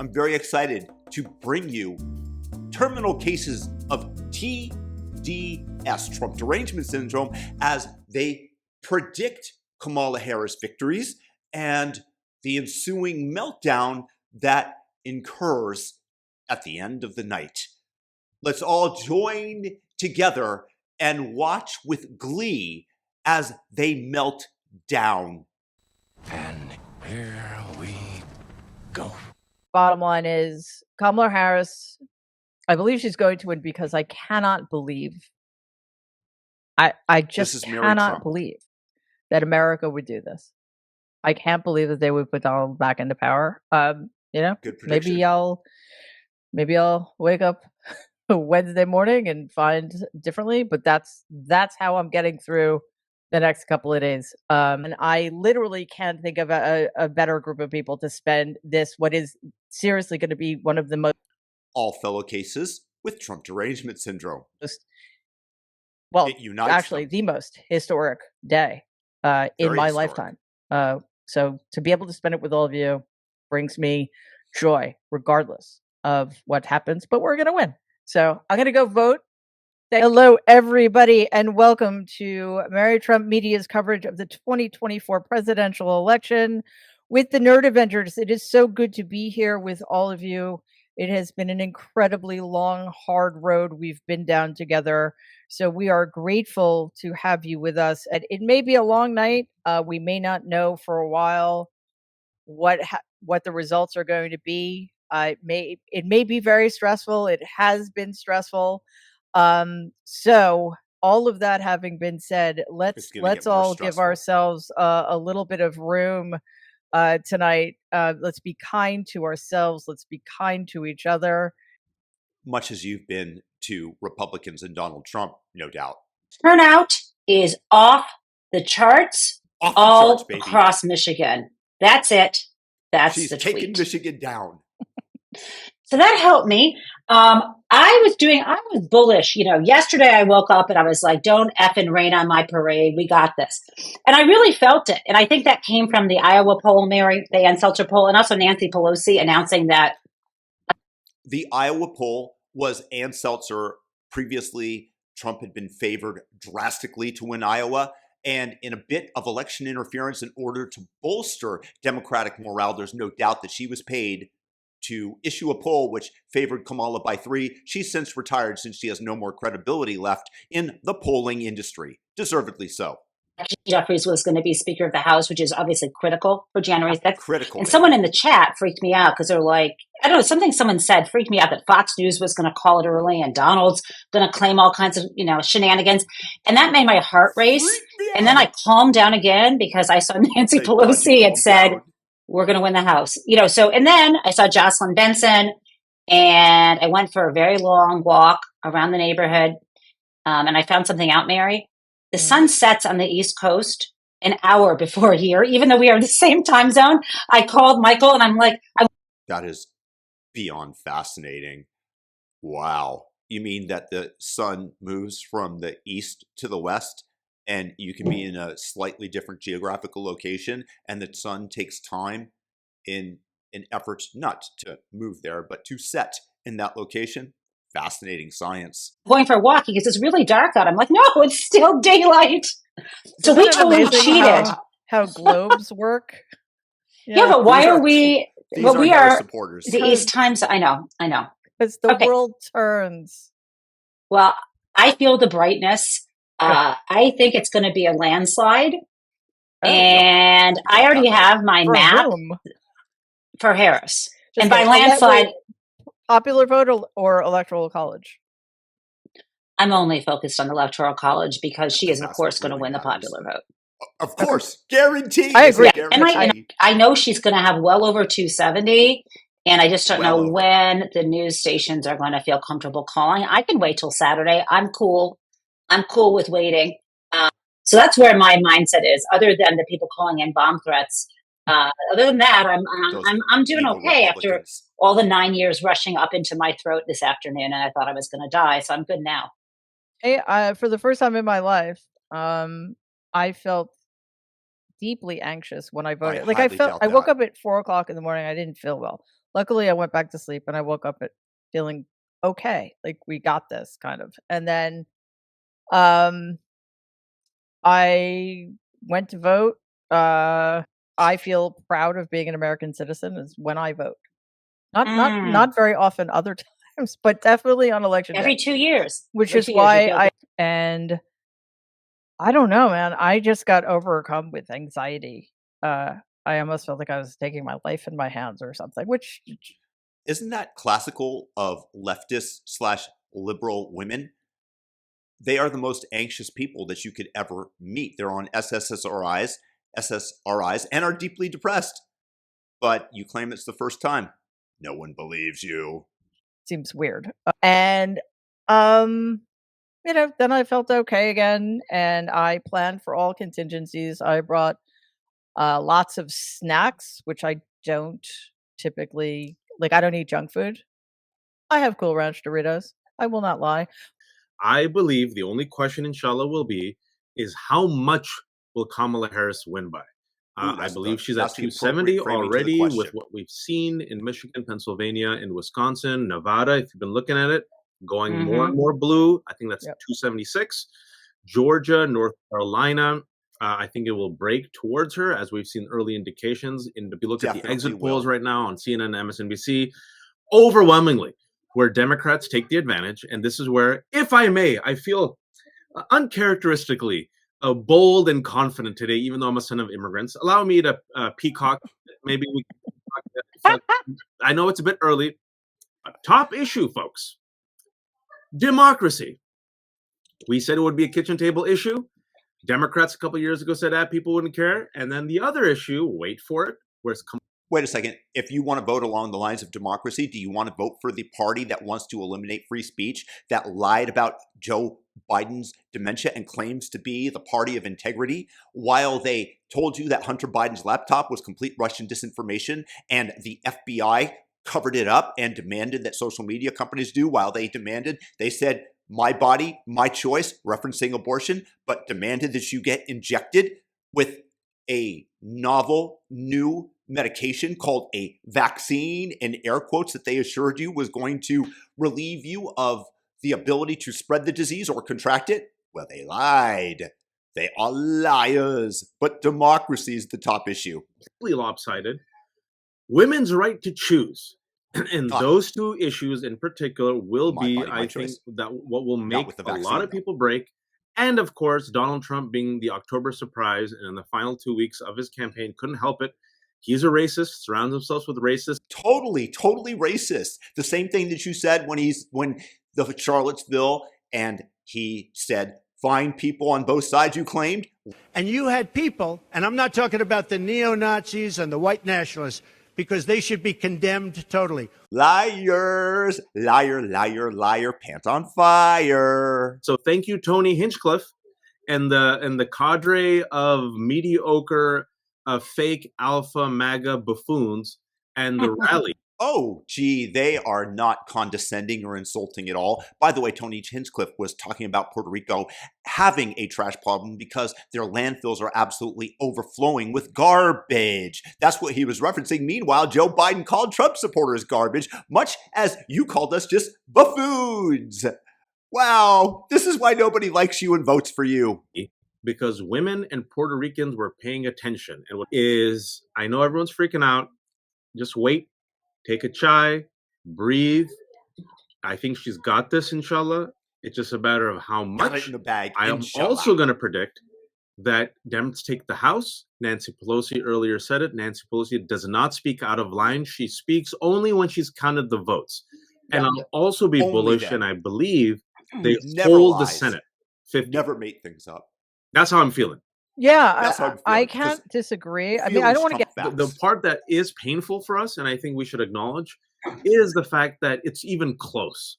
I'm very excited to bring you terminal cases of TDS, Trump derangement syndrome, as they predict Kamala Harris victories and the ensuing meltdown that incurs at the end of the night. Let's all join together and watch with glee as they melt down. And here we go. Bottom line is, Kamala Harris, I believe she's going to win because I cannot believe, I just cannot believe that America would do this. I can't believe that they would put Donald back into power. Good prediction. Maybe I'll wake up Wednesday morning and find differently, but that's how I'm getting through the next couple of days. And I literally can't think of a better group of people to spend this, what is seriously going to be one of the most... All fellow cases with Trump derangement syndrome. Well, actually, the most historic day in my lifetime. So to be able to spend it with all of you brings me joy, regardless of what happens. But we're going to win. So I'm going to go vote. Hello, everybody, and welcome to Mary Trump Media's coverage of the 2024 presidential election with the Nerd Avengers. It is so good to be here with all of you. It has been an incredibly long, hard road we've been down together. So we are grateful to have you with us. And it may be a long night. We may not know for a while what the results are going to be. It may be very stressful. It has been stressful. So all of that having been said, let's all give ourselves a little bit of room tonight. Let's be kind to ourselves. Let's be kind to each other. Much as you've been to Republicans and Donald Trump, no doubt. Turnout is off the charts across Michigan. That's it. She's taking Michigan down. So that helped me. I was bullish. Yesterday I woke up and I was like, don't effing rain on my parade. We got this. And I really felt it. And I think that came from the Iowa poll, Mary, the Ann Seltzer poll, and also Nancy Pelosi announcing that. The Iowa poll was Ann Seltzer. Previously, Trump had been favored drastically to win Iowa. And in a bit of election interference in order to bolster Democratic morale, there's no doubt that she was paid to issue a poll which favored Kamala by 3. She's since retired since she has no more credibility left in the polling industry. Deservedly so. Jeffries was going to be Speaker of the House, which is obviously critical for January. That's critical. And someone in the chat freaked me out because they're like, I don't know, something someone said freaked me out that Fox News was going to call it early and Donald's going to claim all kinds of, shenanigans. And that made my heart race. And then I calmed down again because I saw Nancy Pelosi had said, we're going to win the House. And then I saw Jocelyn Benson and I went for a very long walk around the neighborhood. And I found something out, Mary. The sun sets on the East Coast an hour before here, even though we are in the same time zone. I called Michael and I'm like, that is beyond fascinating. Wow. You mean that the sun moves from the east to the west and you can be in a slightly different geographical location and the sun takes time in an effort not to move there, but to set in that location? Fascinating science. Going for a walk because it's really dark out. I'm like, no, it's still daylight. So we totally cheated. How globes work. Yeah, but why are we? Well, we are supporters. The East Times. I know. It's the world turns. Well, I feel the brightness. I think it's going to be a landslide, and I already have my map for Harris. And by landslide. Popular vote or electoral college? I'm only focused on the electoral college because she is, of course, going to win the popular vote. Of course. Guaranteed. I agree. Yeah. And I know she's going to have well over 270, and I just don't know when the news stations are going to feel comfortable calling. I can wait till Saturday. I'm cool. I'm cool with waiting. So that's where my mindset is, other than the people calling in bomb threats. Other than that, I'm doing okay after all the 9 years rushing up into my throat this afternoon, and I thought I was going to die. So I'm good now. Hey, for the first time in my life, I felt deeply anxious when I voted. I woke up at 4:00 in the morning. I didn't feel well. luckily I went back to sleep and I woke up feeling okay, like we got this kind of. And then I went to vote. I feel proud of being an American citizen is when I vote. Not very often other times, but definitely on election every day. 2 years. Which is why I don't know, man. I just got overcome with anxiety. I almost felt like I was taking my life in my hands or something, which isn't that classical of leftist/liberal women? They are the most anxious people that you could ever meet. They're on SSRIs, and are deeply depressed. But you claim it's the first time. No one believes you. Seems weird. And then I felt okay again, and I planned for all contingencies. I brought lots of snacks, which I don't typically like. I don't eat junk food. I have Cool Ranch Doritos. I will not lie. I believe the only question, inshallah, will be is how much will Kamala Harris win by? I believe she's at 270 already with what we've seen in Michigan, Pennsylvania, and Wisconsin, Nevada. If you've been looking at it, going more and more blue. I think that's 276. Georgia, North Carolina. I think it will break towards her, as we've seen early indications. And if you look at the exit polls right now on CNN and MSNBC, overwhelmingly, where Democrats take the advantage. And this is where, if I may, I feel uncharacteristically bold and confident today, even though I'm a son of immigrants. Allow me to peacock. Maybe we can I know it's a bit early. Top issue, folks. Democracy. We said it would be a kitchen table issue. Democrats a couple of years ago said that people wouldn't care. And then the other issue, wait for it, where it's wait a second. If you want to vote along the lines of democracy, do you want to vote for the party that wants to eliminate free speech, that lied about Joe Biden's dementia and claims to be the party of integrity, while they told you that Hunter Biden's laptop was complete Russian disinformation and the FBI covered it up and demanded that social media companies do, while they said, my body, my choice, referencing abortion, but demanded that you get injected with a novel new medication called a vaccine, in air quotes, that they assured you was going to relieve you of the ability to spread the disease or contract it? Well, they lied. They are liars. But democracy is the top issue. Completely lopsided. Women's right to choose. And those two issues in particular will be, I think, that what will make a lot of people break. And of course, Donald Trump being the October surprise, and in the final 2 weeks of his campaign, couldn't help it. He's a racist, surrounds himself with racists. Totally racist. The same thing that you said when the Charlottesville, and he said, find people on both sides, you claimed. And you had people, and I'm not talking about the neo-Nazis and the white nationalists, because they should be condemned totally. Liars, liar, liar, liar, pants on fire. So thank you, Tony Hinchcliffe, and the cadre of mediocre, fake alpha MAGA buffoons and the rally. Oh, gee, they are not condescending or insulting at all. By the way, Tony Hinchcliffe was talking about Puerto Rico having a trash problem because their landfills are absolutely overflowing with garbage. That's what he was referencing. Meanwhile, Joe Biden called Trump supporters garbage, much as you called us just buffoons. Wow, this is why nobody likes you and votes for you. Because women and Puerto Ricans were paying attention. And what is, I know everyone's freaking out. Just wait. Take a chai, breathe. I think she's got this, inshallah. It's just a matter of how much. Got it in the bag, I am also going to predict that Democrats take the House. Nancy Pelosi earlier said it. Nancy Pelosi does not speak out of line. She speaks only when she's counted the votes. And I'll also be bullish, and I believe they hold the Senate. 50. Never make things up. That's how I'm feeling. Yeah, I can't disagree. I mean, I don't want to get the part that is painful for us, and I think we should acknowledge, is the fact that it's even close.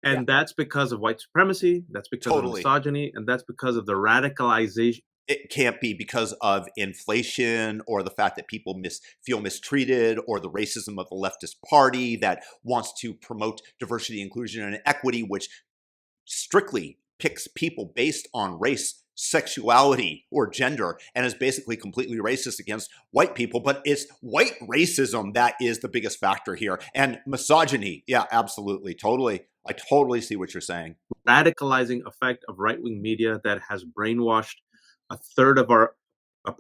And that's because of white supremacy, that's because of misogyny, and that's because of the radicalization. It can't be because of inflation or the fact that people feel mistreated or the racism of the leftist party that wants to promote diversity, inclusion, and equity, which strictly picks people based on race sexuality or gender and is basically completely racist against white people, but it's white racism that is the biggest factor here. And misogyny. Yeah, absolutely. Totally. I totally see what you're saying. Radicalizing effect of right-wing media that has brainwashed a third of our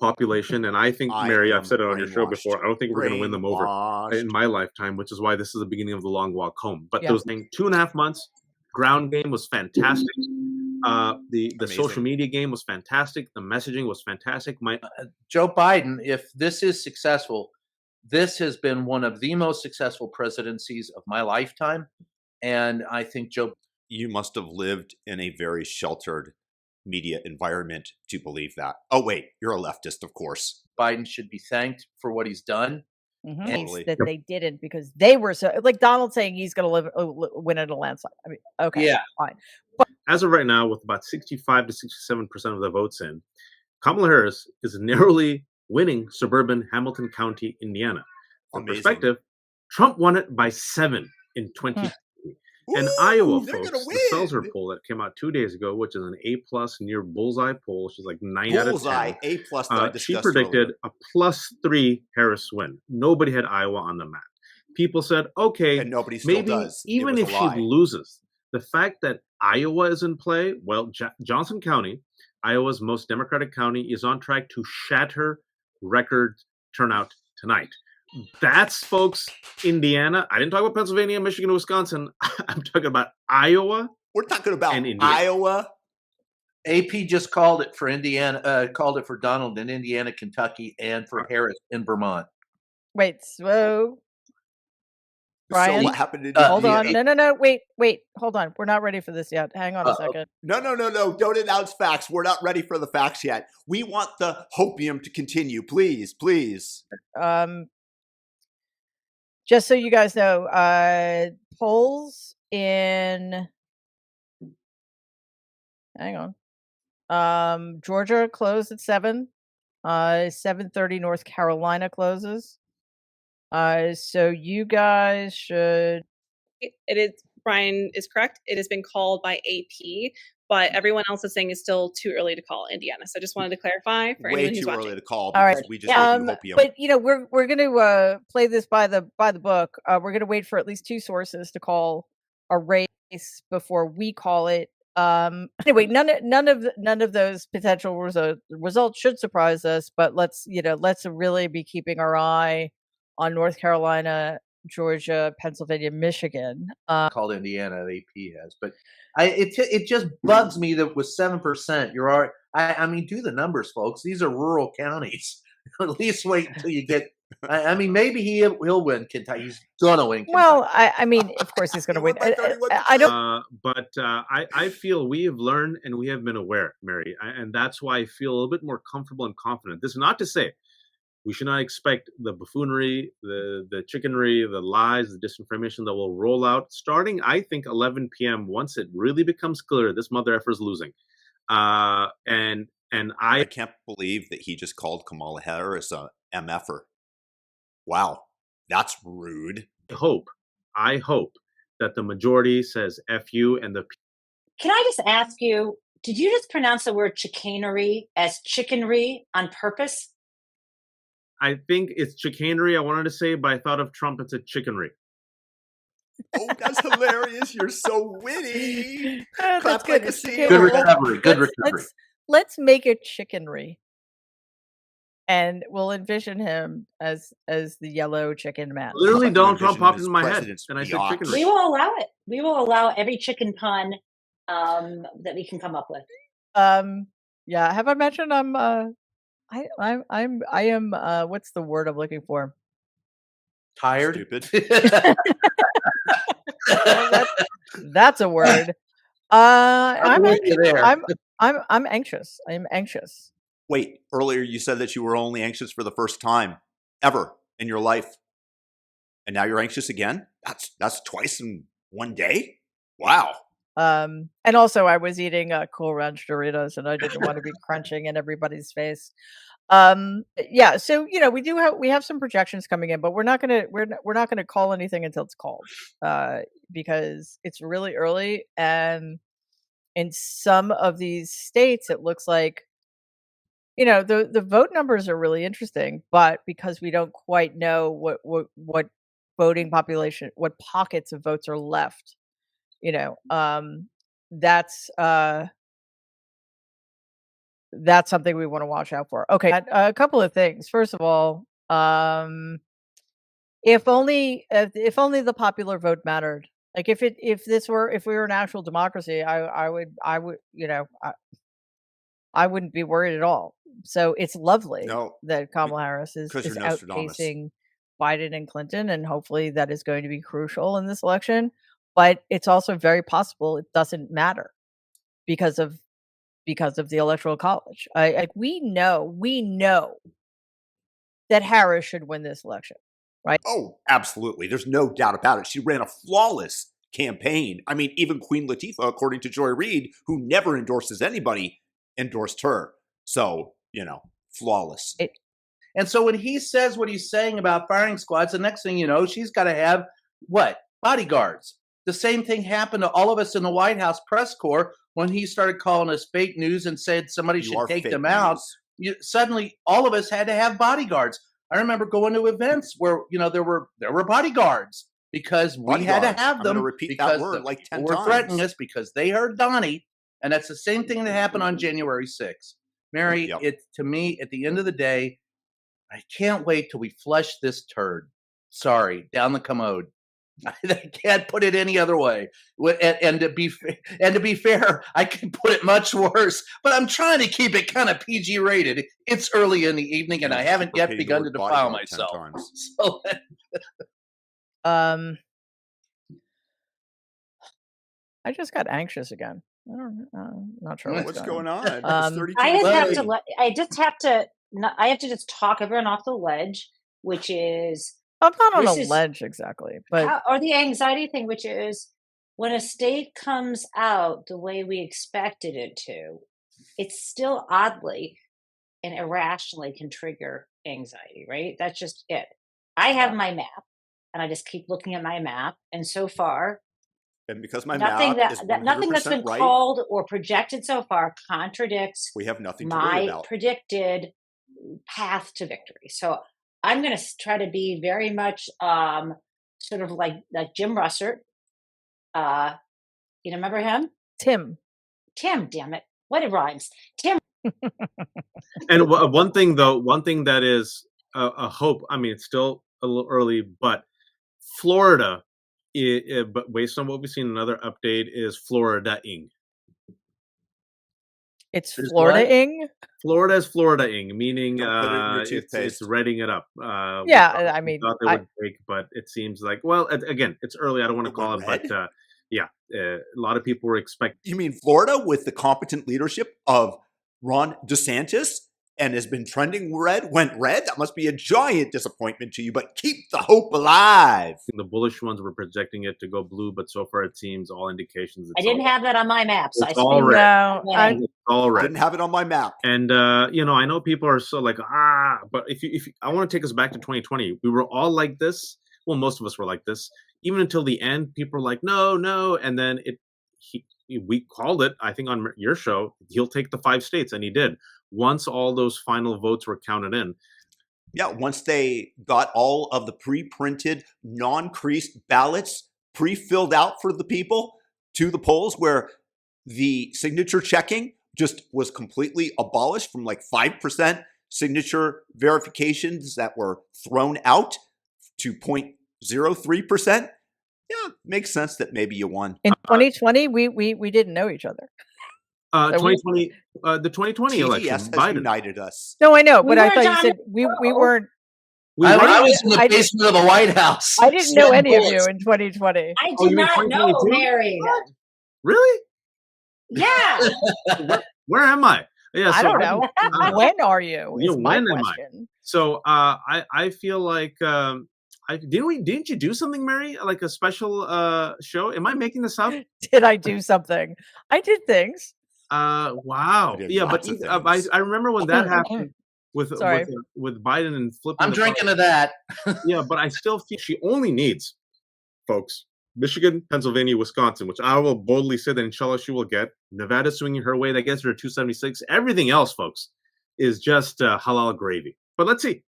population. And I think, Mary, I've said it on your show before, I don't think we're going to win them over in my lifetime, which is why this is the beginning of the long walk home. But those 2.5 months, ground game was fantastic. The social media game was fantastic. The messaging was fantastic. Joe Biden, if this is successful, this has been one of the most successful presidencies of my lifetime. And I think you must have lived in a very sheltered media environment to believe that. Oh, wait, you're a leftist, of course. Biden should be thanked for what he's done. Totally. That they didn't, because they were so, like Donald saying he's going to win at a landslide. I mean, okay, fine. But as of right now, with about 65 to 67% of the votes in, Kamala Harris is narrowly winning suburban Hamilton County, Indiana. For perspective, Trump won it by 7 in 2020. And Iowa, folks, the Seltzer poll that came out 2 days ago, which is an A+ near bullseye poll, she's like 9 out of 10. A+. She predicted a +3 Harris win. Nobody had Iowa on the map. People said, okay, and nobody still maybe does. Even if she loses, the fact that Iowa is in play, well, Johnson County, Iowa's most Democratic county, is on track to shatter record turnout tonight. That's, folks, Indiana. I didn't talk about Pennsylvania, Michigan, Wisconsin. I'm talking about Iowa. We're talking about Iowa. AP just called it for Indiana, called it for Donald in Indiana, Kentucky, and for Harris in Vermont. Wait, so Brian, so what happened? Hold on. No. Wait. Hold on. We're not ready for this yet. Hang on a second. No. Don't announce facts. We're not ready for the facts yet. We want the hopium to continue. Please. Just so you guys know, polls in, hang on, Georgia closed at 7, 7:30 North Carolina closes. So you guys should. It is, Brian is correct. It has been called by AP, but everyone else is saying it's still too early to call Indiana. So I just wanted to clarify for anyone who's watching. Way too early to call because we just gave you hopium. But we're going to play this by the book. We're going to wait for at least 2 sources to call a race before we call it. Anyway, none of those potential results should surprise us. But let's really be keeping our eye on North Carolina, Georgia, Pennsylvania, Michigan. Called Indiana, AP has, but it just bugs me that with 7%, you're already. I mean, do the numbers, folks. These are rural counties. At least wait until you get. I mean, maybe he'll win Kentucky. He's gonna win Kentucky. Well, I mean, of course he's gonna win. I don't. But I feel we have learned and we have been aware, Mary, and that's why I feel a little bit more comfortable and confident. This is not to say we should not expect the buffoonery, the chickenery, the lies, the disinformation that will roll out starting, I think, 11 p.m. once it really becomes clear this mother effer is losing. And I can't believe that he just called Kamala Harris a MFer. Wow, that's rude. I hope that the majority says F you and the. Can I just ask you, did you just pronounce the word chicanery as chickenry on purpose? I think it's chicanery, I wanted to say, but I thought of Trump, it's a chickenry. Oh, that's hilarious. You're so witty. That's good. Like good recovery. Good recovery. Let's make it chickenry. And we'll envision him as the yellow chicken man. Literally, Donald Trump popped in my head, and I said chickenry. We will allow it. We will allow every chicken pun that we can come up with. Yeah. Have I mentioned I am what's the word I'm looking for? Tired. Stupid. That's a word. I'm anxious. I'm anxious. Wait, earlier you said that you were only anxious for the first time ever in your life. And now you're anxious again? That's twice in one day? Wow. And also I was eating Cool Ranch Doritos and I didn't want to be crunching in everybody's face. Yeah, so we have some projections coming in, but we're not gonna call anything until it's called, because it's really early and in some of these states, it looks like, the vote numbers are really interesting, but because we don't quite know what voting population, what pockets of votes are left, that's something we want to watch out for. Okay, a couple of things. First of all, if only the popular vote mattered. Like if we were an actual democracy, I wouldn't be worried at all. So it's lovely that Kamala Harris is outpacing Biden and Clinton, and hopefully that is going to be crucial in this election. But it's also very possible it doesn't matter because of the Electoral College. We know that Harris should win this election, right? Oh, absolutely. There's no doubt about it. She ran a flawless campaign. I mean, even Queen Latifah, according to Joy Reid, who never endorses anybody, endorsed her. So, flawless. And so when he says what he's saying about firing squads, the next thing you know, she's got to have what? Bodyguards. The same thing happened to all of us in the White House press corps when he started calling us fake news and said somebody should take them out. Suddenly, all of us had to have bodyguards. I remember going to events where there were bodyguards because we had to have them. I'm going to repeat that word like 10 times. Were threatening us because they heard Donnie, and that's the same thing that happened on January 6th. Mary, to me, at the end of the day, I can't wait till we flush this turd. Sorry, down the commode. I can't put it any other way. And to be fair, I can put it much worse. But I'm trying to keep it kind of PG rated. It's early in the evening, and I haven't yet begun to defile myself. So, I just got anxious again. I'm not sure what's going on. I have to just talk everyone off the ledge, which is. I'm not on a ledge exactly, but or the anxiety thing, which is when a state comes out the way we expected it to, it's still oddly and irrationally can trigger anxiety, right? That's just it. I have my map, and I just keep looking at my map, and so far, and because my map is 100% nothing that's been right, called or projected so far contradicts we have nothing to worry about. My predicted path to victory. So I'm going to try to be very much sort of like Jim Russert. You remember him? Tim, damn it. What it rhymes. Tim. And one thing that is a hope, I mean, it's still a little early, but Florida, but based on what we've seen, another update is Florida-ing. It's Florida-ing? Florida is Florida-ing, meaning it's redding it up. Yeah, I mean, thought they would take, but it seems like, well, again, it's early. I don't want to call it, but a lot of people were expecting. You mean Florida with the competent leadership of Ron DeSantis and has been trending red, went red? That must be a giant disappointment to you, but keep the hope alive. The bullish ones were projecting it to go blue, but so far it seems all indications. I didn't have that on my map. So it's all red. No, all red. Didn't have it on my map. And, I know people are so like, but if I want to take us back to 2020, we were all like this. Well, most of us were like this. Even until the end, people were like, no. And then we called it, I think on your show, he'll take the 5 states, and he did. Once all those final votes were counted in. Yeah, once they got all of the pre-printed, non-creased ballots pre-filled out for the people to the polls, where the signature checking just was completely abolished from like 5% signature verifications that were thrown out to 0.03%. Yeah, makes sense that maybe you won. In 2020, we didn't know each other. 2020, the 2020 TDS election, has Biden united us. No, I know, but I thought you said we weren't. I was in the basement of the White House. I didn't know any of you in 2020. I did not know Mary. Really? Yeah. Where am I? Yeah, I don't know. When are you? When am I? So I feel like didn't you do something, Mary? Like a special show? Am I making this up? Did I do something? I did things. Wow. Yeah, but I remember when that happened with Biden and flipping. I'm drinking to that. Yeah, but I still feel she only needs, folks, Michigan, Pennsylvania, Wisconsin, which I will boldly say that inshallah she will get. Nevada swinging her way. That gets her to 276. Everything else, folks, is just halal gravy. But let's see.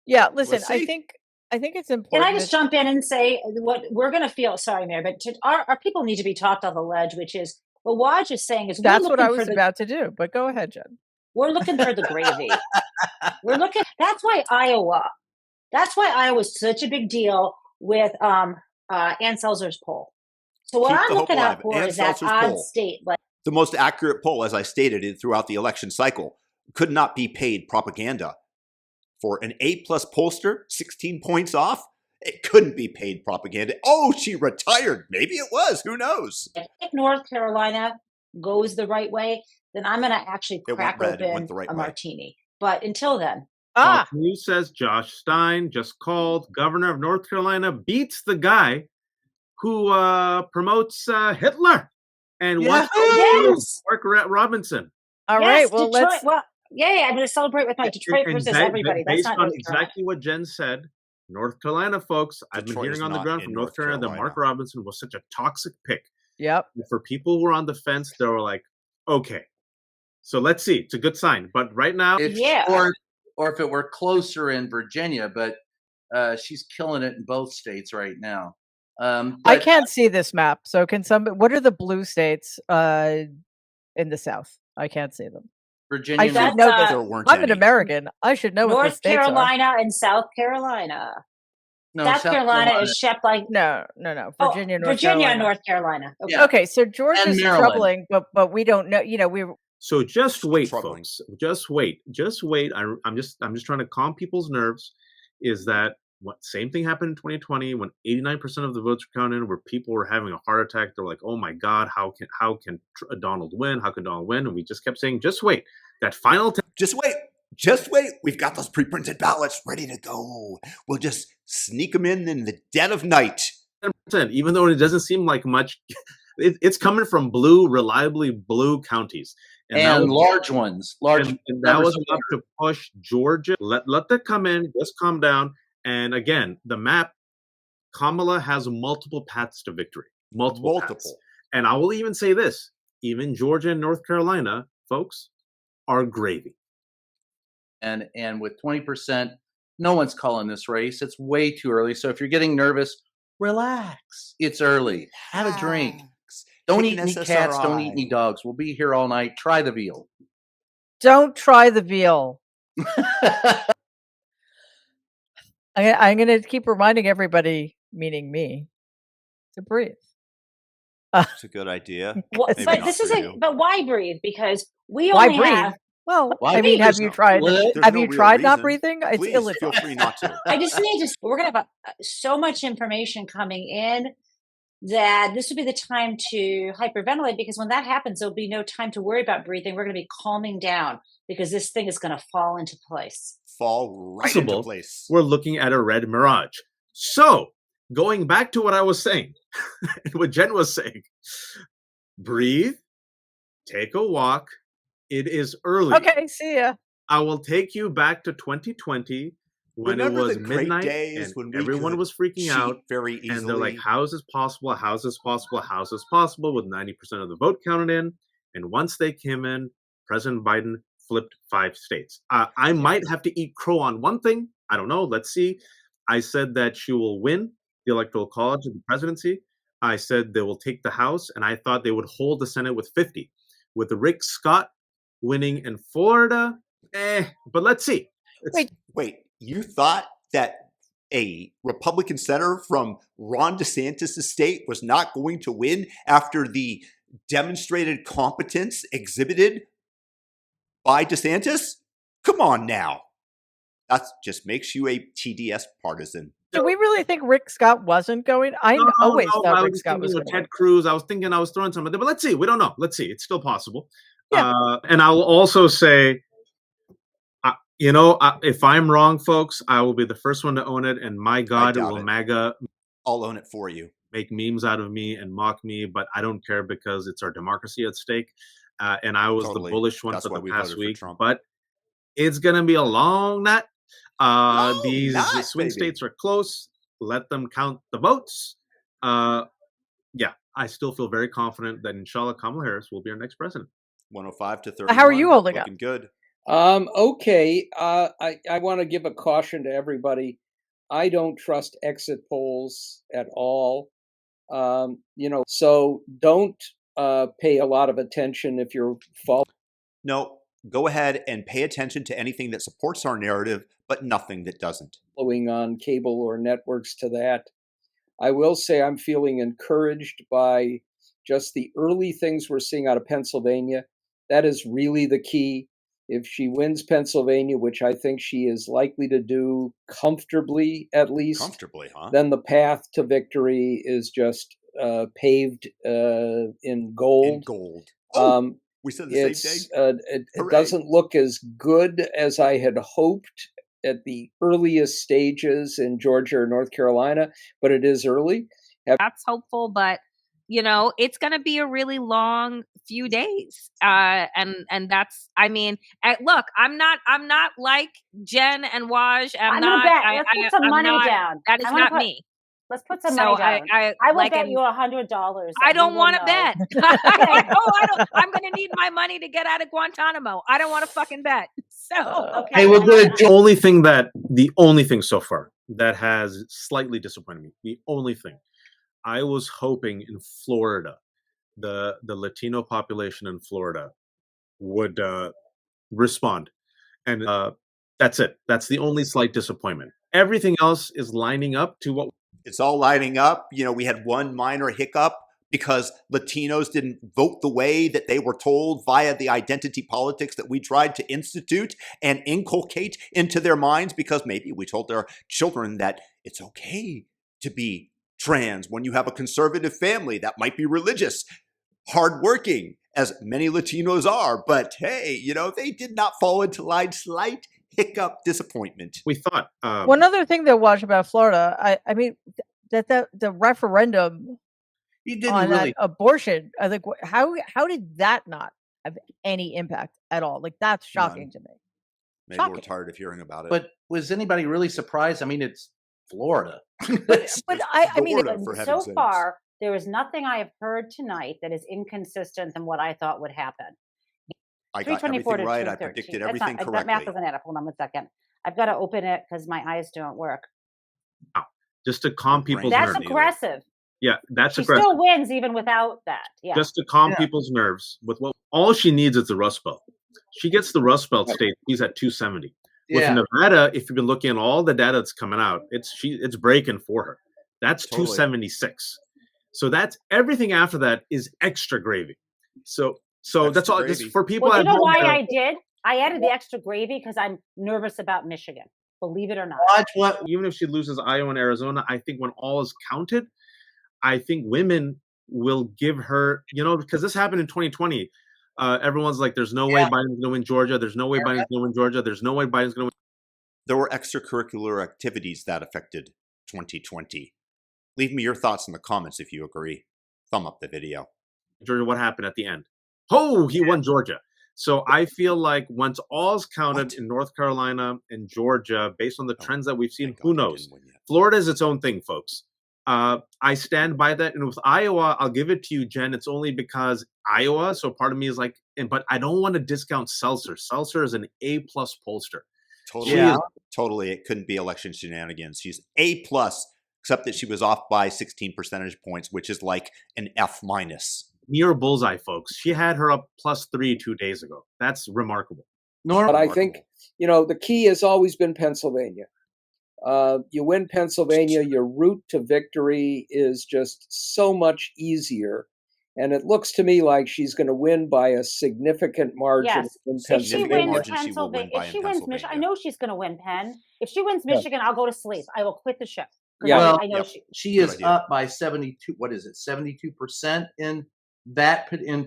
Yeah, listen, I think it's important. Can I just jump in and say what we're going to feel? Sorry, Mary, but our people need to be talked off the ledge, which is what Waj is saying is that's what I was about to do. But go ahead, Jen. We're looking for the gravy. That's why Iowa's such a big deal with Ann Selzer's poll. So what I'm looking out for is that odd state. Like the most accurate poll, as I stated throughout the election cycle, could not be paid propaganda. For an A+ pollster, 16 points off, it couldn't be paid propaganda. Oh, she retired. Maybe it was. Who knows? If North Carolina goes the right way, then I'm going to actually crack open a martini. But until then. Fox News says Josh Stein, just called governor of North Carolina, beats the guy who promotes Hitler and Mark Robinson. All right, well, Detroit, I'm going to celebrate with my Detroit versus everybody. That's not exactly what Jen said. North Carolina, folks, I've been hearing on the ground from North Carolina that Mark Robinson was such a toxic pick. Yep. For people who were on the fence, they were like, okay. So let's see. It's a good sign. But right now, or if it were closer in Virginia, but she's killing it in both states right now. I can't see this map. So what are the blue states in the South? I can't see them. Virginia. I should know this. I'm an American. I should know what the states Carolina and South Carolina. No, South Carolina is shaped like no. Virginia, and North Carolina. Okay. Okay, so Georgia's troubling, but we don't know. So just wait, folks. Just wait. I'm just trying to calm people's nerves. Is that same thing happened in 2020 when 89% of the votes were counted, where people were having a heart attack. They're like, "Oh my God, how can Donald win? How can Donald win?" And we just kept saying, "Just wait." That final just wait. We've got those pre-printed ballots ready to go. We'll just sneak them in the dead of night. Even though it doesn't seem like much, it's coming from reliably blue counties. And large ones. And that was enough to push Georgia. Let that come in. Just calm down. And again, the map, Kamala has multiple paths to victory. Multiple paths. And I will even say this. Even Georgia and North Carolina, folks, are gravy. And with 20%, no one's calling this race. It's way too early. So if you're getting nervous, relax. It's early. Have a drink. Don't eat any cats. Don't eat any dogs. We'll be here all night. Try the veal. Don't try the veal. I'm going to keep reminding everybody, meaning me, to breathe. It's a good idea. But why breathe? Because we only have. Well, I mean, have you tried? Have you tried not breathing? It's illegal. Feel free not to. I just need to. We're going to have so much information coming in that this would be the time to hyperventilate, because when that happens, there'll be no time to worry about breathing. We're going to be calming down because this thing is going to fall into place. Into place. We're looking at a red mirage. So, going back to what I was saying, what Jen was saying, breathe, take a walk. It is early. Okay, see ya. I will take you back to 2020 when it was midnight and everyone was freaking out. Very easily. And they're like, how is this possible? How is this possible? How is this possible? With 90% of the vote counted in. And once they came in, President Biden flipped 5 states. I might have to eat crow on one thing. I don't know. Let's see. I said that she will win the Electoral College of the presidency. I said they will take the House, and I thought they would hold the Senate with 50. With Rick Scott winning in Florida, but let's see. Wait, you thought that a Republican senator from Ron DeSantis' state was not going to win after the demonstrated competence exhibited by DeSantis? Come on now. That just makes you a TDS partisan. Do we really think Rick Scott wasn't going? I always thought Rick Scott was going. Ted Cruz. I was thinking I was throwing something there, but let's see. We don't know. Let's see. It's still possible. Yeah. And I will also say, if I'm wrong, folks, I will be the first one to own it. And my God, will MAGA. I'll own it for you. Make memes out of me and mock me, but I don't care because it's our democracy at stake. And I was the bullish one for the past week. But it's going to be a long night. These swing states are close. Let them count the votes. Yeah, I still feel very confident that inshallah Kamala Harris will be our next president. 105 to 31. How are you holding Looking up? good. Okay. I want to give a caution to everybody. I don't trust exit polls at all. So don't pay a lot of attention if you're following. No, go ahead and pay attention to anything that supports our narrative, but nothing that doesn't. Following on cable or networks to that. I will say I'm feeling encouraged by just the early things we're seeing out of Pennsylvania. That is really the key. If she wins Pennsylvania, which I think she is likely to do comfortably, at least, then the path to victory is just paved in gold. In gold. Oh, we said the same thing. It doesn't look as good as I had hoped at the earliest stages in Georgia or North Carolina, but it is early. That's hopeful, but it's going to be a really long few days. And that's, look, I'm not like Jen and Waj. I'm gonna bet. Let's put some money down. That is not me. Let's put some money down. I will bet you $100. I don't want to bet. I'm going to need my money to get out of Guantanamo. I don't want to fucking bet. So, okay. Hey, well, good. The only thing so far that has slightly disappointed me, the only thing, I was hoping in Florida, the Latino population in Florida would respond. And that's it. That's the only slight disappointment. Everything else is lining up to what... It's all lining up. We had one minor hiccup because Latinos didn't vote the way that they were told via the identity politics that we tried to institute and inculcate into their minds, because maybe we told their children that it's okay to be trans when you have a conservative family that might be religious, hardworking, as many Latinos are. But hey, they did not fall into line. Slight hiccup, disappointment. We thought. One other thing to watch about Florida, I mean, that the referendum on that abortion, I think, how did that not have any impact at all? Like, that's shocking to me. Maybe we're tired of hearing about it. But was anybody really surprised? I mean, it's Florida. but I mean, so far, there is nothing I have heard tonight that is inconsistent than what I thought would happen. I got everything right. I predicted everything correctly. That math doesn't add up. Hold on 1 second. I've got to open it because my eyes don't work. Just to calm people's nerves. That's aggressive. Yeah, that's aggressive. She still wins even without that. Yeah. Just to calm people's nerves. With all she needs is the Rust Belt. She gets the Rust Belt state. She's at 270. With Nevada, if you've been looking at all the data that's coming out, it's breaking for her. That's 276. So that's everything after that is extra gravy. So that's all. This, for people. Well, you know why I did? I added the extra gravy because I'm nervous about Michigan. Believe it or not. Even if she loses Iowa and Arizona, I think when all is counted, I think women will give her, because this happened in 2020. Everyone's like, there's no way Biden's going to win Georgia. There's no way Biden's going to win Georgia. There's no way Biden's going to win. There were extracurricular activities that affected 2020. Leave me your thoughts in the comments if you agree. Thumb up the video. Georgia, what happened at the end? Oh, he won Georgia. So I feel like once all's counted in North Carolina and Georgia, based on the trends that we've seen, who knows? Florida is its own thing, folks. I stand by that. And with Iowa, I'll give it to you, Jen. It's only because Iowa. So part of me is like, but I don't want to discount Seltzer. Seltzer is an A+ pollster. Totally. Totally. It couldn't be election shenanigans. She's A+, except that she was off by 16 percentage points, which is like an F-. Near bullseye, folks. She had her up +3 2 days ago. That's remarkable. But I think, the key has always been Pennsylvania. You win Pennsylvania, your route to victory is just so much easier. And it looks to me like she's going to win by a significant margin in Pennsylvania. If she wins Michigan, I know she's going to win Penn. If she wins Michigan, I'll go to sleep. I will quit the show. Yeah, I know she is up by 72. What is it? 72% in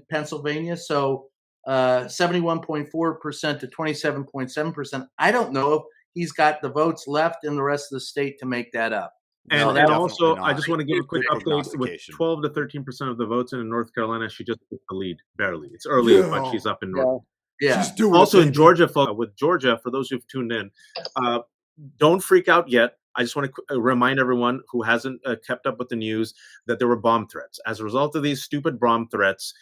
Pennsylvania. So 71.4% to 27.7%. I don't know if he's got the votes left in the rest of the state to make that up. And also, I just want to give a quick update. With 12 to 13% of the votes in North Carolina, she just took the lead, barely. It's early, but she's up in North. Also in Georgia, with Georgia, for those who've tuned in, don't freak out yet. I just want to remind everyone who hasn't kept up with the news that there were bomb threats. As a result of these stupid bomb threats,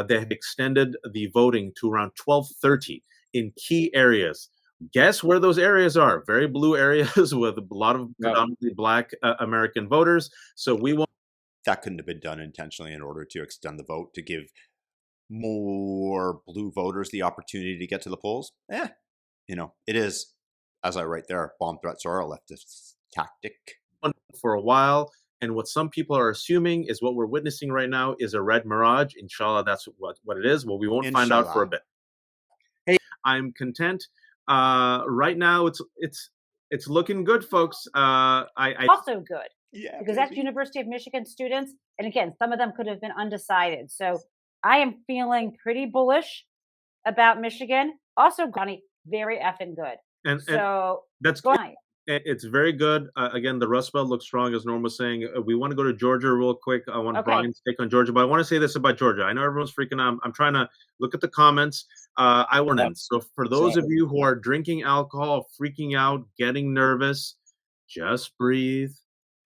they have extended the voting to around 12:30 in key areas. Guess where those areas are? Very blue areas with a lot of predominantly Black American voters. So we won't. That couldn't have been done intentionally in order to extend the vote to give more blue voters the opportunity to get to the polls. It is, as I write there, bomb threats are a leftist tactic. For a while, and what some people are assuming is what we're witnessing right now is a red mirage. Inshallah, that's what it is. Well, we won't find out for a bit. Hey, I'm content. Right now, it's looking good, folks. Also good. Yeah, because that's University of Michigan students, and again, some of them could have been undecided. So I am feeling pretty bullish about Michigan. Also, Connie, very effing good. And that's good. It's very good. Again, the Rust Belt looks strong, as Norm was saying. We want to go to Georgia real quick. I want Brian's take on Georgia, but I want to say this about Georgia. I know everyone's freaking out. I'm trying to look at the comments. I want to. So for those of you who are drinking alcohol, freaking out, getting nervous, just breathe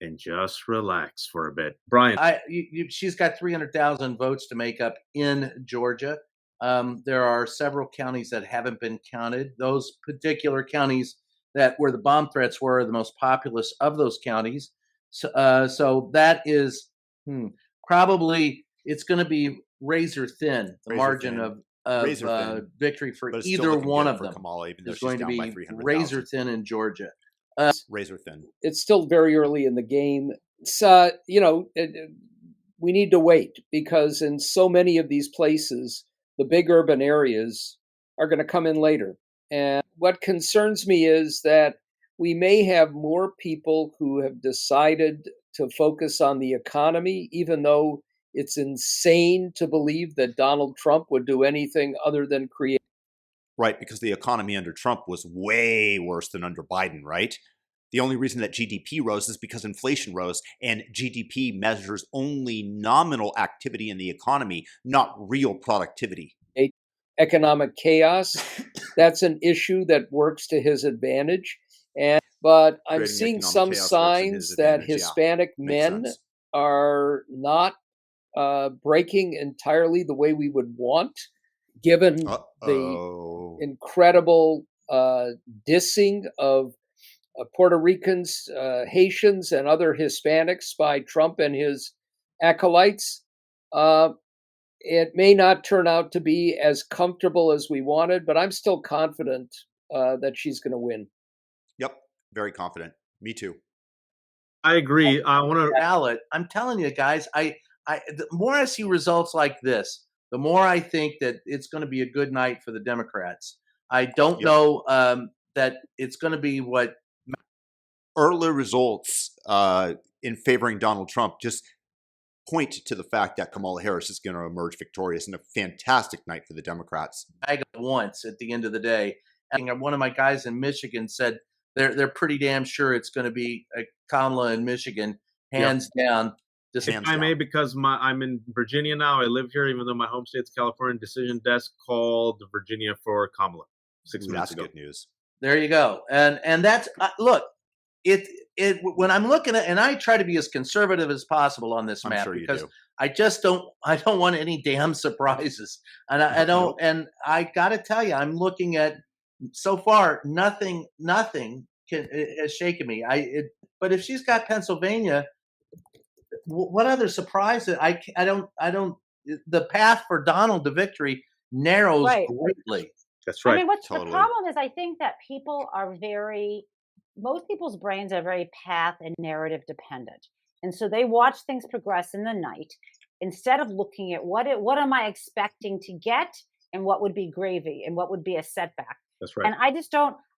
and just relax for a bit. Brian. She's got 300,000 votes to make up in Georgia. There are several counties that haven't been counted. Those particular counties where the bomb threats were the most populous of those counties. So that is probably, it's going to be razor thin, the margin of victory for either one of them. Kamala, even though is going to be razor thin in Georgia. Razor thin. It's still very early in the game. We need to wait because in so many of these places, the big urban areas are going to come in later. And what concerns me is that we may have more people who have decided to focus on the economy, even though it's insane to believe that Donald Trump would do anything other than create. Right, because the economy under Trump was way worse than under Biden, right? The only reason that GDP rose is because inflation rose, and GDP measures only nominal activity in the economy, not real productivity. Economic chaos, that's an issue that works to his advantage. But I'm seeing some signs that Hispanic men are not breaking entirely the way we would want, given the incredible dissing of Puerto Ricans, Haitians, and other Hispanics by Trump and his acolytes. It may not turn out to be as comfortable as we wanted, but I'm still confident that she's going to win. Yep, very confident. Me too. I agree. I want to ballot. I'm telling you guys, the more I see results like this, the more I think that it's going to be a good night for the Democrats. I don't know that it's going to be what early results in favoring Donald Trump just point to the fact that Kamala Harris is going to emerge victorious in a fantastic night for the Democrats. Once at the end of the day, and one of my guys in Michigan said they're pretty damn sure it's going to be Kamala in Michigan, hands down. If I may, because I'm in Virginia now. I live here, even though my home state's California. Decision desk called Virginia for Kamala 6 minutes ago. That's good news. There you go, and that's look. When I'm looking at, and I try to be as conservative as possible on this map because I don't want any damn surprises, and I don't, and I got to tell you, I'm looking at so far nothing has shaken me. But if she's got Pennsylvania, what other surprise? I don't. The path for Donald to victory narrows greatly. That's right. I mean, the problem is, I think that most people's brains are very path and narrative dependent. And so they watch things progress in the night instead of looking at what am I expecting to get and what would be gravy and what would be a setback. That's right. And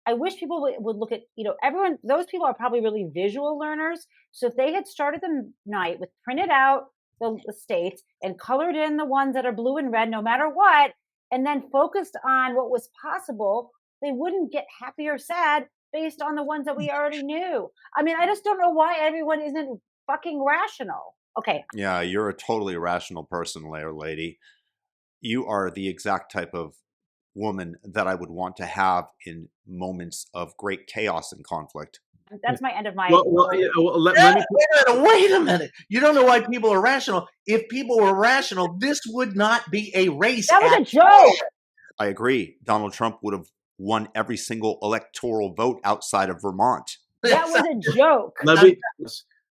I wish people would look at, everyone, those people are probably really visual learners. So if they had started the night with printed out the states and colored in the ones that are blue and red, no matter what, and then focused on what was possible, they wouldn't get happy or sad based on the ones that we already knew. I mean, I just don't know why everyone isn't fucking rational. Okay. Yeah, you're a totally rational person, lady. You are the exact type of woman that I would want to have in moments of great chaos and conflict. That's my end of my. Wait a minute. You don't know why people are rational. If people were rational, this would not be a race. That was a joke. I agree. Donald Trump would have won every single electoral vote outside of Vermont. That was a joke.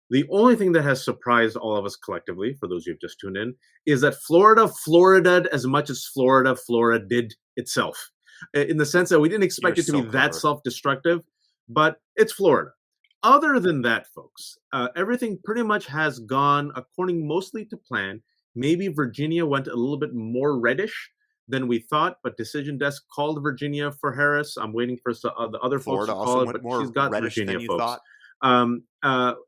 The only thing that has surprised all of us collectively, for those who have just tuned in, is that Florida as much as Florida did itself. In the sense that we didn't expect it to be that self-destructive, but it's Florida. Other than that, folks, everything pretty much has gone according mostly to plan. Maybe Virginia went a little bit more reddish than we thought, but Decision Desk called Virginia for Harris. I'm waiting for the other Florida folks to call it, but she's got Virginia, folks. Thought?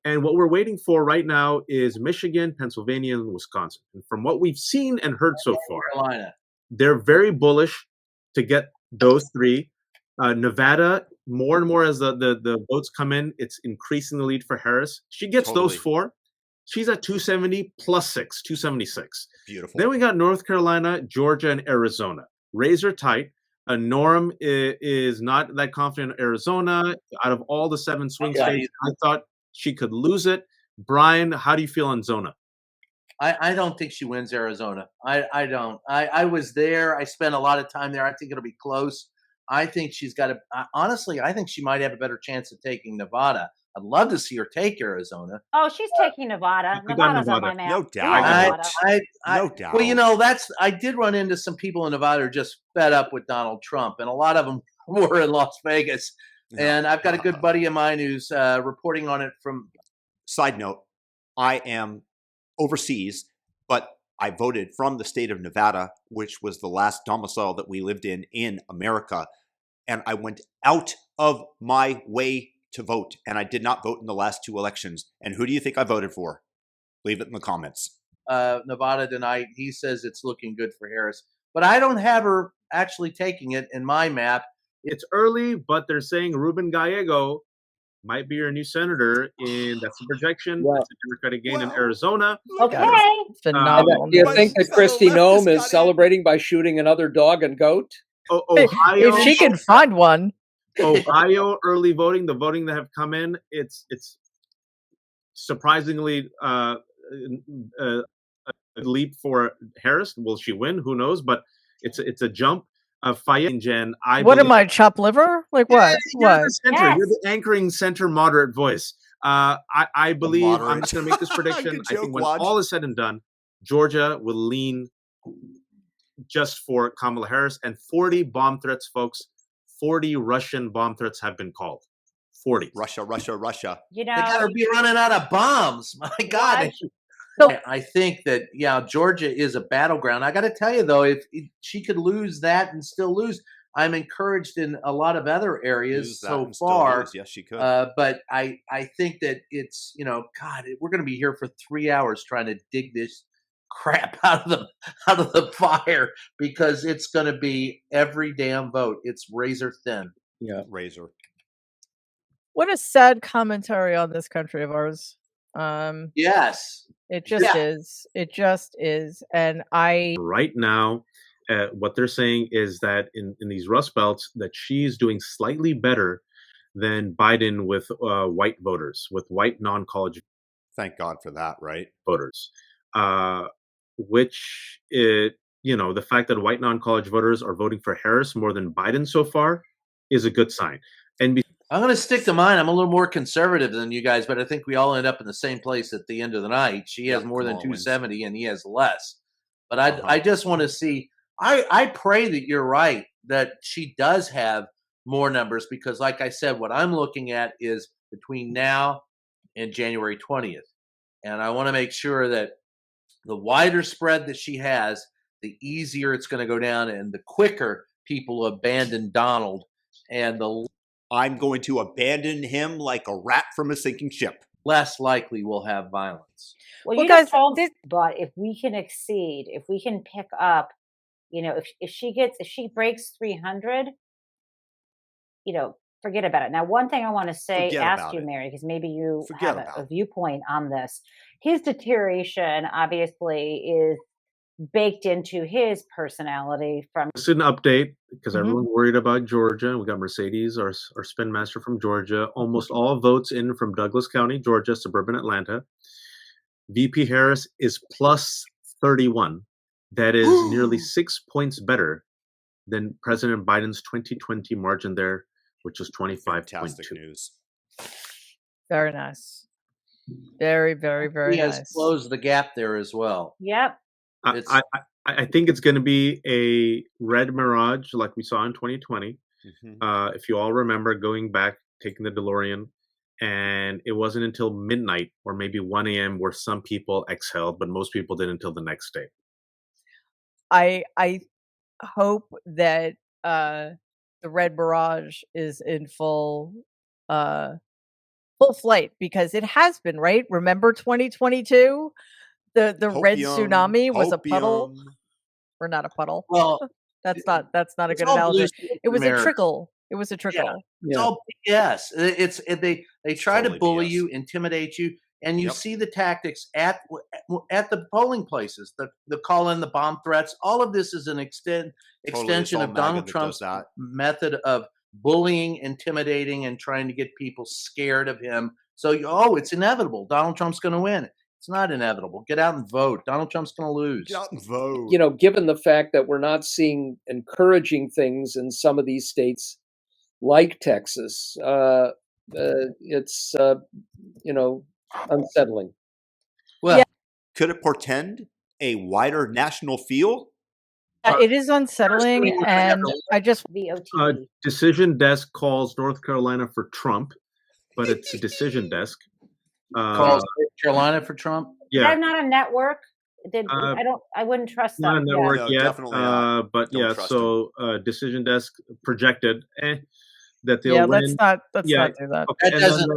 And what we're waiting for right now is Michigan, Pennsylvania, and Wisconsin. And from what we've seen and heard so far, Carolina. They're very bullish to get those three. Nevada, more and more as the votes come in, it's increasing the lead for Harris. She gets those four. She's at 270 plus 6, 276. Beautiful. Then we got North Carolina, Georgia, and Arizona. Razor tight. Norm is not that confident in Arizona. Out of all the 7 swing states, I thought she could lose it. Brian, how do you feel on Zona? I don't think she wins Arizona. I don't. I was there. I spent a lot of time there. I think it'll be close. I think she's got honestly, I think she might have a better chance of taking Nevada. I'd love to see her take Arizona. Oh, she's taking Nevada. Nevada's on my map. No doubt. No doubt. Well, I did run into some people in Nevada who are just fed up with Donald Trump, and a lot of them were in Las Vegas. And I've got a good buddy of mine who's reporting on it from. Side note, I am overseas, but I voted from the state of Nevada, which was the last domicile that we lived in America. And I went out of my way to vote, and I did not vote in the last 2 elections. And who do you think I voted for? Leave it in the comments. Nevada tonight, he says it's looking good for Harris. But I don't have her actually taking it in my map. It's early, but they're saying Ruben Gallego might be your new senator. That's a projection. That's a Democratic gain in Arizona. Okay. Phenomenal. Do you think that Kristi Noem is celebrating by shooting another dog and goat? Ohio, if she can find one. Ohio early voting, the voting that have come in, it's surprisingly a leap for Harris. Will she win? Who knows? But it's a jump. Fayette and Jen. What am I, chopped liver? Like what? You're the anchoring center moderate voice. I believe I'm just going to make this prediction. I think when all is said and done, Georgia will lean just for Kamala Harris, and 40 bomb threats, folks. 40 Russian bomb threats have been called. 40. Russia. You know, they gotta be running out of bombs. My God. I think that, Georgia is a battleground. I got to tell you, though, if she could lose that and still lose, I'm encouraged in a lot of other areas so far. Yes, she could. But I think that it's, God, we're going to be here for 3 hours trying to dig this crap out of the fire, because it's going to be every damn vote. It's razor thin. Yeah, razor. What a sad commentary on this country of ours. Yes, it just is. It just is. And right now, what they're saying is that in these Rust Belts, that she's doing slightly better than Biden with white voters, with white non-college. Thank God for that, right? Voters. Which, the fact that white non-college voters are voting for Harris more than Biden so far is a good sign. And I'm going to stick to mine. I'm a little more conservative than you guys, but I think we all end up in the same place at the end of the night. She has more than 270 and he has less. But I just want to see. I pray that you're right, that she does have more numbers, because like I said, what I'm looking at is between now and January 20th. And I want to make sure that the wider spread that she has, the easier it's going to go down, and the quicker people abandon Donald, and I'm going to abandon him like a rat from a sinking ship. Less likely we'll have violence. Well, you guys, but if we can exceed, if we can pick up, if she breaks 300, forget about it. Now, one thing I want to ask you, Mary, because maybe you have a viewpoint on this. His deterioration obviously is baked into his personality from. It's an update because everyone's worried about Georgia. We got Mercedes, our spin master from Georgia. Almost all votes in from Douglas County, Georgia, suburban Atlanta. VP Harris is plus 31. That is nearly 6 points better than President Biden's 2020 margin there, which is 25.2. Fantastic news. Very nice. Very, very, very he nice. has closed the gap there as well. Yep. I think it's going to be a red mirage like we saw in 2020. If you all remember going back, taking the DeLorean, and it wasn't until midnight or maybe 1 a.m. where some people exhaled, but most people didn't until the next day. I hope that the red mirage is in full flight, because it has been, right? Remember 2022? The red tsunami was a puddle, or not a puddle. Well, that's not a good analogy. It was a trickle. It was a trickle. Yeah. Yes, they try to bully you, intimidate you, and you see the tactics at the polling places. The call in, the bomb threats. All of this is an extension of Donald Trump's method of bullying, intimidating, and trying to get people scared of him. So, it's inevitable. Donald Trump's going to win. It's not inevitable. Get out and vote. Donald Trump's going to lose. Get out and vote. Given the fact that we're not seeing encouraging things in some of these states, like Texas, it's unsettling. Well, could it portend a wider national field? It is unsettling, and I just decision desk calls North Carolina for Trump, but it's a decision desk. Calls North Carolina for Trump. Yeah, I'm not a network. I wouldn't trust that. Not a network yet. Definitely not. But so decision desk projected that they'll win. Let's not do that. Okay, that doesn't.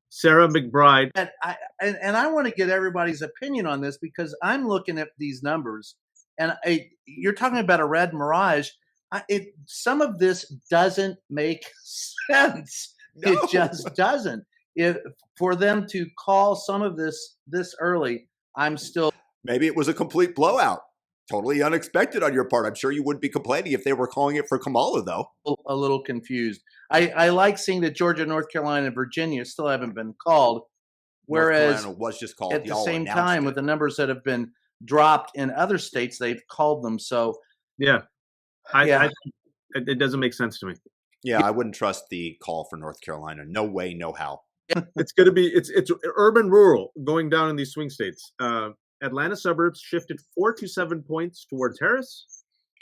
Sarah McBride. And I want to get everybody's opinion on this, because I'm looking at these numbers, and you're talking about a red mirage. Some of this doesn't make sense. No. It just doesn't. For them to call some of this early, I'm still. Maybe it was a complete blowout. Totally unexpected on your part. I'm sure you wouldn't be complaining if they were calling it for Kamala, though. A little confused. I like seeing that Georgia, North Carolina, and Virginia still haven't been called, whereas North Carolina was just called at the same time with the numbers that have been dropped in other states, they've called them. So it doesn't make sense to me. Yeah, I wouldn't trust the call for North Carolina. No way, no how. It's going to be it's urban rural going down in these swing states. Atlanta suburbs shifted 4 to 7 points towards Harris.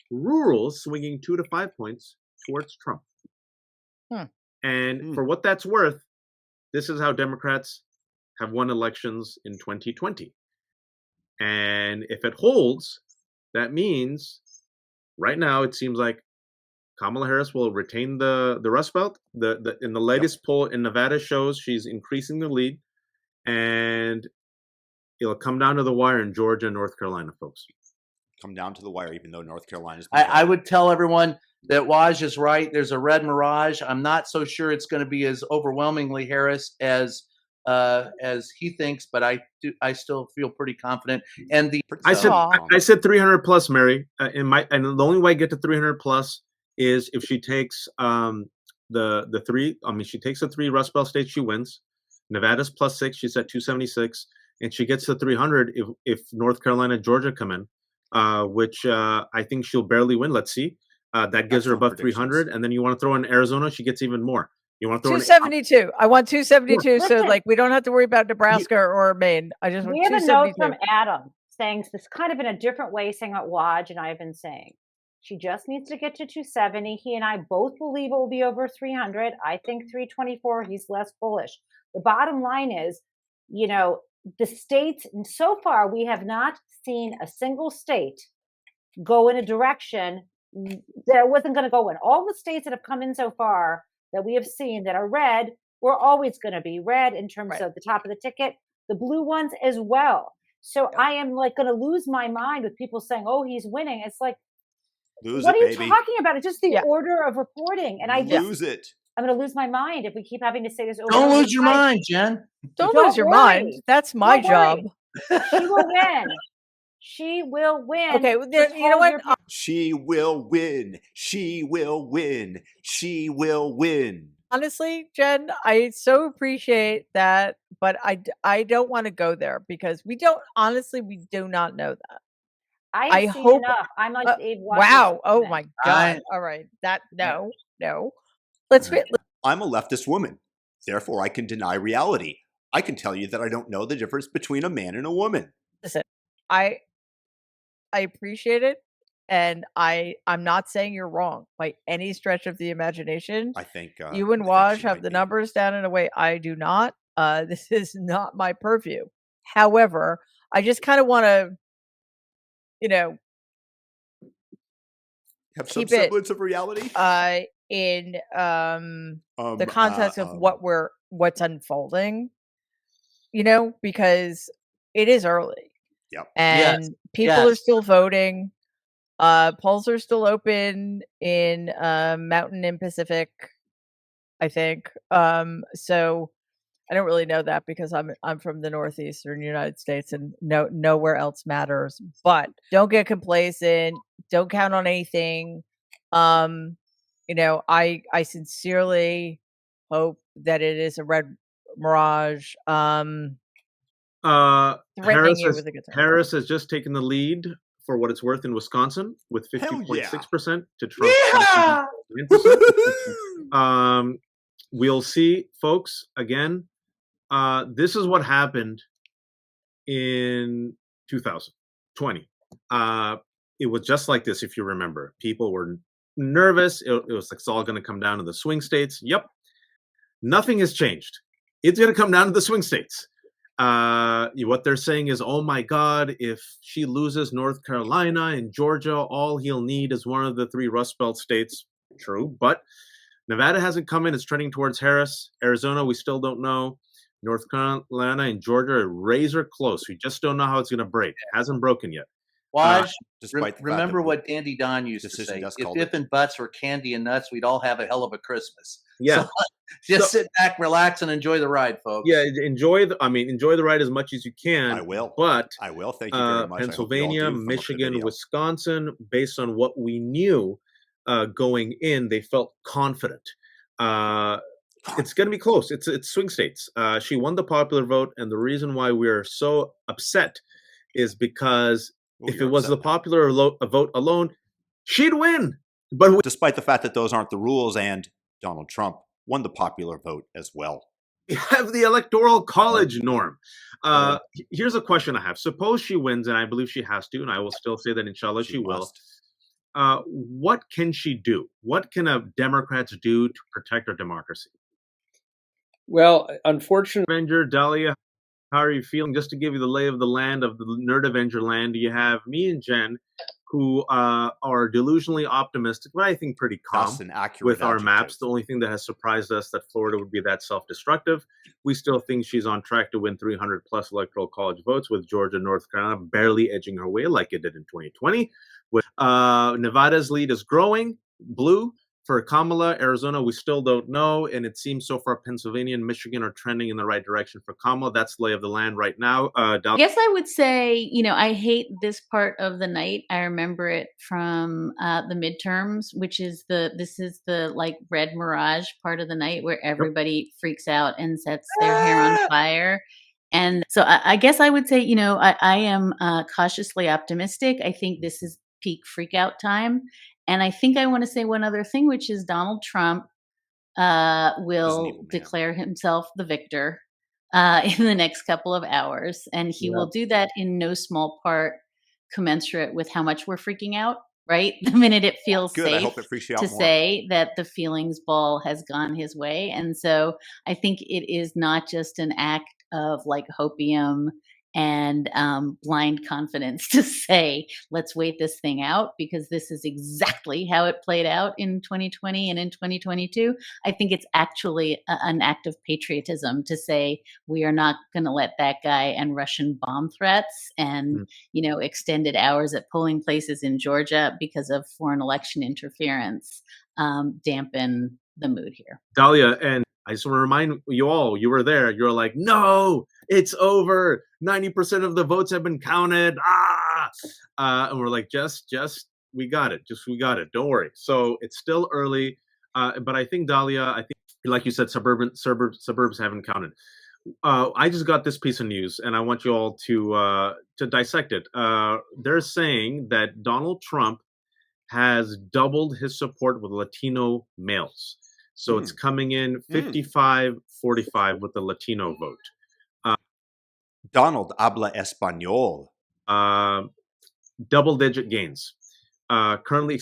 Rural swinging 2 to 5 points towards Trump. And for what that's worth, this is how Democrats have won elections in 2020. And if it holds, that means right now it seems like Kamala Harris will retain the Rust Belt. In the latest poll in Nevada shows she's increasing the lead, and it'll come down to the wire in Georgia and North Carolina, folks. Come down to the wire, even though North Carolina's. I would tell everyone that Waj is right. There's a red mirage. I'm not so sure it's going to be as overwhelmingly Harris as he thinks, but I still feel pretty confident. And I said 300 plus, Mary. And the only way I get to 300 plus is if she takes the three. I mean, she takes the 3 Rust Belt states, she wins. Nevada's plus 6. She's at 276, and she gets to 300 if North Carolina and Georgia come in, which I think she'll barely win. Let's see. That gives her above 300, and then you want to throw in Arizona, she gets even more. You want to throw 272. I want 272, so like we don't have to worry about Nebraska or Maine. I just want 272. We have a note from Adam saying this kind of in a different way, saying what Waj and I have been saying. She just needs to get to 270. He and I both believe it will be over 300. I think 324. He's less bullish. The bottom line is, the states, and so far we have not seen a single state go in a direction that it wasn't going to go in. All the states that have come in so far that we have seen that are red, we're always going to be red in terms of the top of the ticket, the blue ones as well. So I am going to lose my mind with people saying, oh, he's winning. It's like, what are you talking about? It's just the order of reporting. And I'm going to lose my mind if we keep having to say this over. Don't lose your mind, Jen. Don't lose your mind. That's my job. She will win. She will win. Okay, you know what? She will win. She will win. She will win. Honestly, Jen, I so appreciate that, but I don't want to go there because we do not know that. I have seen enough. I'm like wow. Oh my God. All right. No. Let's I'm a leftist woman. Therefore, I can deny reality. I can tell you that I don't know the difference between a man and a woman. Listen, I appreciate it, and I'm not saying you're wrong by any stretch of the imagination. I think you and Waj have the numbers down in a way I do not. This is not my purview. However, I just kind of want to, have some semblance of reality. In the context of what's unfolding, because it is early. Yep. And people are still voting. Polls are still open in Mountain and Pacific, I think. So I don't really know that because I'm from the northeastern United States and nowhere else matters. But don't get complacent. Don't count on anything. I sincerely hope that it is a red mirage. Harris has just taken the lead for what it's worth in Wisconsin with 50.6% to Trump. We'll see, folks. Again, this is what happened in 2020. It was just like this, if you remember. People were nervous. It was like it's all going to come down to the swing states. Yep. Nothing has changed. It's going to come down to the swing states. What they're saying is, oh my God, if she loses North Carolina and Georgia, all he'll need is one of the 3 Rust Belt states. True, but Nevada hasn't come in. It's trending towards Harris. Arizona, we still don't know. North Carolina and Georgia are razor close. We just don't know how it's going to break. It hasn't broken yet. Waj, remember what Dandy Don used to say. If and buts were candy and nuts, we'd all have a hell of a Christmas. Yeah. So, just sit back, relax, and enjoy the ride, folks. Yeah, enjoy the ride as much as you can. I will. But I will. Thank you very much. Pennsylvania, Michigan, Wisconsin, based on what we knew going in, they felt confident. It's going to be close. It's swing states. She won the popular vote, and the reason why we're so upset is because if it was the popular vote alone, she'd win. But despite the fact that those aren't the rules, and Donald Trump won the popular vote as well. We have the Electoral College norm. Here's a question I have. Suppose she wins, and I believe she has to, and I will still say that inshallah she will. What can she do? What can Democrats do to protect our democracy? Well, unfortunately, Avenger, Dahlia, how are you feeling? Just to give you the lay of the land of the Nerd Avenger land, you have me and Jen, who are delusionally optimistic, but I think pretty calm with our maps. The only thing that has surprised us that Florida would be that self-destructive. We still think she's on track to win 300 plus electoral college votes, with Georgia, North Carolina barely edging her way like it did in 2020. With Nevada's lead is growing, blue. For Kamala, Arizona, we still don't know, and it seems so far Pennsylvania and Michigan are trending in the right direction for Kamala. That's the lay of the land right now. I guess I would say, I hate this part of the night. I remember it from the midterms, which is this is the like red mirage part of the night where everybody freaks out and sets their hair on fire. And so I guess I would say, I am cautiously optimistic. I think this is peak freakout time. And I think I want to say one other thing, which is Donald Trump will declare himself the victor in the next couple of hours. And he will do that in no small part commensurate with how much we're freaking out, right? The minute it feels safe to say that the feelings ball has gone his way. And so I think it is not just an act of like hopium and blind confidence to say, let's wait this thing out, because this is exactly how it played out in 2020 and in 2022. I think it's actually an act of patriotism to say we are not going to let that guy and Russian bomb threats and, extended hours at polling places in Georgia because of foreign election interference dampen the mood here. Dahlia, and I just want to remind you all, you were there. You're like, no, it's over. 90% of the votes have been counted. And we're like, just we got it. We got it. Don't worry. So it's still early, but I think Dahlia, I think like you said, suburbs haven't counted. I just got this piece of news, and I want you all to dissect it. They're saying that Donald Trump has doubled his support with Latino males. So it's coming in 55-45 with the Latino vote. Donald habla español. Double-digit gains. Currently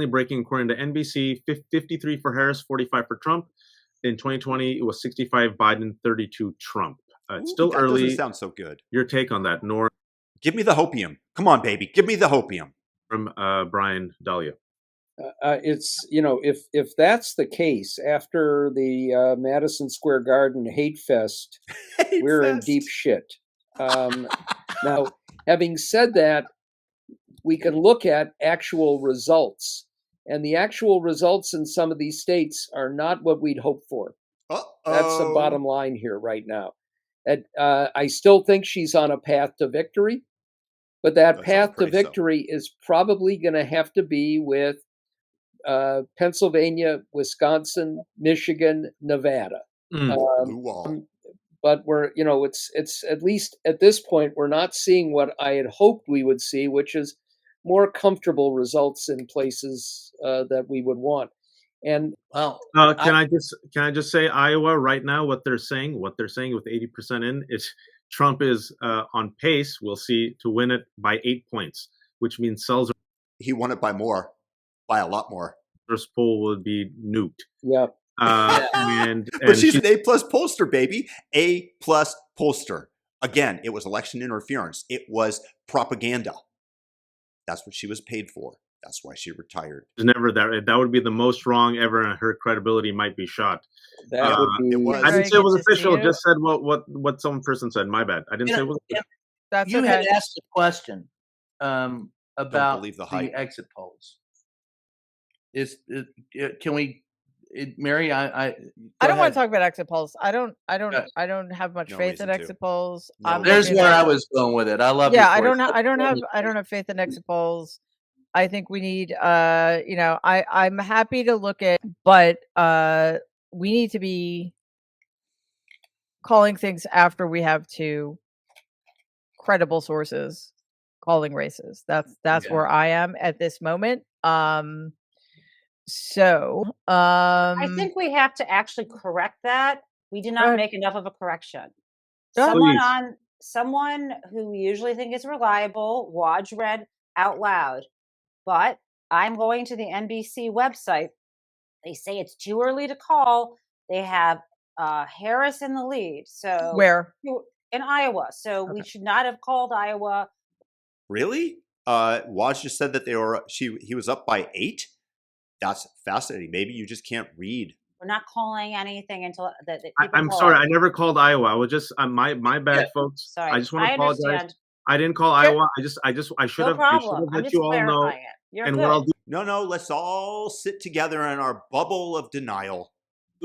breaking, according to NBC, 53 for Harris, 45 for Trump. In 2020, it was 65 Biden, 32 Trump. It's still early. Doesn't sound so good. Your take on that, Nor? Give me the hopium. Come on, baby. Give me the hopium. From Brian Dahlia. It's, if that's the case, after the Madison Square Garden hate fest, we're in deep shit. Now, having said that, we can look at actual results. And the actual results in some of these states are not what we'd hoped for. That's the bottom line here right now. I still think she's on a path to victory, but that path to victory is probably going to have to be with Pennsylvania, Wisconsin, Michigan, Nevada. But we're, it's at least at this point, we're not seeing what I had hoped we would see, which is more comfortable results in places that we would want. And can I just say Iowa right now, what they're saying with 80% in is Trump is on pace, we'll see, to win it by 8 points, which means he won it by a lot more. First poll would be nuked. Yeah. But she's an A+ pollster, baby. A+ pollster. Again, it was election interference. It was propaganda. That's what she was paid for. That's why she retired. Never that would be the most wrong ever, and her credibility might be shot. That would be. It was. I didn't say it was official. Just said what some person said. My bad. I didn't say it was official. That's you okay. had asked a question about the exit polls. Can we, Mary? I don't want to talk about exit polls. I don't have much faith in exit polls. There's where I was going with it. I love. Yeah, I don't have faith in exit polls. I think we need, I'm happy to look at, but we need to be calling things after we have two credible sources calling races. That's where I am at this moment. I think we have to actually correct that. We did not make enough of a correction. Someone who we usually think is reliable, Waj read out loud, but I'm going to the NBC website. They say it's too early to call. They have Harris in the lead. So where? In Iowa. So we should not have called Iowa. Really? Waj just said that he was up by 8. That's fascinating. Maybe you just can't read. We're not calling anything until I'm sorry. I never called Iowa. I was just my bad, folks. Sorry. I just want to apologize. Understand. I didn't call Iowa. I should have let you all know. No. Let's all sit together in our bubble of denial.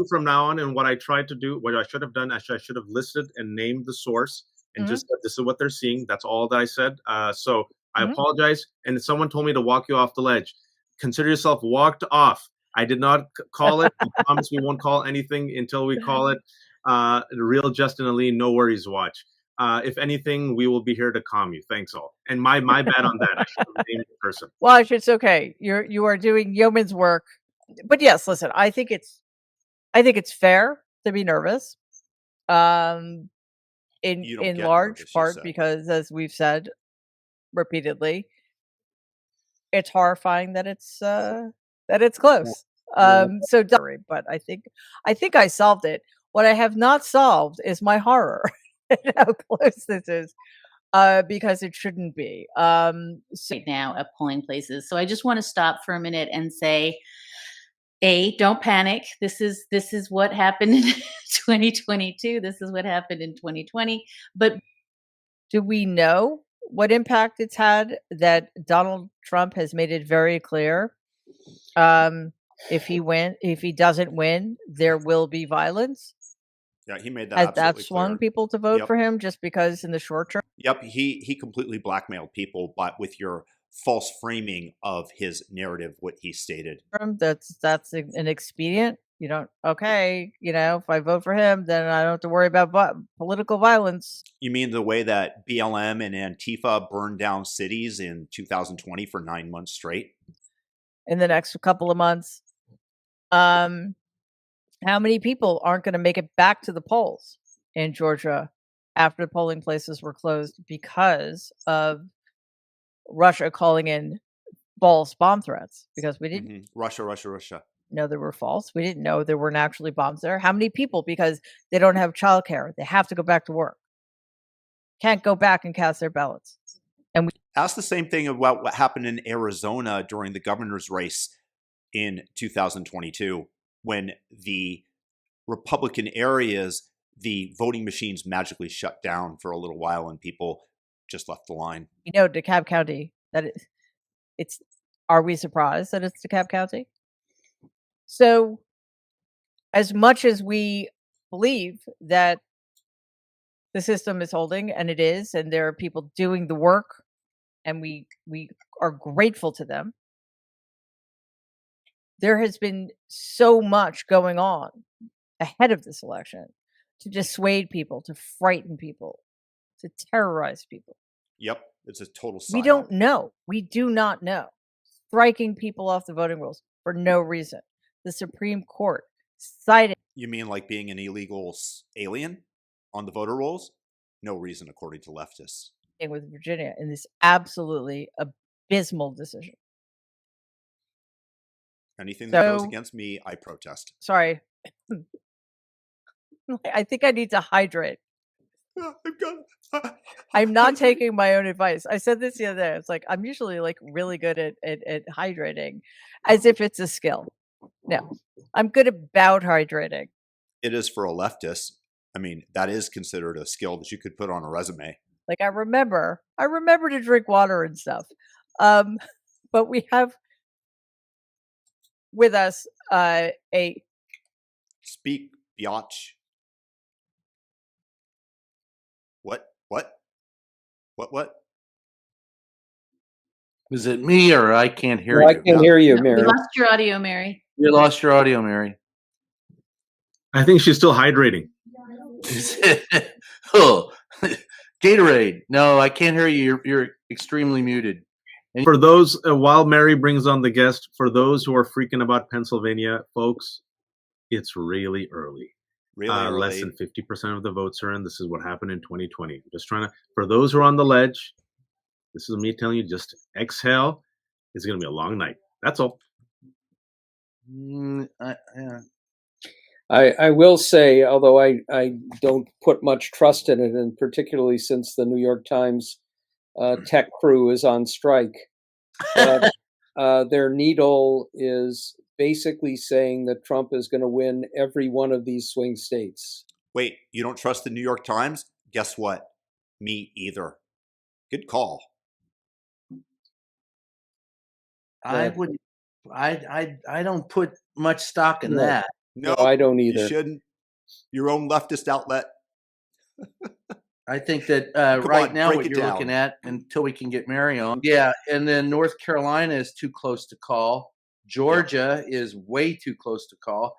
From now on, and what I tried to do, what I should have done, actually, I should have listed and named the source and just said, this is what they're seeing. That's all that I said. So I apologize. And someone told me to walk you off the ledge. Consider yourself walked off. I did not call it. I promise we won't call anything until we call it. The real Justin Ali, no worries, watch. If anything, we will be here to calm you. Thanks all. And my bad on that. I should have named the person. Well, it's okay. You are doing yeoman's work. But yes, listen, I think it's fair to be nervous. In large part because, as we've said repeatedly, it's horrifying that it's close. So don't worry, but I think I solved it. What I have not solved is my horror at how close this is, because it shouldn't be. Right now at polling places. So I just want to stop for a minute and say, don't panic. This is what happened in 2022. This is what happened in 2020. But do we know what impact it's had that Donald Trump has made it very clear? If he doesn't win, there will be violence. Yeah, he made that Has absolutely that swung clear. people to vote for him just because in the short term? Yep, he completely blackmailed people, but with your false framing of his narrative, what he stated. That's an expedient. You don't, okay, if I vote for him, then I don't have to worry about political violence. You mean the way that BLM and Antifa burned down cities in 2020 for 9 months straight? In the next couple of months. How many people aren't going to make it back to the polls in Georgia after the polling places were closed because of Russia calling in false bomb threats? Because we didn't Russia know they were false. We didn't know there weren't actually bombs there. How many people? Because they don't have childcare, they have to go back to work, can't go back and cast their ballots. And asked the same thing about what happened in Arizona during the governor's race in 2022, when the Republican areas, the voting machines magically shut down for a little while and people just left the line. DeKalb County, are we surprised that it's DeKalb County? So as much as we believe that the system is holding, and it is, and there are people doing the work, and we are grateful to them, there has been so much going on ahead of this election to dissuade people, to frighten people, to terrorize people. Yep, it's a total psyop. We don't know. We do not know. Striking people off the voting rolls for no reason. The Supreme Court cited. You mean like being an illegal alien on the voter rolls? No reason, according to leftists. With Virginia in this absolutely abysmal decision. Anything that goes against me, I protest. Sorry. I think I need to hydrate. I'm not taking my own advice. I said this the other day. It's like, I'm usually like really good at hydrating, as if it's a skill. No, I'm good about hydrating. It is for a leftist. I mean, that is considered a skill that you could put on a resume. Like I remember to drink water and stuff. But we have with us a speak, biatch. What? Is it me or I can't hear you? I can't hear you, Mary. We lost your audio, Mary. You lost your audio, Mary. I think she's still hydrating. Oh, Gatorade. No, I can't hear you. You're extremely muted. And for those, while Mary brings on the guest, for those who are freaking about Pennsylvania, folks, it's really early. Really less than 50% of the votes are in. This is what happened in 2020. I'm just trying to, for those who are on the ledge, this is me telling you, just exhale. It's going to be a long night. That's all. I will say, although I don't put much trust in it, and particularly since the New York Times tech crew is on strike, their needle is basically saying that Trump is going to win every one of these swing states. Wait, you don't trust the New York Times? Guess what? Me either. Good call. I don't put much stock in that. No, I don't either. You shouldn't. Your own leftist outlet. I think that now what you're looking at, until we can get Mary on. Yeah, and then North Carolina is too close to call. Georgia is way too close to call.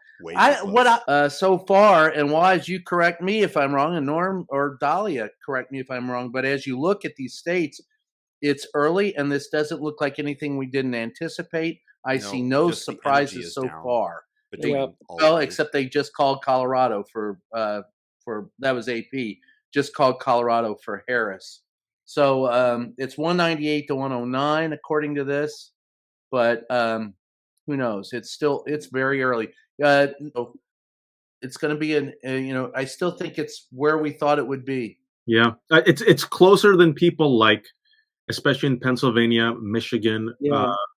So far, and Wise, you correct me if I'm wrong, and Norm or Dahlia correct me if I'm wrong, but as you look at these states, it's early, and this doesn't look like anything we didn't anticipate. I see no surprises so far. Well, except they just called Colorado for that was AP. Just called Colorado for Harris. So it's 198 to 109 according to this, but who knows? It's very early. It's going to be I still think it's where we thought it would be. Yeah, it's closer than people like, especially in Pennsylvania, Michigan,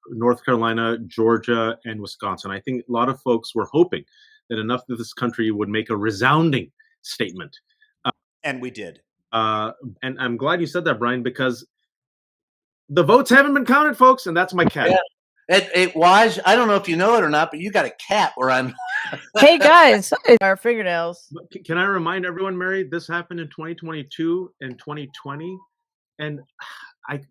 North Carolina, Georgia, and Wisconsin. I think a lot of folks were hoping that enough of this country would make a resounding statement. And we did. And I'm glad you said that, Brian, because the votes haven't been counted, folks, and that's my cat. Yeah. It Wise, I don't know if you know it or not, but you got a cat where I'm Hey guys, our fingernails. Can I remind everyone, Mary, this happened in 2022 and 2020, and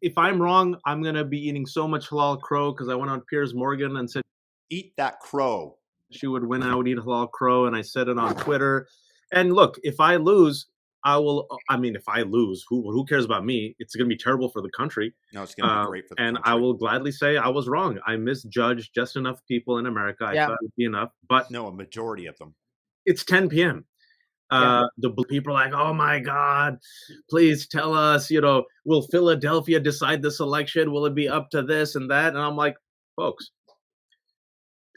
if I'm wrong, I'm gonna be eating so much halal crow because I went on Piers Morgan and said, "Eat that crow." She would win. I would eat halal crow, and I said it on Twitter. And look, if I lose, I will. I mean, if I lose, who cares about me? It's gonna be terrible for the country. No, it's gonna be great for the country. country. I will gladly say I was wrong. I misjudged just enough people in America. I thought it would be enough, but no, a majority of them. It's 10 p.m. The people are like, oh my God, please tell us, will Philadelphia decide this election? Will it be up to this and that? And I'm like, folks,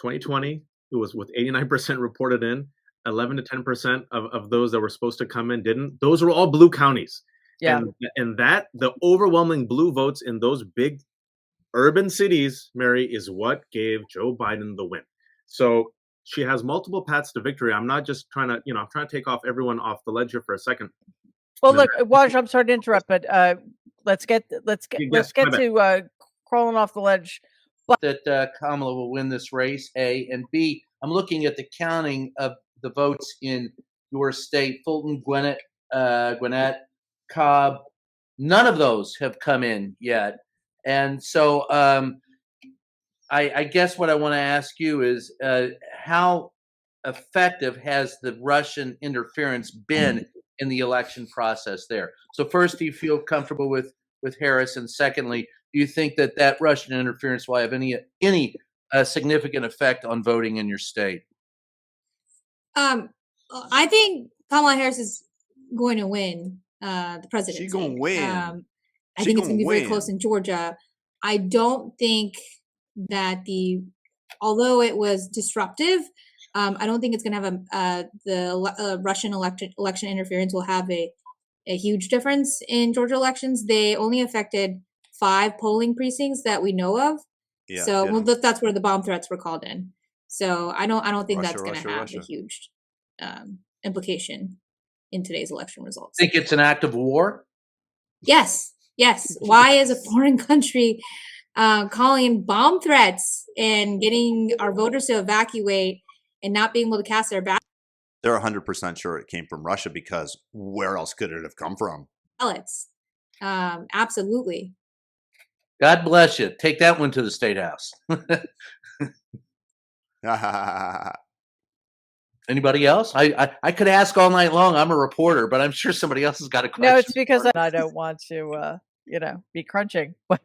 2020, it was with 89% reported in, 11 to 10% of those that were supposed to come in didn't. Those were all blue counties. Yeah. And that the overwhelming blue votes in those big urban cities, Mary, is what gave Joe Biden the win. So she has multiple paths to victory. I'm not just trying to, I'm trying to take everyone off the ledge here for a second. Well, look, Waj, I'm sorry to interrupt, but let's get to crawling off the ledge. That Kamala will win this race, A, and B, I'm looking at the counting of the votes in your state, Fulton, Gwinnett, Cobb. None of those have come in yet. And so I guess what I want to ask you is how effective has the Russian interference been in the election process there? So first, do you feel comfortable with Harris? And secondly, do you think that Russian interference will have any significant effect on voting in your state? I think Kamala Harris is going to win the presidency. She's going to win. I think it's going to be very close in Georgia. I don't think that although it was disruptive, I don't think it's going to have the Russian election interference will have a huge difference in Georgia elections. They only affected 5 polling precincts that we know of. Yeah, so Well, that's where the bomb threats were called in. So I don't think that's going to have a huge implication in today's election results. Think it's an act of war? Yes. Why is a foreign country calling bomb threats and getting our voters to evacuate and not being able to cast their ballots? They're 100% sure it came from Russia because where else could it have come from? Ballots. Absolutely. God bless you. Take that one to the State House. Anybody else? I could ask all night long. I'm a reporter, but I'm sure somebody else has got a question. No, it's because I don't want to, be crunching. But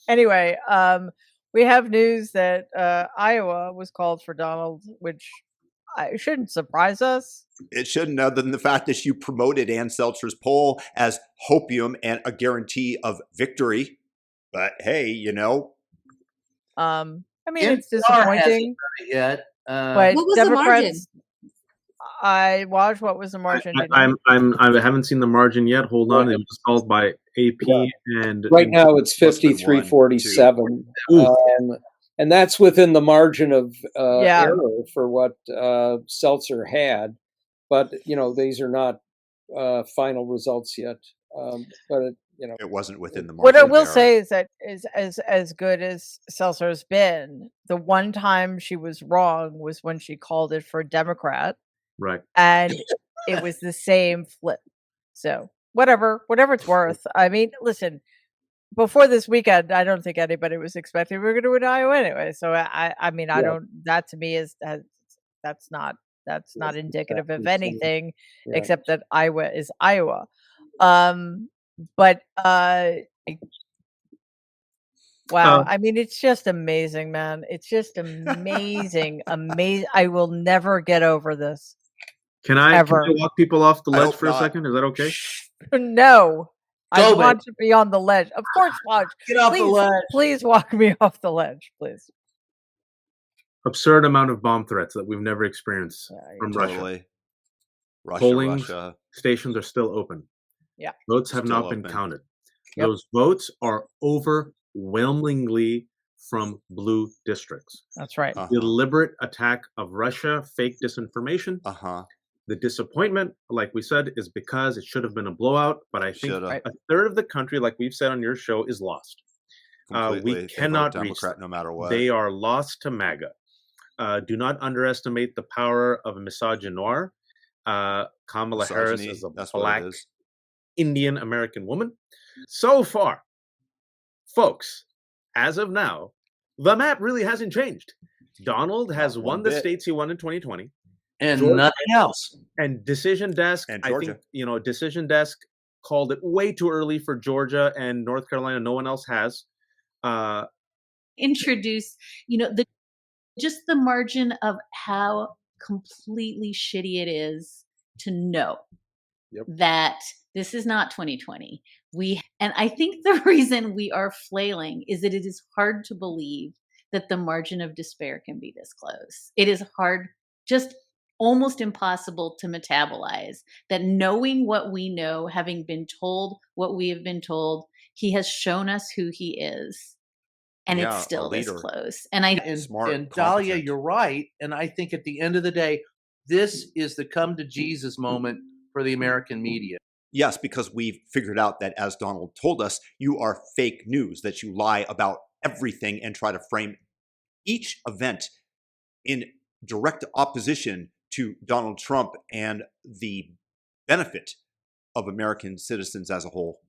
anyway, we have news that Iowa was called for Donald, which shouldn't surprise us. It shouldn't, other than the fact that you promoted Ann Seltzer's poll as hopium and a guarantee of victory. But hey, I mean, it's disappointing. Yet, but what was Democrats, the margin? I watched what was the margin. I haven't seen the margin yet. Hold on, it was called by AP and right now it's 53-47, and that's within the margin of error for what Seltzer had. But these are not final results yet. But it wasn't within the margin. What I will say is that as good as Seltzer's been, the one time she was wrong was when she called it for a Democrat. Right. And it was the same flip. So whatever it's worth. I mean, listen, before this weekend, I don't think anybody was expecting we were going to win Iowa anyway. So I mean, I don't, that to me that's not indicative of anything except that Iowa is Iowa. But wow, I mean, it's just amazing, man. It's just amazing. I will never get over this. Can I walk people off the ledge for a second? Is that okay? No. I want to be on the ledge. Of course, Waj. Get off the ledge. Please walk me off the ledge, please. Absurd amount of bomb threats that we've never experienced from Russia. Polling stations are still open. Yeah. Votes have not been counted. Yep. Those votes are overwhelmingly from blue districts. That's right. Deliberate attack of Russia, fake disinformation. The disappointment, like we said, is because it should have been a blowout. But I think a third of the country, like we've said on your show, is lost. We cannot reach them. No matter what. They are lost to MAGA. Do not underestimate the power of a misogynoir. Kamala Harris is a Black Indian American woman. So far, folks, as of now, the map really hasn't changed. Donald has won the states he won in 2020. And Georgia, nothing else. And Decision Desk, and I think, Decision Desk called it way too early for Georgia and North Carolina. No one else has. Introduce, just the margin of how completely shitty it is to know that this is not 2020. And I think the reason we are flailing is that it is hard to believe that the margin of despair can be this close. It is hard, just almost impossible to metabolize that, knowing what we know, having been told what we have been told, he has shown us who he is. And it's still this close. And Dahlia, you're right. And I think at the end of the day, this is the come to Jesus moment for the American media. Yes, because we've figured out that, as Donald told us, you are fake news, that you lie about everything and try to frame each event in direct opposition to Donald Trump and the benefit of American citizens as a whole.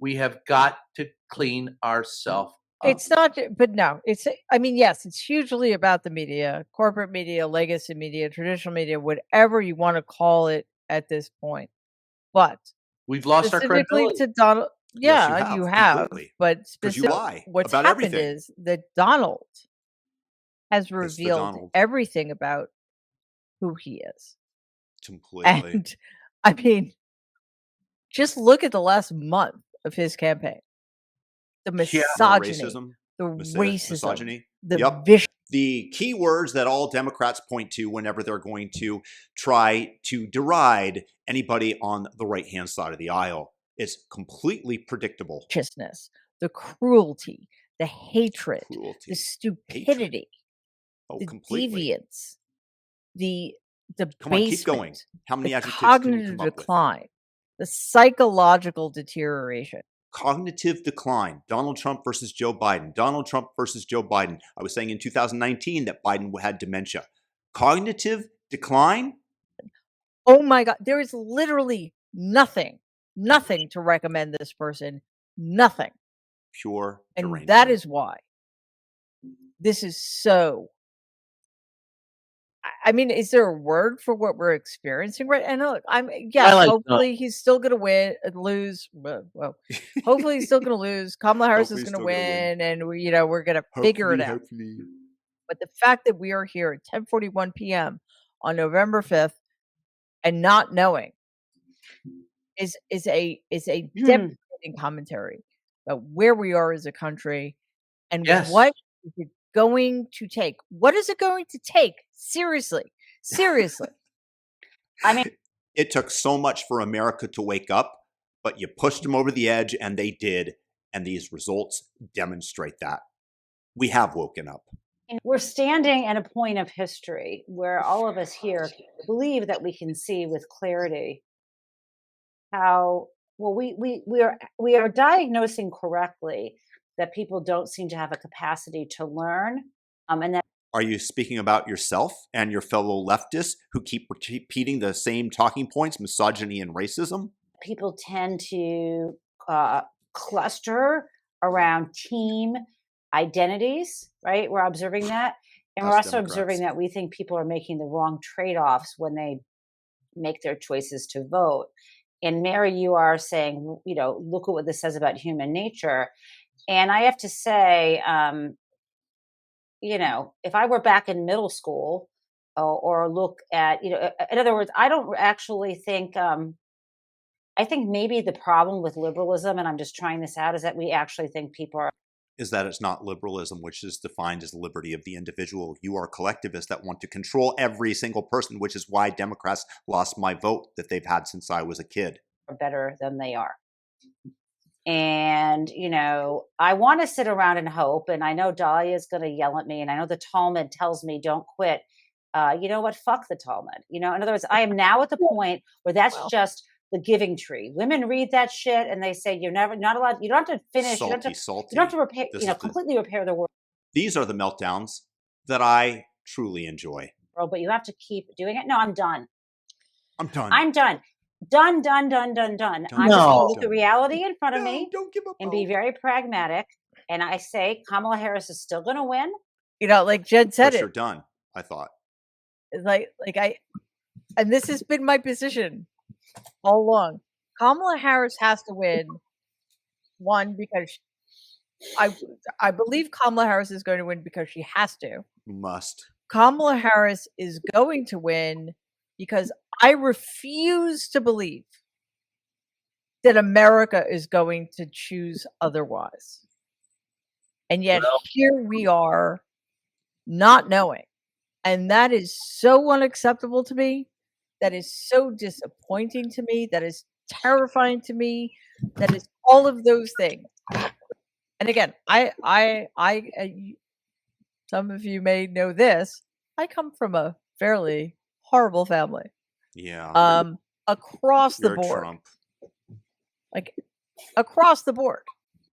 We have got to clean ourselves. It's not, but no, yes, it's hugely about the media, corporate media, legacy media, traditional media, whatever you want to call it at this point. But we've lost our credibility. To Donald, yes, you have. Completely. But specifically, what's happened is that Donald has revealed everything about who he is. Completely. And just look at the last month of his campaign. The misogyny, the racism, misogyny. The vicious. The key words that all Democrats point to whenever they're going to try to deride anybody on the right-hand side of the aisle. It's completely predictable. The cruelty, the hatred, the stupidity, the deviance, the Come on, keep going. How many adjectives cognitive decline, the psychological deterioration. Cognitive decline. Donald Trump versus Joe Biden. Donald Trump versus Joe Biden. I was saying in 2019 that Biden had dementia. Cognitive decline? Oh my God. There is literally nothing to recommend this person. Nothing. Pure derangement. And that is why this is so. Is there a word for what we're experiencing right now? Hopefully he's still going to lose. Well, hopefully he's still going to lose. Kamala Harris is going to win, and we're going to figure it out. Hopefully. But the fact that we are here at 10:41 p.m. on November 5th and not knowing is a devastating commentary about where we are as a country and what is it going to take. What is it going to take? Seriously. It took so much for America to wake up, but you pushed them over the edge, and they did. And these results demonstrate that. We have woken up. We're standing at a point of history where all of us here believe that we can see with clarity how we are diagnosing correctly that people don't seem to have a capacity to learn, and that. Are you speaking about yourself and your fellow leftists who keep repeating the same talking points, misogyny and racism? People tend to cluster around team identities, right? We're observing that. And we're also observing that we think people are making the wrong trade-offs when they make their choices to vote. And Mary, you are saying, look at what this says about human nature. And I have to say, if I were back in middle school or look at, in other words, I don't actually think, I think maybe the problem with liberalism, and I'm just trying this out, is that we actually think people are. Is that it's not liberalism, which is defined as the liberty of the individual. You are collectivists that want to control every single person, which is why Democrats lost my vote that they've had since I was a kid. Better than they are. And, I want to sit around and hope, and I know Dahlia is going to yell at me, and I know the Talmud tells me don't quit. You know what? Fuck the Talmud. In other words, I am now at the point where that's just the giving tree. Women read that shit and they say you're not allowed. You don't have to finish. Salty. You don't have to repair. Completely repair the world. These are the meltdowns that I truly enjoy. But you have to keep doing it. No, I'm done. I'm done. I'm done. Done. I'm just going to look at reality in front of me don't give up and be very pragmatic. And I say Kamala Harris is still going to win. You know, like Jen said, you're done. I thought. And this has been my position all along. Kamala Harris has to win. One, because I believe Kamala Harris is going to win because she has to. Must. Kamala Harris is going to win because I refuse to believe that America is going to choose otherwise. And yet here we are not knowing. And that is so unacceptable to me. That is so disappointing to me. That is terrifying to me. That is all of those things. And again, I some of you may know this. I come from a fairly horrible family. Yeah. Across the board. Trump. Like across the board.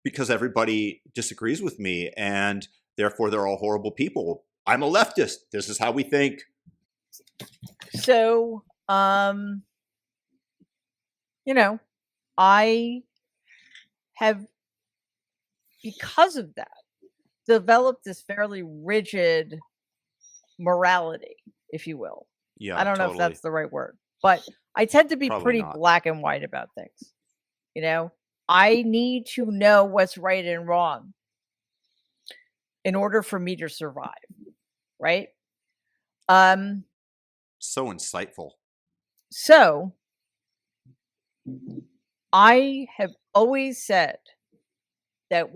Because everybody disagrees with me and therefore they're all horrible people. I'm a leftist. This is how we think. So, you know, I have, because of that, developed this fairly rigid morality, if you will. Yeah, I don't know if that's the right word, but I tend to be pretty black and white about things. You know, I need to know what's right and wrong in order for me to survive, right? So insightful. So I have always said that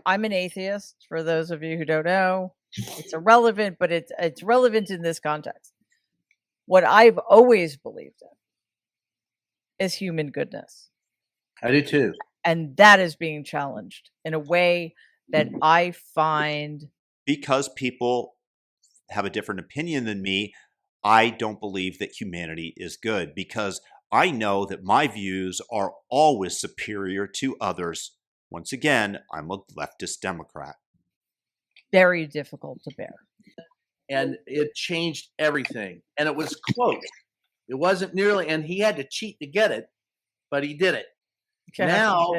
I'm an atheist, for those of you who don't know. It's irrelevant, but it's relevant in this context. What I've always believed in is human goodness. I do too. And that is being challenged in a way that I find... Because people have a different opinion than me, I don't believe that humanity is good, because I know that my views are always superior to others. Once again, I'm a leftist Democrat. Very difficult to bear. And it changed everything. And it was close. It wasn't nearly, and he had to cheat to get it, but he did it. Now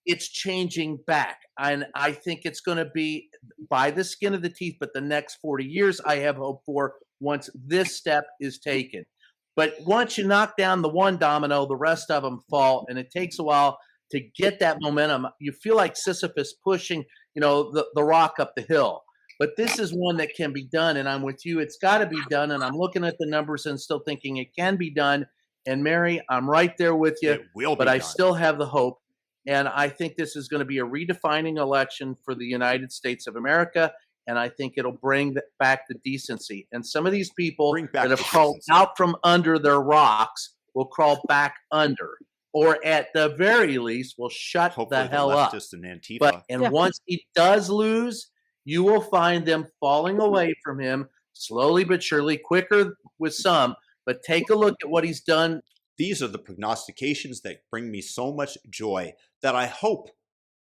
it's changing back. And I think it's going to be by the skin of the teeth, but the next 40 years I have hope for once this step is taken. But once you knock down the one domino, the rest of them fall, and it takes a while to get that momentum. You feel like Sisyphus pushing, the rock up the hill. But this is one that can be done, and I'm with you. It's got to be done, and I'm looking at the numbers and still thinking it can be done. And Mary, I'm right there with you. It will be but I done. still have the hope, and I think this is going to be a redefining election for the United States of America, and I think it'll bring back the decency. And some of these people that have crawled out from under their rocks will crawl back under, or at the very least will shut Hopefully the hell up. And Antifa. But once he does lose, you will find them falling away from him slowly but surely, quicker with some. But take a look at what he's done. These are the prognostications that bring me so much joy that I hope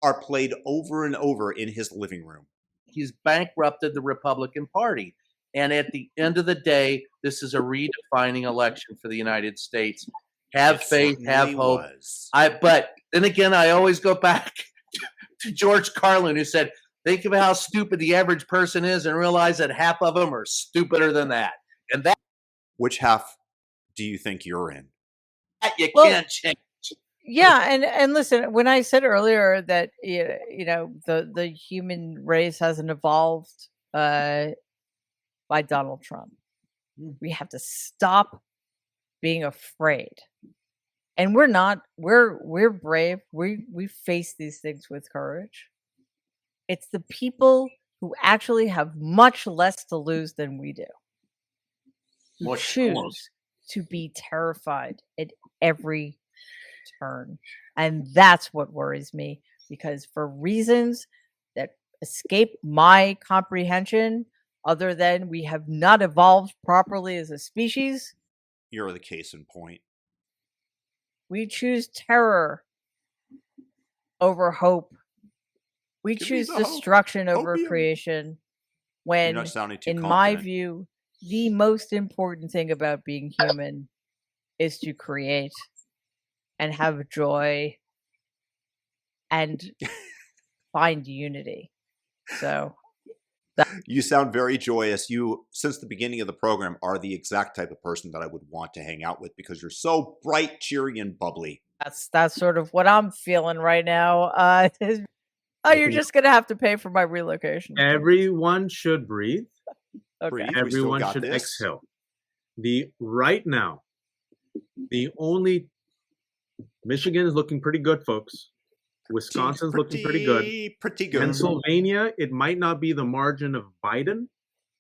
are played over and over in his living room. He's bankrupted the Republican Party. And at the end of the day, this is a redefining election for the United States. Have faith, have hope. But then again, I always go back to George Carlin, who said, think of how stupid the average person is and realize that half of them are stupider than that. And that. Which half do you think you're in? You can't change. Yeah, and listen, when I said earlier that the human race hasn't evolved by Donald Trump, we have to stop being afraid. And we're not. We're brave. We face these things with courage. It's the people who actually have much less to lose than we do who choose to be terrified at every turn. And that's what worries me, because for reasons that escape my comprehension, other than we have not evolved properly as a species. You're the case in point. We choose terror over hope. We choose destruction over creation. when, You're not sounding too in confident. my view, the most important thing about being human is to create and have joy and find unity. So you sound very joyous. You, since the beginning of the program, are the exact type of person that I would want to hang out with because you're so bright, cheery, and bubbly. That's sort of what I'm feeling right now. You're just gonna have to pay for my relocation. Everyone should breathe. Okay. Breathe. Everyone should exhale. Right now, the only Michigan is looking pretty good, folks. Wisconsin's looking pretty good. Pretty good. Pennsylvania, it might not be the margin of Biden,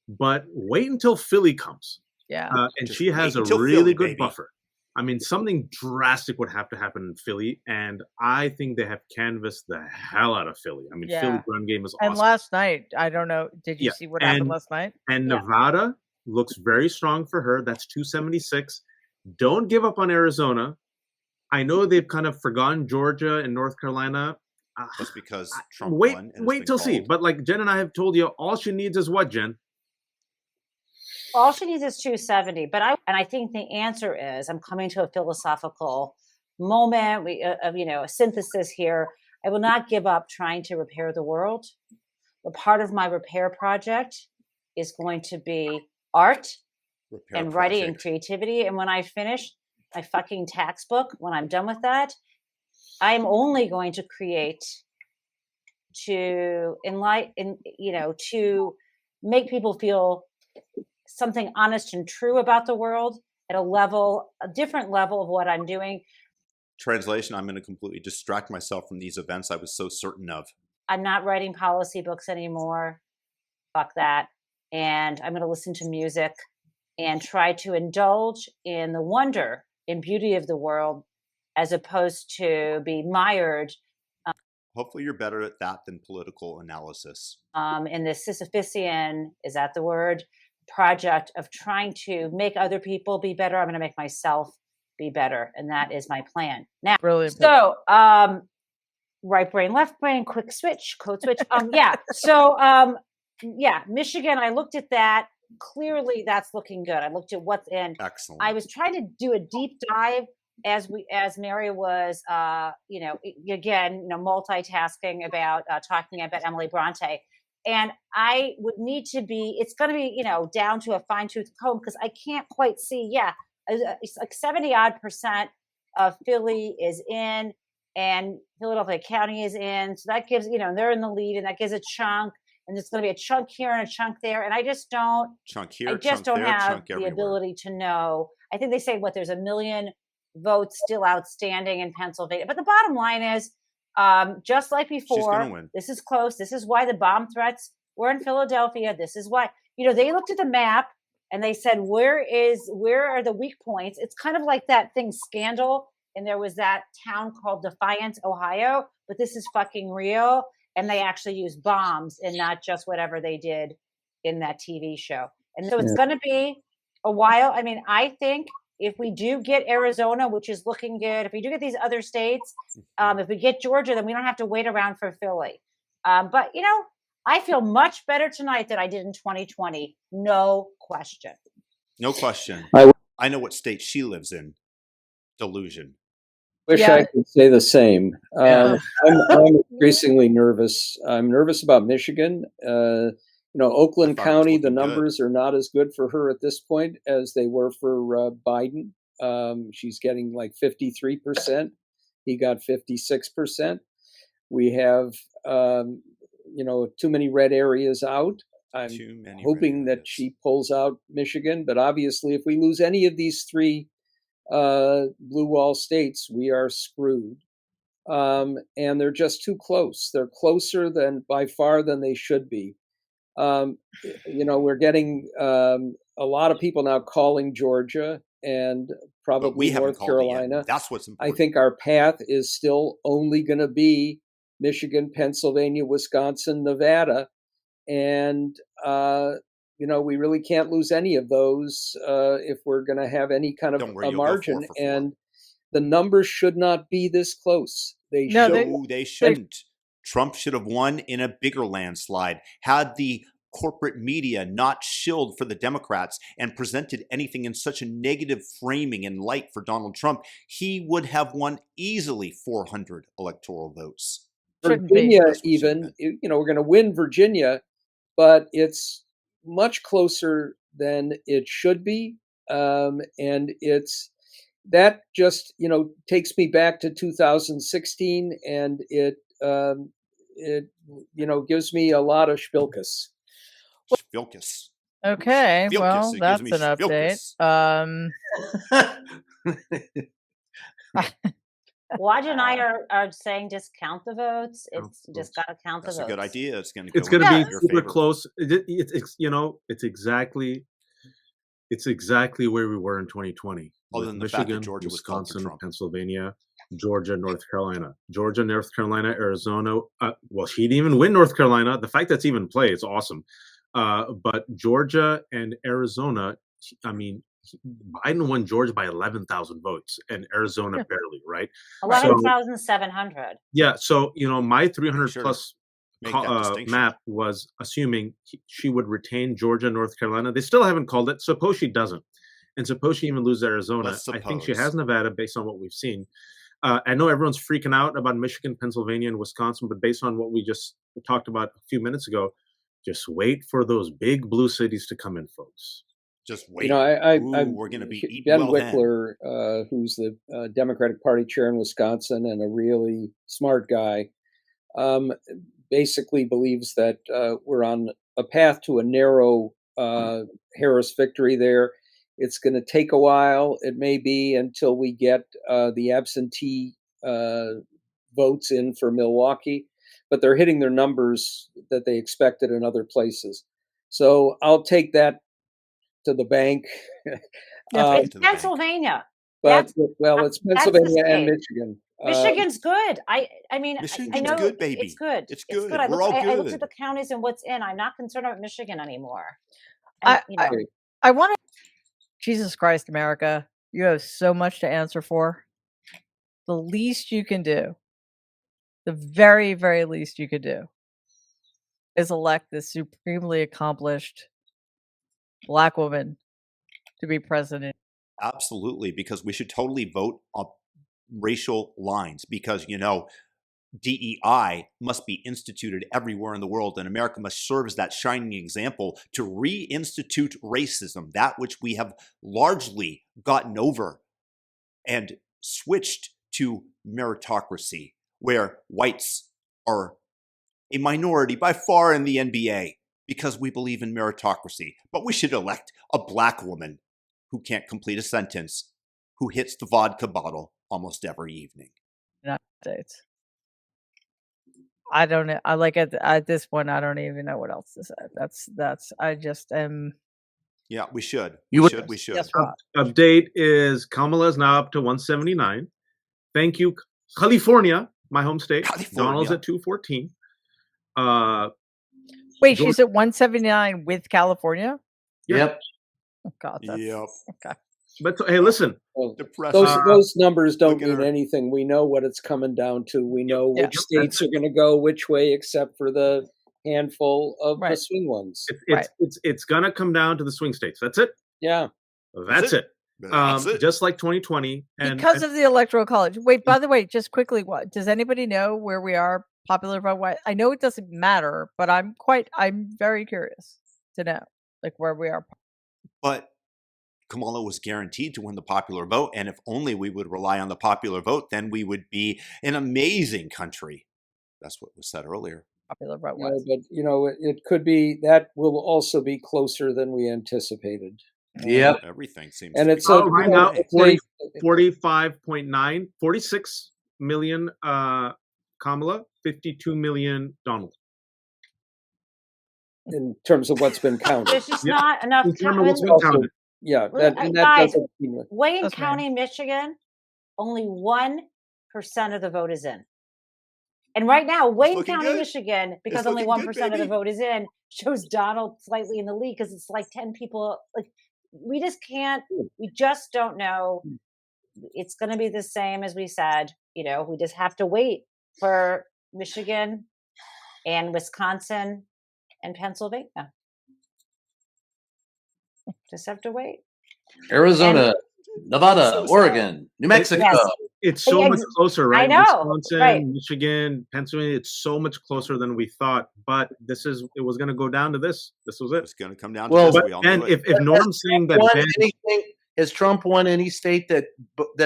but wait until Philly comes. Yeah. And she has a really good buffer. I mean, something drastic would have to happen in Philly, and I think they have canvassed the hell out of Philly. I mean, Philly's run game is awesome. And last night, I don't know, did you see what happened last night? And Nevada looks very strong for her. That's 276. Don't give up on Arizona. I know they've kind of forgotten Georgia and North Carolina. Just because Trump won. Wait till see. But like Jen and I have told you, all she needs is what, Jen? All she needs is 270. But I think the answer is, I'm coming to a philosophical moment, a synthesis here. I will not give up trying to repair the world. But part of my repair project is going to be art and writing and creativity. And when I finish my fucking tax book, when I'm done with that, I'm only going to create to enlighten, to make people feel something honest and true about the world at a different level of what I'm doing. Translation, I'm going to completely distract myself from these events I was so certain of. I'm not writing policy books anymore. Fuck that. And I'm going to listen to music and try to indulge in the wonder and beauty of the world as opposed to be mired. Hopefully you're better at that than political analysis. In the Sisyphean, is that the word, project of trying to make other people be better, I'm going to make myself be better. And that is my plan. Now, brilliant. So, right brain, left brain, quick switch, code switch. So, Michigan, I looked at that. Clearly that's looking good. I looked at what's in. Excellent. I was trying to do a deep dive as Mary was, multitasking about talking about Emily Bronte. And I would need to be, it's going to be, down to a fine tooth comb because I can't quite see. Yeah. It's like 70% of Philly is in and Philadelphia County is in. So that gives, they're in the lead and that gives a chunk. And it's going to be a chunk here and a chunk there. And I just don't have the ability to know. I think they say there's 1 million votes still outstanding in Pennsylvania. But the bottom line is, just like before, this is close. This is why the bomb threats were in Philadelphia. This is why, they looked at the map and they said, where are the weak points? It's kind of like that thing Scandal. And there was that town called Defiance, Ohio, but this is fucking real. And they actually use bombs and not just whatever they did in that TV show. And so it's going to be a while. I mean, I think if we do get Arizona, which is looking good, if we do get these other states, if we get Georgia, then we don't have to wait around for Philly. But, I feel much better tonight than I did in 2020. No question. No question. I know what state she lives in. Delusion. Wish I could say the same. I'm increasingly nervous. I'm nervous about Michigan. Oakland County, the numbers are not as good for her at this point as they were for Biden. She's getting like 53%. He got 56%. We have, too many red areas out. I'm hoping that she pulls out Michigan. But obviously, if we lose any of these three blue wall states, we are screwed. And they're just too close. They're closer by far than they should be. We're getting a lot of people now calling Georgia and probably North Carolina. That's what's important. I think our path is still only going to be Michigan, Pennsylvania, Wisconsin, Nevada. And, we really can't lose any of those if we're going to have any kind of a margin. And the numbers should not be this close. They shouldn't. Trump should have won in a bigger landslide. Had the corporate media not shilled for the Democrats and presented anything in such a negative framing and light for Donald Trump, he would have won easily 400 electoral votes. Virginia, even, we're going to win Virginia, but it's much closer than it should be. And that just, takes me back to 2016, and it gives me a lot of spilkus. Spilkus. Okay, Spilkus. well, that's an update. Waj and I are saying just count the votes. It's just got to count the votes. That's a good idea. It's going to be super close. It's exactly where we were in 2020. Other than the Michigan, fact that Georgia Wisconsin, was called for Trump. Pennsylvania, Georgia, North Carolina, Arizona. Well, she didn't even win North Carolina. The fact that's even play is awesome. But Georgia and Arizona, I mean, Biden won Georgia by 11,000 votes and Arizona barely, right? 11,700. Yeah. So, my 300 plus map was assuming she would retain Georgia, North Carolina. They still haven't called it. Suppose she doesn't. And suppose she even loses Arizona. I think she has Nevada based on what we've seen. I know everyone's freaking out about Michigan, Pennsylvania, and Wisconsin, but based on what we just talked about a few minutes ago, just wait for those big blue cities to come in, folks. Just wait. We're going to be Ben Wickler, who's the Democratic Party chair in Wisconsin and a really smart guy, basically believes that we're on a path to a narrow Harris victory there. It's going to take a while. It may be until we get the absentee votes in for Milwaukee, but they're hitting their numbers that they expected in other places. So I'll take that to the bank. It's Pennsylvania. But it's Pennsylvania and Michigan. Michigan's good. I mean, Michigan's I know good, baby. It's good. It's good. I We're all good. I looked at the counties and what's in. I'm not concerned about Michigan anymore. I want to. Jesus Christ, America! You have so much to answer for. The least you can do, the very, very least you could do, is elect this supremely accomplished Black woman to be president. Absolutely, because we should totally vote on racial lines because, DEI must be instituted everywhere in the world, and America must serve as that shining example to reinstitute racism, that which we have largely gotten over, and switched to meritocracy, where whites are a minority by far in the NBA because we believe in meritocracy. But we should elect a Black woman who can't complete a sentence, who hits the vodka bottle almost every evening. United States. I don't know. I like at this point. I don't even know what else to say. That's. I just am. Yeah, we should. We should. Yes, Update is Kamala is now up to 179. Thank you, California, my home state. Donald's at 214. Wait, she's at 179 with California? Yep. Oh God. Yep. Okay. But hey, listen, those numbers don't mean anything. We know what it's coming down to. We know which states are going to go which way, except for the handful of the swing ones. It's going to come down to the swing states. That's it. Yeah, that's it. Just like 2020, because of the Electoral College. Wait, by the way, just quickly, what does anybody know where we are popular vote? I know it doesn't matter, but I'm very curious to know where we are. But Kamala was guaranteed to win the popular vote, and if only we would rely on the popular vote, then we would be an amazing country. That's what was said earlier. Popular vote, but it could be that will also be closer than we anticipated. Yep, everything seems. And it's right now 45.9, 46 million Kamala, 52 million Donald. In terms of what's been counted, there's just not enough. In terms of what's been counted. Yeah, guys, Wayne County, Michigan, only 1% of the vote is in. And right now, Wayne County, Michigan, because only 1% of the vote is in, shows Donald slightly in the lead because it's like 10 people. Like, we just can't, we just don't know. It's going to be the same as we said. We just have to wait for Michigan and Wisconsin and Pennsylvania. Just have to wait. Arizona, Nevada, So- Oregon, New Mexico. Yes. It's so much closer, right? I know, Wisconsin, right. Michigan, Pennsylvania. It's so much closer than we thought. But it was going to go down to this. This was it. It's going to come down to this. We all and know it. if Norm's saying that Ben, has Trump won any state that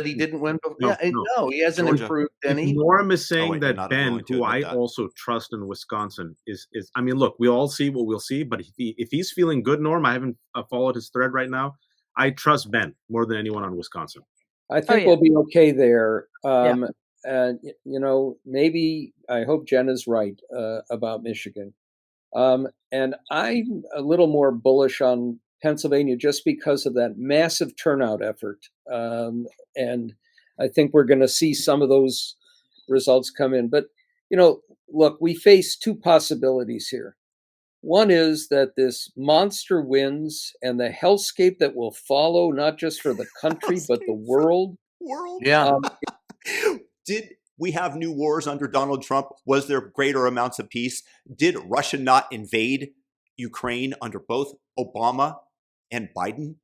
he didn't win? No, No, he hasn't Georgia. improved If any. Norm is saying wait, you're that not Ben, willing to who admit I that. also trust in Wisconsin, is I mean, look, we all see what we'll see. But if he's feeling good, Norm, I haven't followed his thread right now. I trust Ben more than anyone on Wisconsin. I think we'll be okay there. And, you know, maybe I hope Jen is right about Michigan. And I'm a little more bullish on Pennsylvania just because of that massive turnout effort. And I think we're going to see some of those results come in. But, you know, look, we face two possibilities here. One is that this monster wins and the hellscape that will follow, not just for the country, but the world. Yeah. Did we have new wars under Donald Trump? Was there greater amounts of peace? Did Russia not invade Ukraine under both Obama and Biden?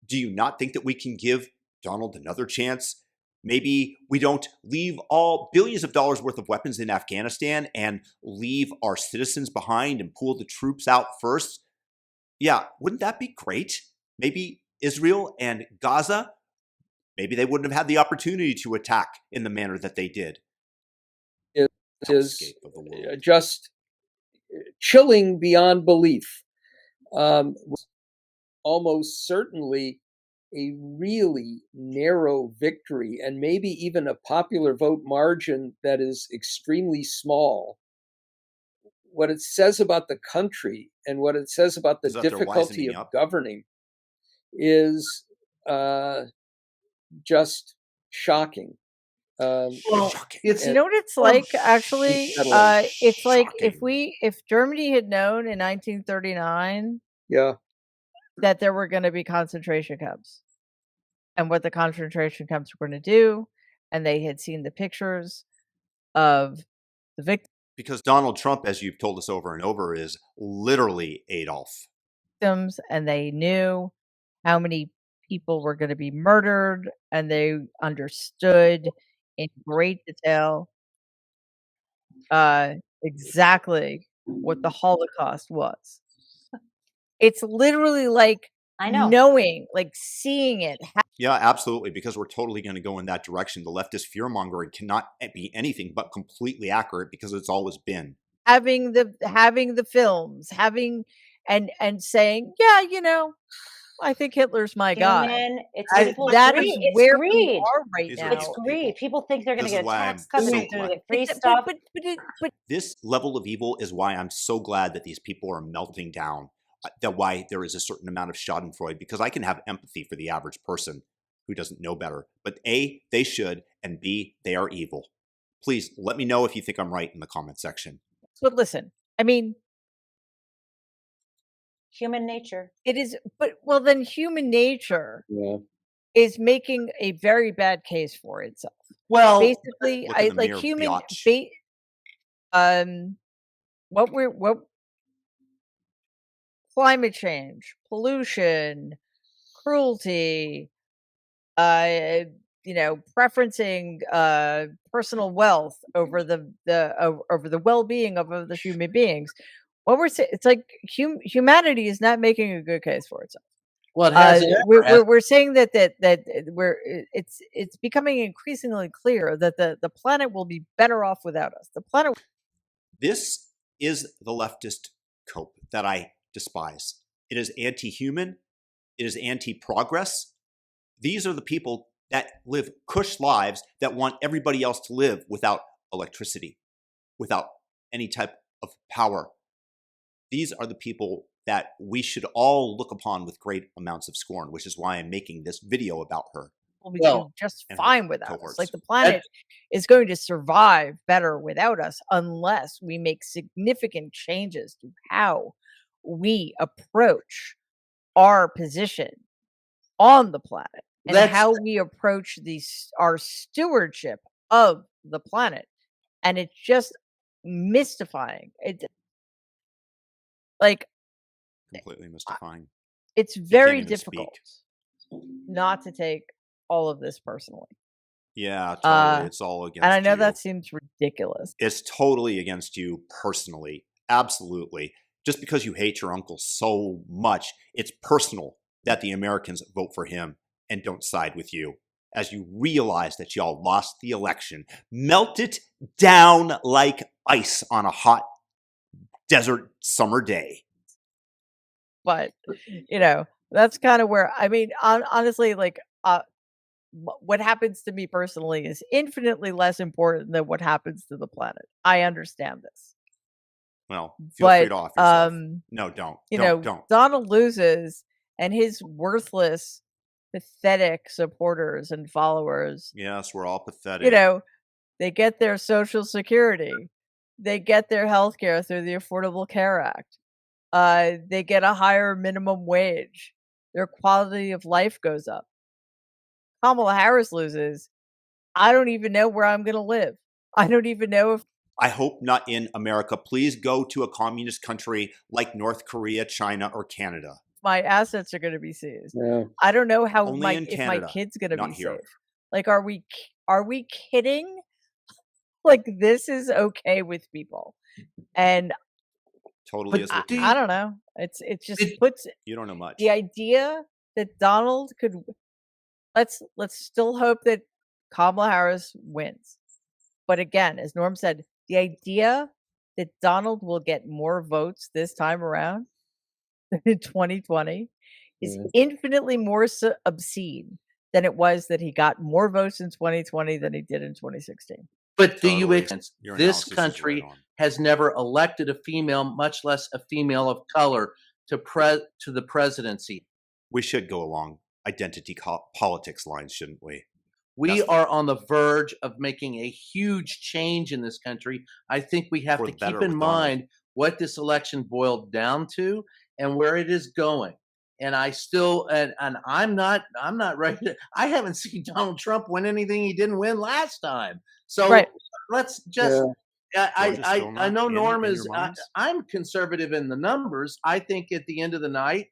Do you not think that we can give Donald another chance? Maybe we don't leave all billions of dollars worth of weapons in Afghanistan and leave our citizens behind and pull the troops out first. Yeah, wouldn't that be great? Maybe Israel and Gaza, maybe they wouldn't have had the opportunity to attack in the manner that they did. It is just chilling beyond belief. Almost certainly a really narrow victory and maybe even a popular vote margin that is extremely small. What it says about the country and what it says about the difficulty of governing is just shocking. It's, you know what it's like, actually? It's like if Germany had known in 1939 that there were going to be concentration camps and what the concentration camps were going to do, and they had seen the pictures of the victims. Because Donald Trump, as you've told us over and over, is literally Adolf. And they knew how many people were going to be murdered, and they understood in great detail exactly what the Holocaust was. It's literally like knowing, like seeing it. Yeah, absolutely, because we're totally going to go in that direction. The leftist fear-mongering cannot be anything but completely accurate because it's always been. Having the films, and saying, yeah, you know, I think Hitler's my guy. That is where we are right now. It's greed. People think they're going to get a tax cut, they're going to get free stuff. But this level of evil is why I'm so glad that these people are melting down. That why there is a certain amount of schadenfreude, because I can have empathy for the average person who doesn't know better. But A, they should, and B, they are evil. Please let me know if you think I'm right in the comment section. But listen, I mean, human nature. It is, but well, then human nature is making a very bad case for itself. Well, basically, what climate change, pollution, cruelty, preferencing personal wealth over the well-being of other human beings. What we're saying, it's like humanity is not making a good case for itself. Well, we're saying that it's becoming increasingly clear that the planet will be better off without us. The planet. This is the leftist cope that I despise. It is anti-human. It is anti-progress. These are the people that live cush lives that want everybody else to live without electricity, without any type of power. These are the people that we should all look upon with great amounts of scorn, which is why I'm making this video about her. Will be doing just fine without us. Like the planet is going to survive better without us unless we make significant changes to how we approach our position on the planet and how we approach our stewardship of the planet. And it's just mystifying. It's like completely mystifying. it's very difficult not to take all of this personally. Yeah, totally. It's all against you. And I know that seems ridiculous. It's totally against you personally. Absolutely. Just because you hate your uncle so much, it's personal that the Americans vote for him and don't side with you. As you realize that y'all lost the election, melt it down like ice on a hot desert summer day. But, that's kind of where, I mean, honestly, like, what happens to me personally is infinitely less important than what happens to the planet. I understand this. Well, feel free to off yourself. No, don't. Donald loses, and his worthless, pathetic supporters and followers. Yes, we're all pathetic. They get their Social Security. They get their health care through the Affordable Care Act. They get a higher minimum wage. Their quality of life goes up. Kamala Harris loses. I don't even know where I'm going to live. I don't even know if... I hope not in America. Please go to a communist country like North Korea, China, or Canada. My assets are going to be seized. Yeah. I don't know how if my kid's going to be safe. Like, are we kidding? Like, this is okay with people, and totally is. I don't know. It just puts. You don't know much. The idea that Donald could. Let's still hope that Kamala Harris wins. But again, as Norm said, the idea that Donald will get more votes this time around than in 2020 is infinitely more obscene than it was that he got more votes in 2020 than he did in 2016. But do you accept this country has never elected a female, much less a female of color, to the presidency? We should go along identity politics lines, shouldn't we? We are on the verge of making a huge change in this country. I think we have to keep in mind what this election boiled down to and where it is going. And I still, and I'm not ready to, I haven't seen Donald Trump win anything he didn't win last time. So let's just, I know Norm is, I'm conservative in the numbers. I think at the end of the night,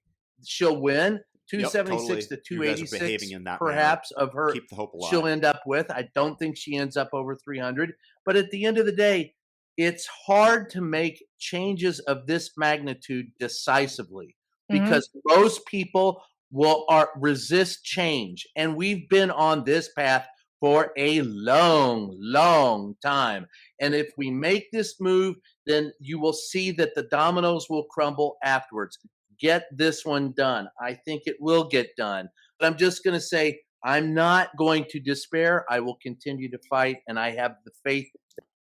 she'll win. 276 to 286 perhaps of her. Keep the hope alive. She'll end up with. I don't think she ends up over 300. But at the end of the day, it's hard to make changes of this magnitude decisively because most people will resist change. And we've been on this path for a long, long time. And if we make this move, then you will see that the dominoes will crumble afterwards. Get this one done. I think it will get done. But I'm just going to say, I'm not going to despair. I will continue to fight, and I have the faith.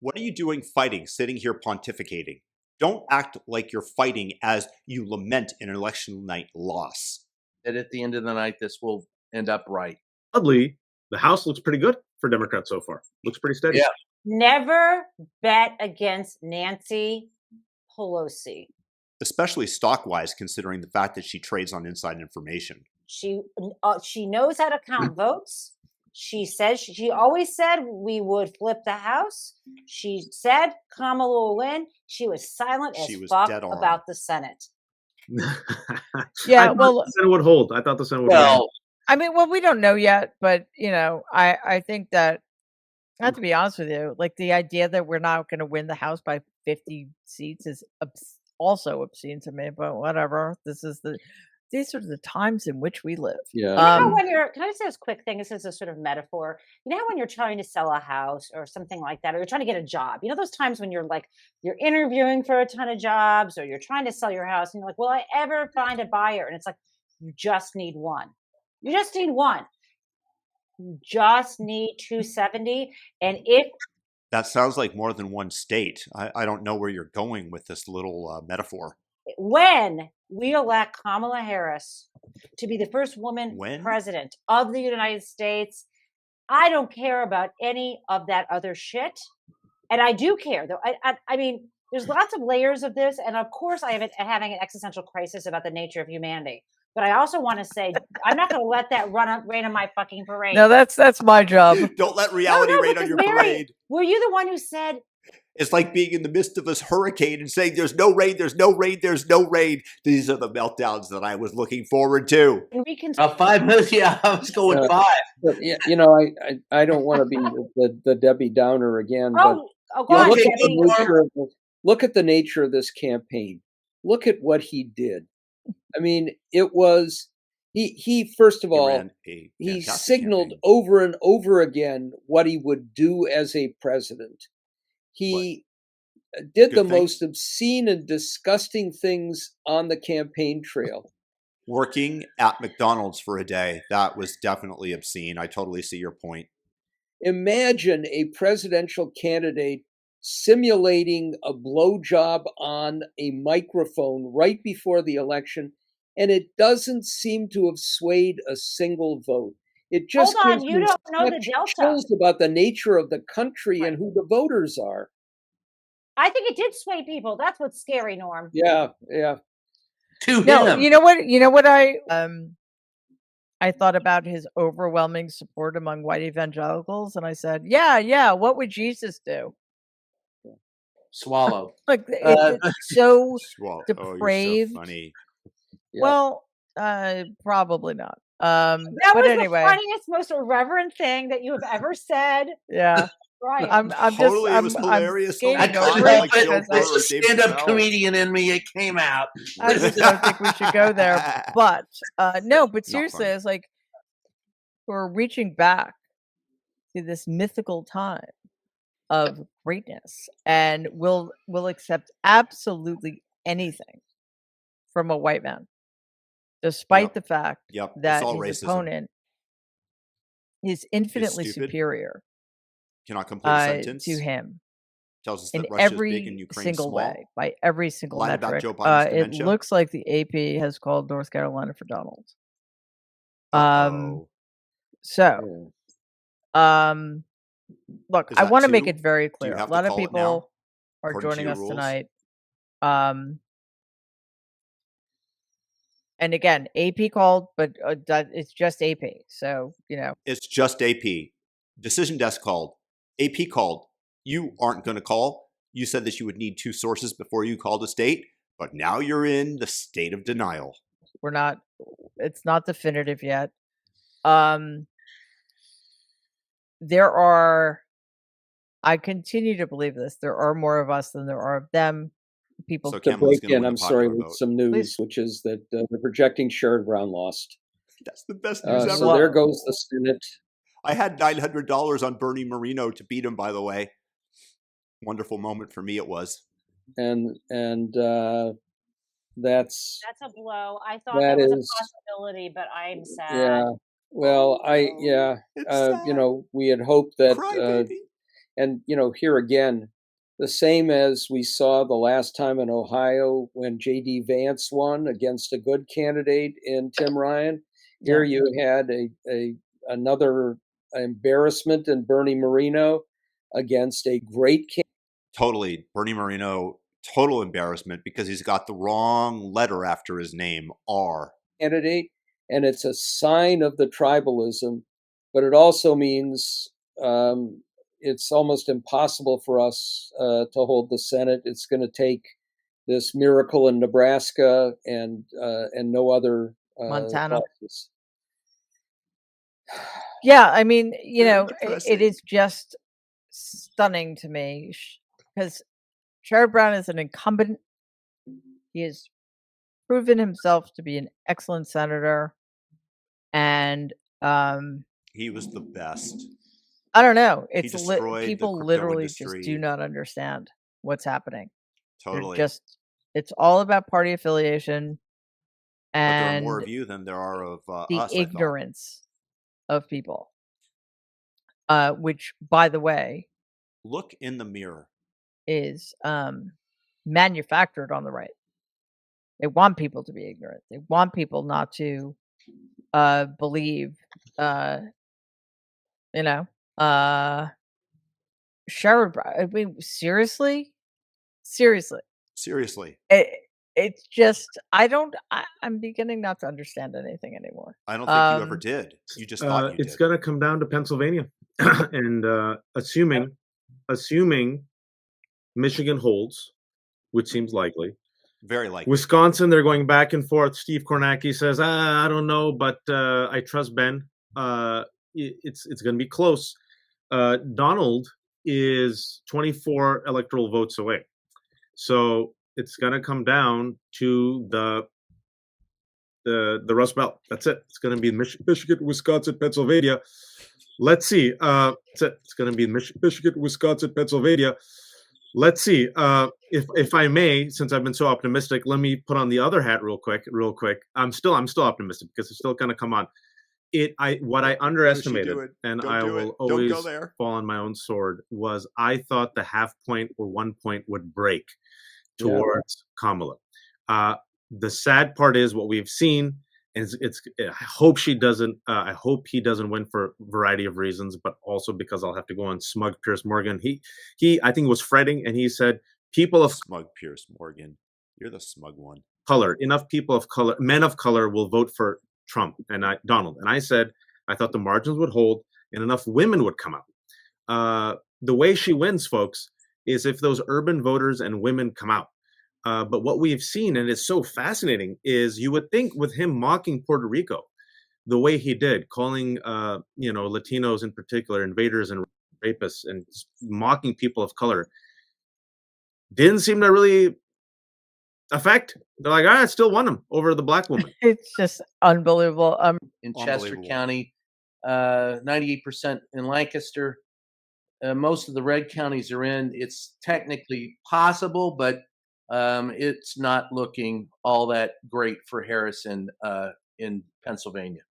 What are you doing fighting, sitting here pontificating? Don't act like you're fighting as you lament an election night loss. That at the end of the night, this will end up right. Oddly, the House looks pretty good for Democrats so far. Looks pretty steady. Yeah. Never bet against Nancy Pelosi. Especially stock-wise, considering the fact that she trades on inside information. She knows how to count votes. She says she always said we would flip the House. She said Kamala will win. She was silent as fuck about the Senate. Yeah, the Senate would hold. I thought the Senate would hold. I mean, we don't know yet, but I think that, not to be honest with you, like the idea that we're not going to win the House by 50 seats is also obscene to me, but whatever. These are the times in which we live. Yeah. Can I just say this quick thing? This is a sort of metaphor. You know how when you're trying to sell a house or something like that, or you're trying to get a job, you know those times when you're interviewing for a ton of jobs, or you're trying to sell your house and you're like, will I ever find a buyer? And it's like, you just need one. You just need one. You just need 270. And if that sounds like more than one state. I don't know where you're going with this little metaphor. When we elect Kamala Harris to be the first woman president of the United States, I don't care about any of that other shit. And I do care, though. I mean, there's lots of layers of this. And of course, I am having an existential crisis about the nature of humanity. But I also want to say, I'm not going to let that rain on my fucking parade. No, that's my job. Don't let reality rain on your parade. Were you the one who said It's like being in the midst of a hurricane and saying, there's no rain, there's no rain, there's no rain. These are the meltdowns that I was looking forward to. We can 5 minutes. Yeah, I was going 5. But, you know, I don't want to be the Debbie Downer again. Go but on, look at the nature of this campaign. Look at what he did. I mean, it was he first of all, he signaled campaign over and over again what he would do as a president. He did the most obscene and disgusting things on the campaign trail. Working at McDonald's for a day, that was definitely obscene. I totally see your point. Imagine a presidential candidate simulating a blowjob on a microphone right before the election, and it doesn't seem to have swayed a single vote. It just hold on, you don't know the delta about the nature of the country and who the voters are. I think it did sway people. That's what's scary, Norm. Yeah. To him. You know what I thought about his overwhelming support among white evangelicals, and I said, yeah, what would Jesus do? Swallow. Like it's so depraved. Oh, you're so funny. Yeah. Well, probably not. That but was anyway, the funniest, most irreverent thing that you have ever said. Yeah. Right. I'm totally, just, it was hilarious. I couldn't help it. There's a stand-up comedian in me. It came out. I just don't think we should go there. But no, but seriously, it's like we're reaching back to this mythical time of greatness, and we'll accept absolutely anything from a white man, despite the fact that his opponent is infinitely superior. Cannot complete a sentence to him. Tells us that in Russia's every big and Ukraine's single small. way, by every single Lie about metric. Joe Biden's It dementia. looks like the AP has called North Carolina for Donald. So, look, I want to make it very clear. A lot of people are joining us tonight. And again, AP called, but it's just AP. So, it's just AP. Decision desk called. AP called. You aren't going to call. You said that you would need 2 sources before you called a state, but now you're in the state of denial. It's not definitive yet. There are, I continue to believe this, there are more of us than there are of them. People to break in, I'm sorry, with some news, which is that they're projecting Sherrod Brown lost. That's the best news ever. So there goes the Senate. I had $900 on Bernie Moreno to beat him, by the way. Wonderful moment for me it was. And that's a blow. I thought that was a possibility, but I'm sad. Yeah. Well, we had hoped that and here again, the same as we saw the last time in Ohio when J.D. Vance won against a good candidate in Tim Ryan. Here you had another embarrassment in Bernie Moreno against a great candidate. Totally. Bernie Moreno, total embarrassment because he's got the wrong letter after his name, R. Candidate, and it's a sign of the tribalism, but it also means it's almost impossible for us to hold the Senate. It's going to take this miracle in Nebraska and no other Montana. Places. Yeah, I mean, it is just stunning to me because Sherrod Brown is an incumbent. He has proven himself to be an excellent senator, and he was the best. I don't know. It's people literally just do not understand what's happening. Totally. It's all about party affiliation, and but there are more of you than there are of the us, ignorance of people. Which, by the way, look in the mirror, is manufactured on the right. They want people to be ignorant. They want people not to believe. Sherrod Brown. I mean, seriously. It's just I'm beginning not to understand anything anymore. I don't think you ever did. You just thought you it's going to come down to Pennsylvania, and assuming Michigan holds, which seems likely. Very likely. Wisconsin, they're going back and forth. Steve Kornacki says, I don't know, but I trust Ben. It's going to be close. Donald is 24 electoral votes away. So it's going to come down to the Rust Belt. That's it. It's going to be Michigan, Wisconsin, Pennsylvania. Let's see. That's it. It's going to be Michigan, Wisconsin, Pennsylvania. Let's see. If I may, since I've been so optimistic, let me put on the other hat real quick. I'm still optimistic because it's still going to come on. What I underestimated, and I will always fall on my own sword, was I thought the half point or 1 point would break towards Kamala. The sad part is what we've seen, and I hope she doesn't. I hope he doesn't win for a variety of reasons, but also because I'll have to go on smug Piers Morgan. He I think was fretting, and he said people of smug Piers Morgan. You're the smug one. Color. Enough people of color, men of color, will vote for Trump and Donald. And I said I thought the margins would hold and enough women would come out. The way she wins, folks, is if those urban voters and women come out. But what we've seen, and it's so fascinating, is you would think with him mocking Puerto Rico the way he did, calling Latinos in particular invaders and rapists, and mocking people of color, didn't seem to really affect. They're like, I still won him over the black woman. It's just unbelievable. In Chester County, 98% in Lancaster. Most of the red counties are in. It's technically possible, but it's not looking all that great for Harrison in Pennsylvania.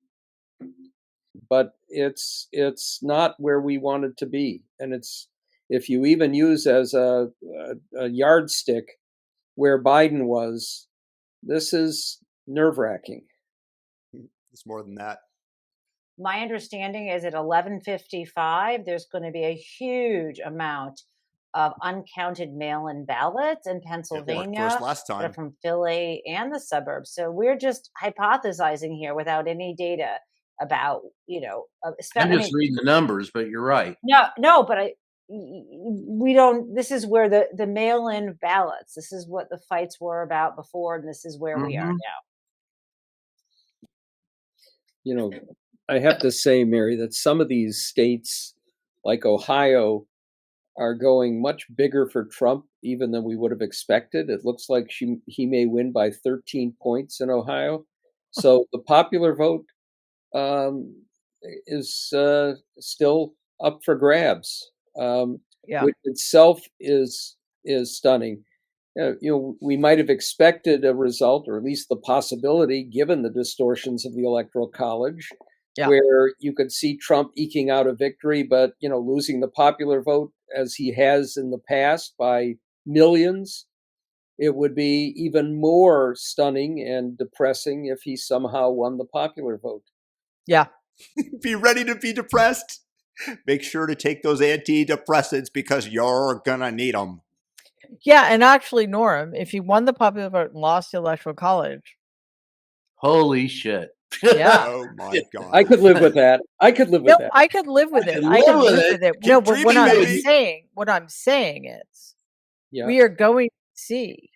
But it's not where we wanted to be, and it's, if you even use as a yardstick where Biden was, this is nerve-wracking. It's more than that. My understanding is at 11:55, there's going to be a huge amount of uncounted mail-in ballots in Pennsylvania last time from Philly and the suburbs. So we're just hypothesizing here without any data about, I'm just reading the numbers, but you're right. No, but we don't. This is where the mail-in ballots. This is what the fights were about before, and this is where we are now. I have to say, Mary, that some of these states, like Ohio, are going much bigger for Trump even than we would have expected. It looks like he may win by 13 points in Ohio. So the popular vote is still up for grabs, which itself is stunning. We might have expected a result, or at least the possibility, given the distortions of the Electoral College, where you could see Trump eking out a victory, but losing the popular vote as he has in the past by millions. It would be even more stunning and depressing if he somehow won the popular vote. Yeah. Be ready to be depressed. Make sure to take those antidepressants because you're gonna need them. Yeah, and actually, Norm, if he won the popular vote and lost the Electoral College, holy shit! Yeah. Oh my God. I could live with that. I could live with that. I could live with it. I could live with it. No, but what I'm saying is, we are going to see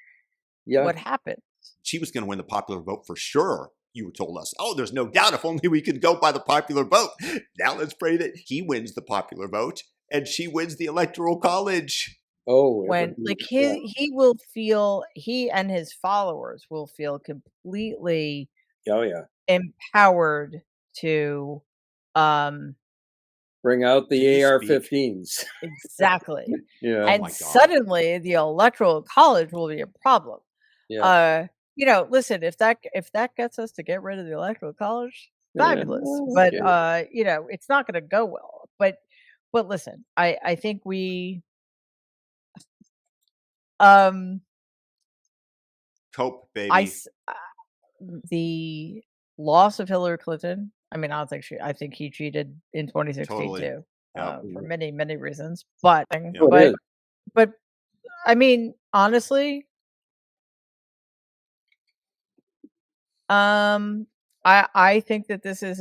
what happens. She was going to win the popular vote for sure. You told us, there's no doubt. If only we could go by the popular vote. Now let's pray that he wins the popular vote and she wins the Electoral College. When he will feel, he and his followers will feel completely empowered to bring out the AR-15s. Exactly. And suddenly the Electoral College will be a problem. Listen, if that gets us to get rid of the Electoral College, fabulous. But it's not going to go well. But listen, I think we cope, baby. The loss of Hillary Clinton. I mean, I think he cheated in 2016 too, for many, many reasons. But I mean, honestly, I think that this is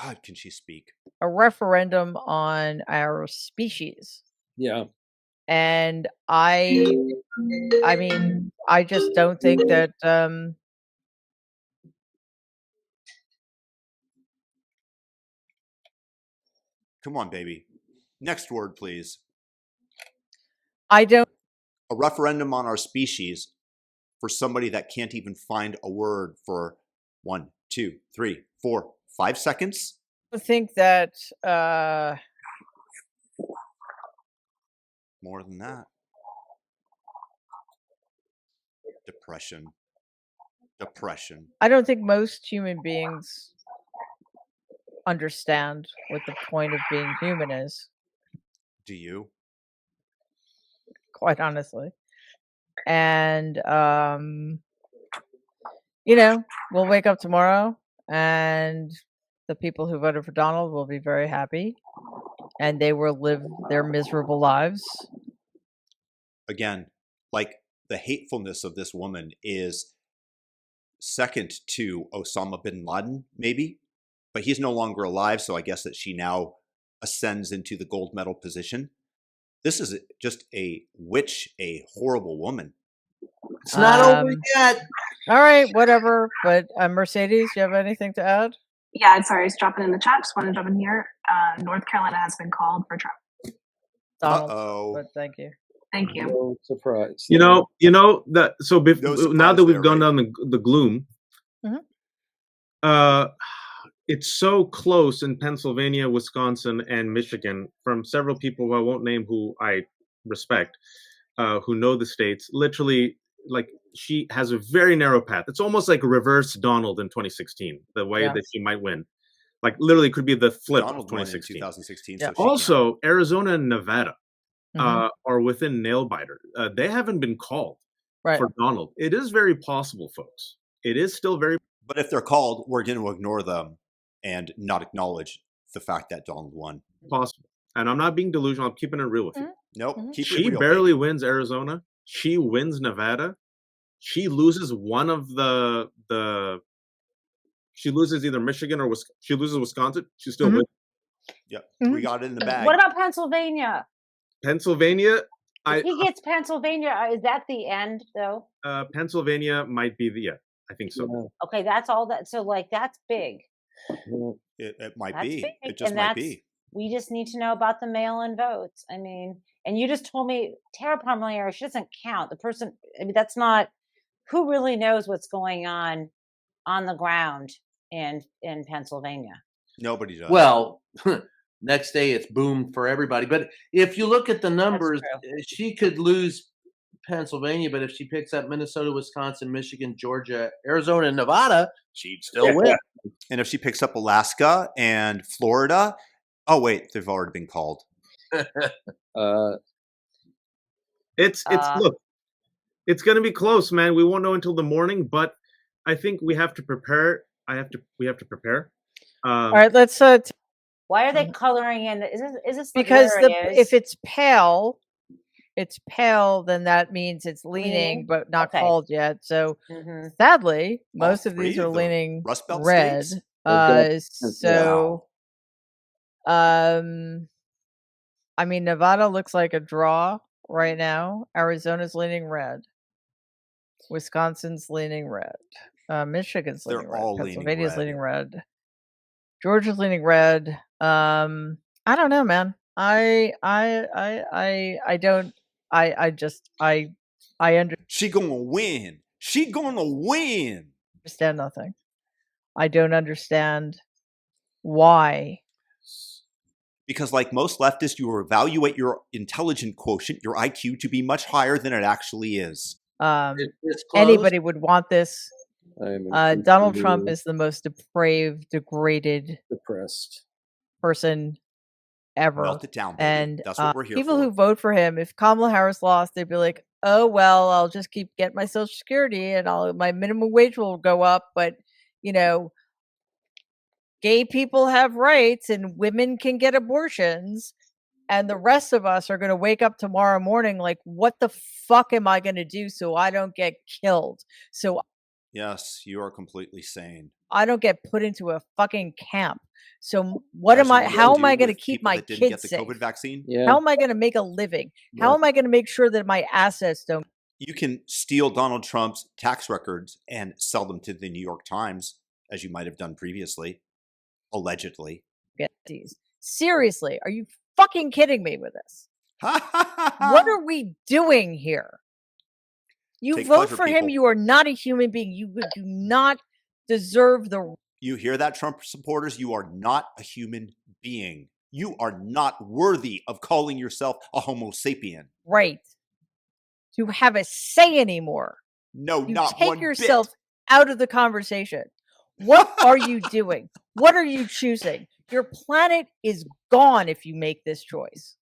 God, can she speak? A referendum on our species. Yeah. And I mean, I just don't think that come on, baby. Next word, please. I don't. A referendum on our species for somebody that can't even find a word for 1, 2, 3, 4, 5 seconds. I think that more than that. Depression. I don't think most human beings understand what the point of being human is. Do you? Quite honestly. And you know, we'll wake up tomorrow and the people who voted for Donald will be very happy and they will live their miserable lives. Again, like the hatefulness of this woman is second to Osama bin Laden, maybe, but he's no longer alive, so I guess that she now ascends into the gold medal position. This is just a witch, a horrible woman. It's not over yet. All right, whatever. But Mercedes, do you have anything to add? Yeah, sorry, it's dropping in the chat. Just want to jump in here. North Carolina has been called for Trump. Donald, but thank you. Thank you. No surprise. You know that. So now that we've gone down the gloom, it's so close in Pennsylvania, Wisconsin, and Michigan from several people who I won't name, who I respect, who know the states. Literally, like, she has a very narrow path. It's almost like reverse Donald in 2016, the way that she might win. Like, literally could be the flip Donald of 2016. 2016. Yeah. So Also, Arizona and Nevada are within nail biter. They haven't been called for Donald. It is very possible, folks. It is still very. But if they're called, we're going to ignore them and not acknowledge the fact that Donald won. Possible. And I'm not being delusional. I'm keeping it real with you. Nope. Keep She it real, barely baby. wins Arizona. She wins Nevada. She loses one of the. She loses either Michigan or she loses Wisconsin. She still wins. Yep. We got it in the bag. What about Pennsylvania? Pennsylvania. If he gets Pennsylvania, is that the end though? Pennsylvania might be the I think so. Yeah. Okay, that's all that. So like that's big. It might That's be. big. It just might be. We just need to know about the mail-in votes. I mean, and you just told me Tara Palmer, she doesn't count. The person, I mean, that's not, who really knows what's going on the ground in Pennsylvania? Nobody does. Well, next day it's boom for everybody. But if you look at the numbers, she could lose Pennsylvania, but if she picks up Minnesota, Wisconsin, Michigan, Georgia, Arizona, and Nevada, she'd still win. And if she picks up Alaska and Florida, oh wait, they've already been called. Look, it's going to be close, man. We won't know until the morning, but I think we have to prepare. We have to prepare. All right, let's. Why are they coloring in? Is this because if it's pale, then that means it's leaning, but not called yet. So sadly, most of these are leaning red. I mean, Nevada looks like a draw right now. Arizona's leaning red. Wisconsin's leaning red. Michigan's leaning red. Pennsylvania's leaning red. Georgia's leaning red. I don't know, man. I don't. I She gonna win. She gonna win. Understand nothing. I don't understand why. Because like most leftists, you evaluate your intelligent quotient, your IQ, to be much higher than it actually is. Anybody would want this. Donald Trump is the most depraved, degraded, depressed person ever. Melt it down, baby. And that's what we're here people for. who vote for him, if Kamala Harris lost, they'd be like, oh, well, I'll just keep getting my Social Security and my minimum wage will go up. But, gay people have rights and women can get abortions. And the rest of us are going to wake up tomorrow morning like, what the fuck am I going to do so I don't get killed? So Yes, you are completely sane. I don't get put into a fucking camp. So what am I? How am I going to keep my kids safe? COVID vaccine? Yeah. How am I going to make a living? How am I going to make sure that my assets don't? You can steal Donald Trump's tax records and sell them to the New York Times, as you might have done previously, allegedly. Seriously, are you fucking kidding me with this? What are we doing here? You Take vote pleasure, for him, people. you are not a human being. You do not deserve the. You hear that, Trump supporters? You are not a human being. You are not worthy of calling yourself a Homo sapien. Right. To have a say anymore. No, you not take one yourself bit. out of the conversation. What are you doing? What are you choosing? Your planet is gone if you make this choice.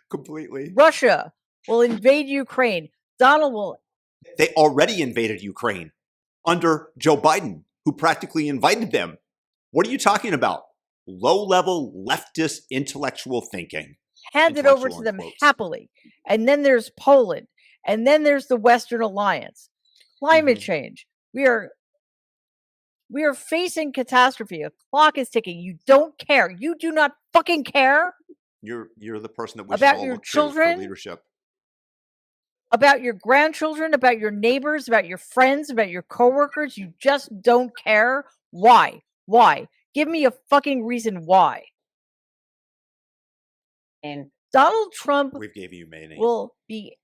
Completely. Russia will invade Ukraine. Donald will. They already invaded Ukraine under Joe Biden, who practically invited them. What are you talking about? Low-level leftist intellectual thinking. Hand it over to them happily. And then there's Poland. And then there's the Western Alliance. Climate change. We are facing catastrophe. A clock is ticking. You don't care. You do not fucking care. You're the person that wishes about all your look to children, for leadership. About your grandchildren, about your neighbors, about your friends, about your coworkers. You just don't care. Why? Why? Give me a fucking reason why. And Donald Trump We've gave you many. will be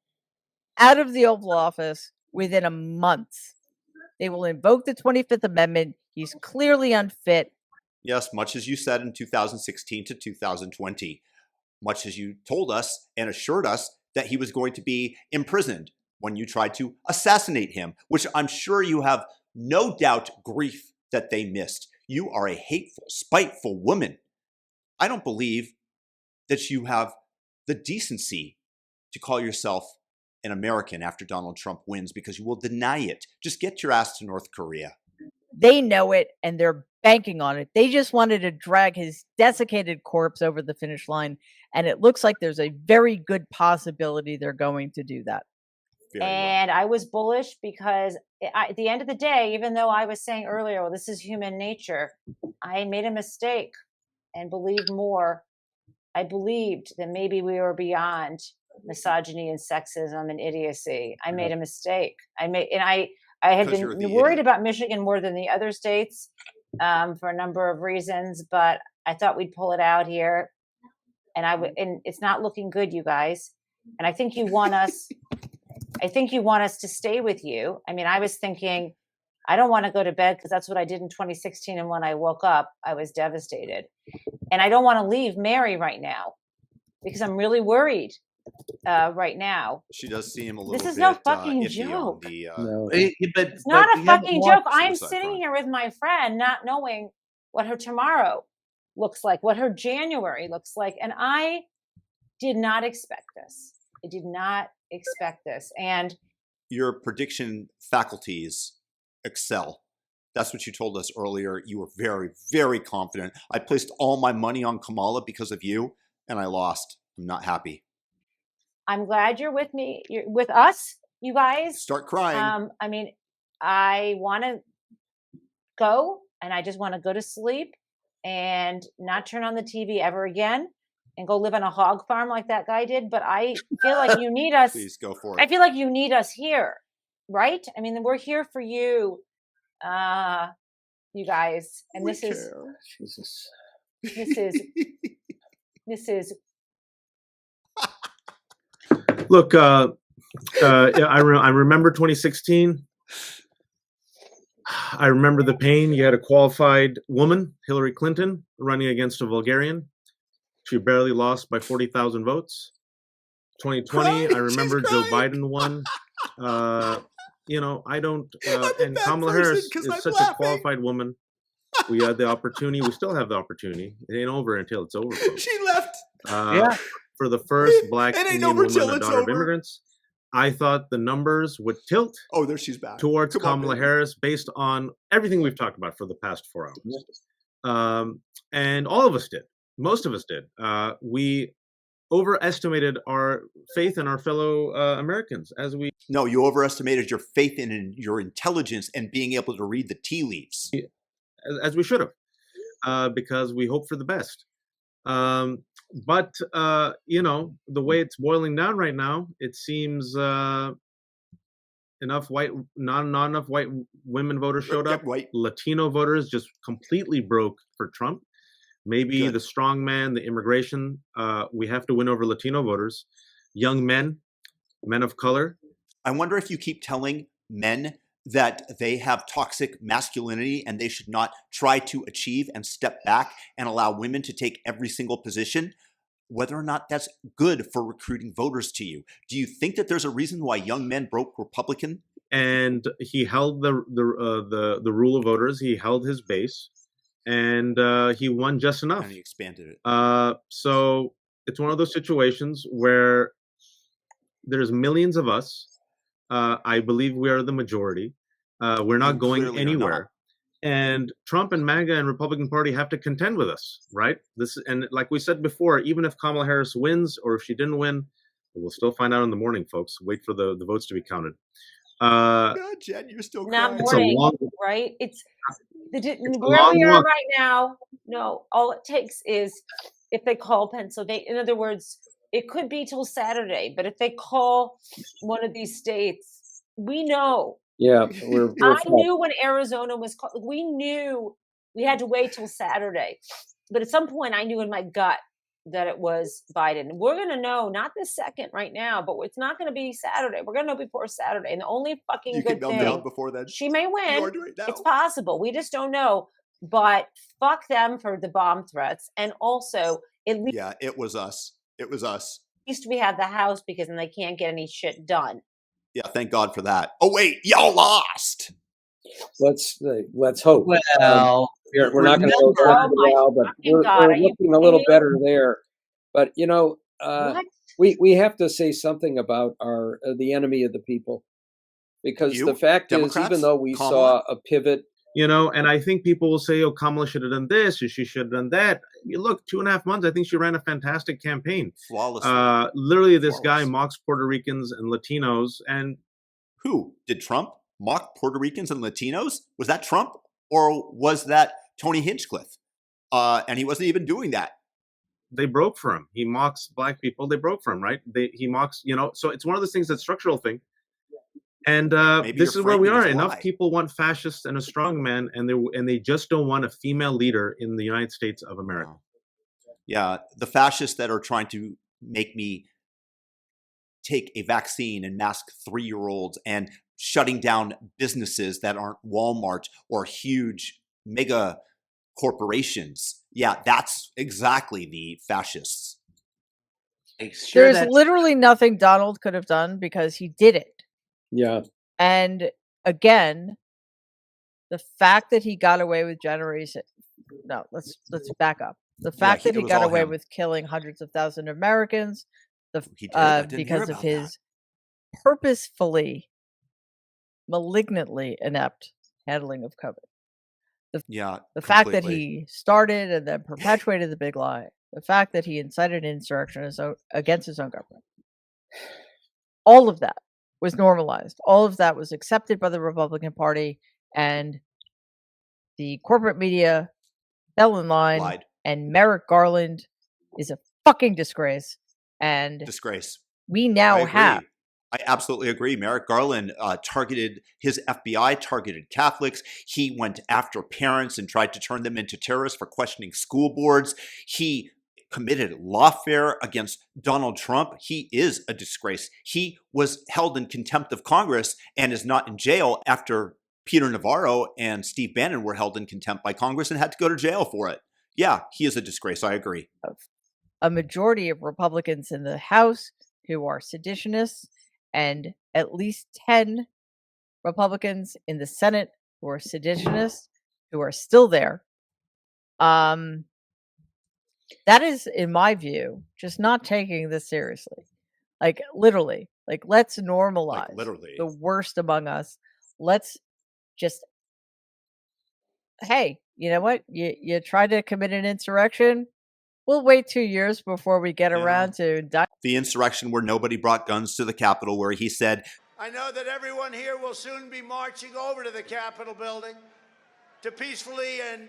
out of the Oval Office within a month. They will invoke the 25th Amendment. He's clearly unfit. Yes, much as you said in 2016 to 2020. Much as you told us and assured us that he was going to be imprisoned when you tried to assassinate him, which I'm sure you have no doubt grief that they missed. You are a hateful, spiteful woman. I don't believe that you have the decency to call yourself an American after Donald Trump wins, because you will deny it. Just get your ass to North Korea. They know it, and they're banking on it. They just wanted to drag his desiccated corpse over the finish line, and it looks like there's a very good possibility they're going to do that. And I was bullish because at the end of the day, even though I was saying earlier, well, this is human nature, I made a mistake and believed more. I believed that maybe we were beyond misogyny and sexism and idiocy. I made a mistake. I had been worried about Michigan more than the other states for a number of reasons, but I thought we'd pull it out here. And it's not looking good, you guys. And I think you want us. I think you want us to stay with you. I mean, I was thinking, I don't want to go to bed because that's what I did in 2016. And when I woke up, I was devastated. And I don't want to leave Mary right now because I'm really worried right now. She does seem a little bit. This is no fucking joke. No, it's not a fucking joke. I'm sitting here with my friend, not knowing what her tomorrow looks like, what her January looks like. And I did not expect this. I did not expect this. And your prediction faculties excel. That's what you told us earlier. You were very, very confident. I placed all my money on Kamala because of you, and I lost. I'm not happy. I'm glad you're with me. You're with us, you guys. Start crying. I mean, I want to go, and I just want to go to sleep and not turn on the TV ever again and go live on a hog farm like that guy did. But I feel like you need us. Please go for it. I feel like you need us here, right? I mean, we're here for you, you guys. And this is Jesus. This is. Look, I remember 2016. I remember the pain. You had a qualified woman, Hillary Clinton, running against a Bulgarian. She barely lost by 40,000 votes. 2020, I remember Joe Biden won. I don't. And Kamala Harris is such a qualified woman. We had the opportunity. We still have the opportunity. It ain't over until it's over. Folks. She left. For the first Black Indian woman and daughter of immigrants, I thought the numbers would tilt. Oh, there she's back. Towards Kamala Harris, based on everything we've talked about for the past 4 hours. And all of us did. Most of us did. We overestimated our faith in our fellow Americans as we. No, you overestimated your faith in your intelligence and being able to read the tea leaves. As we should have, because we hope for the best. But you know, the way it's boiling down right now, it seems not enough white women voters showed up. Latino voters just completely broke for Trump. Maybe the strong man, the immigration, we have to win over Latino voters. Young men of color. I wonder if you keep telling men that they have toxic masculinity and they should not try to achieve and step back and allow women to take every single position, whether or not that's good for recruiting voters to you. Do you think that there's a reason why young men broke Republican? And he held the rule of voters. He held his base. And he won just enough. And he expanded it. So it's one of those situations where there's millions of us. I believe we are the majority. We're not going anywhere. And Trump and MAGA and Republican Party have to contend with us, right? And like we said before, even if Kamala Harris wins or if she didn't win, we'll still find out in the morning, folks. Wait for the votes to be counted. Jen, you're still not crying. morning, right? It's where we are right now. No, all it takes is if they call Pennsylvania. In other words, it could be till Saturday, but if they call one of these states, we know. Yeah, I knew when Arizona was called. We knew we had to wait till Saturday, but at some point, I knew in my gut that it was Biden. We're going to know, not this second right now, but it's not going to be Saturday. We're going to know before Saturday. And the only fucking good thing, before then. She may win. It's possible. We just don't know. But fuck them for the bomb threats. And also, at least, yeah, it was us. It was us. At least we have the House because then they can't get any shit done. Yeah, thank God for that. Oh wait, y'all lost. Let's hope. Well, we're not going to go there now, but we're looking a little better there. But you know, we have to say something about the enemy of the people, because the fact Democrats? Is, even though we saw a pivot, you know, and I think people will say, "Oh, Kamala should have done this, or she should have done that." Look, 2.5 months. I think she ran a fantastic campaign. Flawlessly. Literally, this guy mocks Puerto Ricans and Latinos, and who did Trump mock Puerto Ricans and Latinos? Was that Trump or was that Tony Hinchcliffe? And he wasn't even doing that. They broke for him. He mocks black people. They broke for him, right? He mocks, you know. So it's one of those things that's structural thing. And this is where we are. Enough people want fascists and a strong man, and they just don't want a female leader in the United States of America. Yeah, the fascists that are trying to make me take a vaccine and mask 3-year-olds and shutting down businesses that aren't Walmart or huge mega corporations. Yeah, that's exactly the fascists. There's literally nothing Donald could have done because he did it. Yeah. And again, the fact that he got away with let's back up. The fact that he got away with killing hundreds of thousands of Americans, because of his purposefully, malignantly inept handling of COVID. The fact that he started and then perpetuated the big lie. The fact that he incited insurrection against his own government. All of that was normalized. All of that was accepted by the Republican Party, and the corporate media fell in line. Lied. And Merrick Garland is a fucking disgrace. And disgrace. We now have. I absolutely agree. Merrick Garland his FBI targeted Catholics. He went after parents and tried to turn them into terrorists for questioning school boards. He committed lawfare against Donald Trump. He is a disgrace. He was held in contempt of Congress and is not in jail after Peter Navarro and Steve Bannon were held in contempt by Congress and had to go to jail for it. Yeah, he is a disgrace. I agree. A majority of Republicans in the House who are seditionists, and at least 10 Republicans in the Senate who are seditionists, who are still there. That is, in my view, just not taking this seriously. Like, literally. Like, let's normalize the worst among us. Let's just, hey, you know what? You tried to commit an insurrection. We'll wait 2 years before we get around to the insurrection where nobody brought guns to the Capitol, where he said, I know that everyone here will soon be marching over to the Capitol building to peacefully and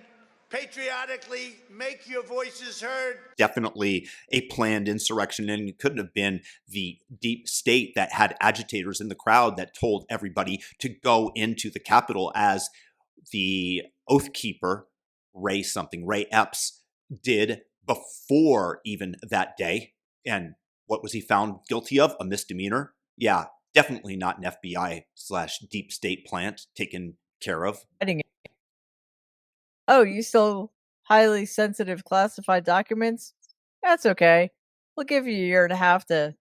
patriotically make your voices heard. Definitely a planned insurrection, and it couldn't have been the deep state that had agitators in the crowd that told everybody to go into the Capitol, as the Oath Keeper, Ray Epps, did before even that day. And what was he found guilty of? A misdemeanor? Yeah, definitely not an FBI/deep state plant taken care of. Oh, you stole highly sensitive classified documents? That's okay. We'll give you a year and a half to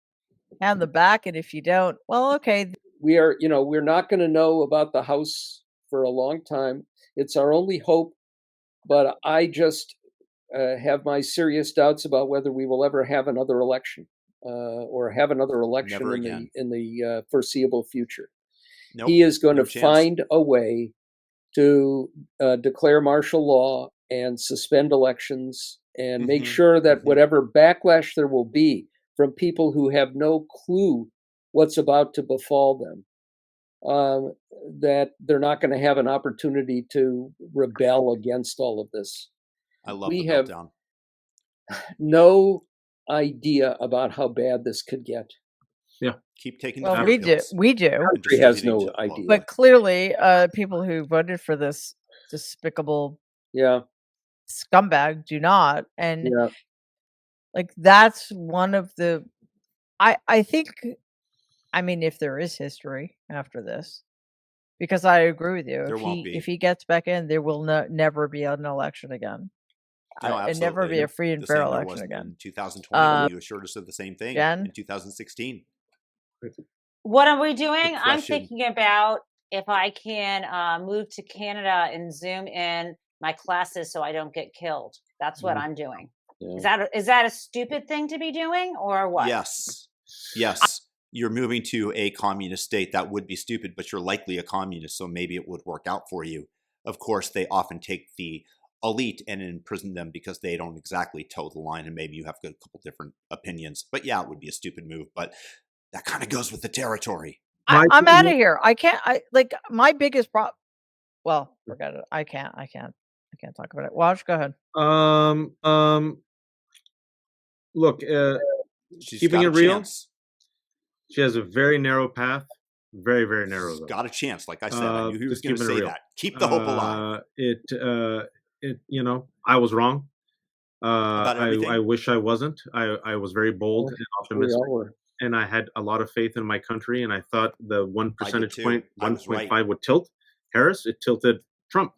hand them back, and if you don't, well, okay. We're not going to know about the House for a long time. It's our only hope, but I just have my serious doubts about whether we will ever have another election or have another election in the foreseeable future. Nope, he is going no to chance. Find a way to declare martial law and suspend elections and make sure that whatever backlash there will be from people who have no clue what's about to befall them, that they're not going to have an opportunity to rebel against all of this. I love we the have meltdown. No idea about how bad this could get. Yeah, keep taking. Well, we do. Country has no idea. But clearly, people who voted for this despicable, scumbag do not, and like that's one of the. I think, I mean, if there is history after this, because I agree with you, if he gets back in, there will never be an election again. No, and never be a free and fair election again. In 2020, you assured us of the same thing. Jen? In 2016. What are we doing? I'm thinking about if I can move to Canada and Zoom in my classes so I don't get killed. That's what I'm doing. Yeah. Is that a stupid thing to be doing, or what? Yes. You're moving to a communist state. That would be stupid, but you're likely a communist, so maybe it would work out for you. Of course, they often take the elite and imprison them because they don't exactly toe the line, and maybe you have a couple different opinions. But yeah, it would be a stupid move, but that kind of goes with the territory. I'm out of here. I can't. My biggest problem. Well, forget it. I can't talk about it. Watch. Go ahead. Look, keeping it real, she has a very narrow path. Very, very narrow. Though. Got a chance, like I said. I knew he was going to say that. Keep the hope alive. I was wrong. I wish I wasn't. I was very bold and optimistic, and I had a lot of faith in my country. And I thought the 1 percentage point, 1.5 would tilt Harris. It tilted Trump,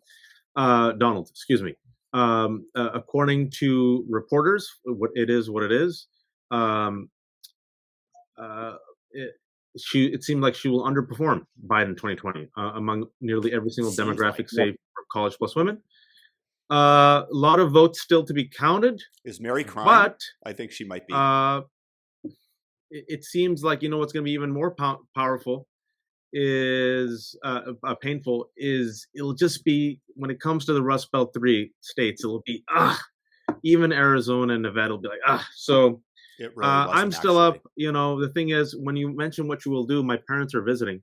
Donald. Excuse me. According to reporters, it is. It seemed like she will underperform Biden in 2020 among nearly every single demographic, save for college plus women. A lot of votes still to be counted. Is Mary crying? But I think she might be. It seems like what's going to be even more powerful is painful is it'll just be when it comes to the Rust Belt 3 states, it'll be even Arizona and Nevada will be like so. Really I'm still up. The thing is, when you mention what you will do, my parents are visiting,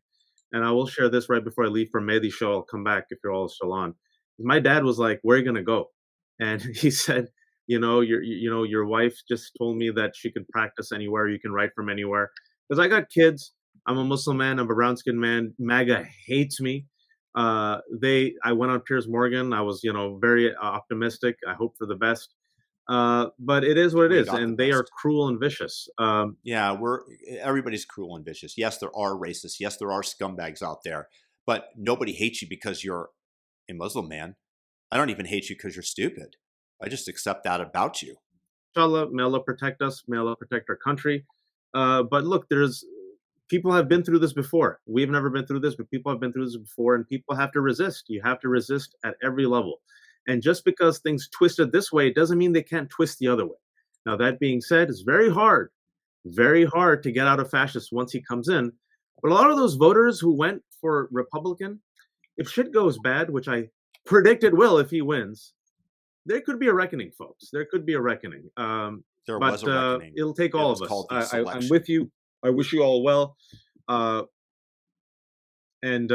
and I will share this right before I leave for Mehdi's show. I'll come back if you're all still on. My dad was like, "Where are you gonna go?" And he said, your wife just told me that she could practice anywhere. You can write from anywhere. Because I got kids. I'm a Muslim man. I'm a brown-skinned man. MAGA hates me. I went on Piers Morgan. I was, very optimistic. I hope for the best. But it is what it is, and they are cruel and vicious. Everybody's cruel and vicious. Yes, there are racists. Yes, there are scumbags out there. But nobody hates you because you're a Muslim man. I don't even hate you because you're stupid. I just accept that about you. Inshallah, may Allah protect us. May Allah protect our country. But look, people have been through this before. We've never been through this, but people have been through this before, and people have to resist. You have to resist at every level. And just because things twisted this way doesn't mean they can't twist the other way. Now, that being said, it's very hard to get out of fascists once he comes in. But a lot of those voters who went for Republican, if shit goes bad, which I predict it will if he wins, there could be a reckoning, folks. There could be a reckoning. There was a reckoning. It'll take all of us. I'm with you. I wish you all well. And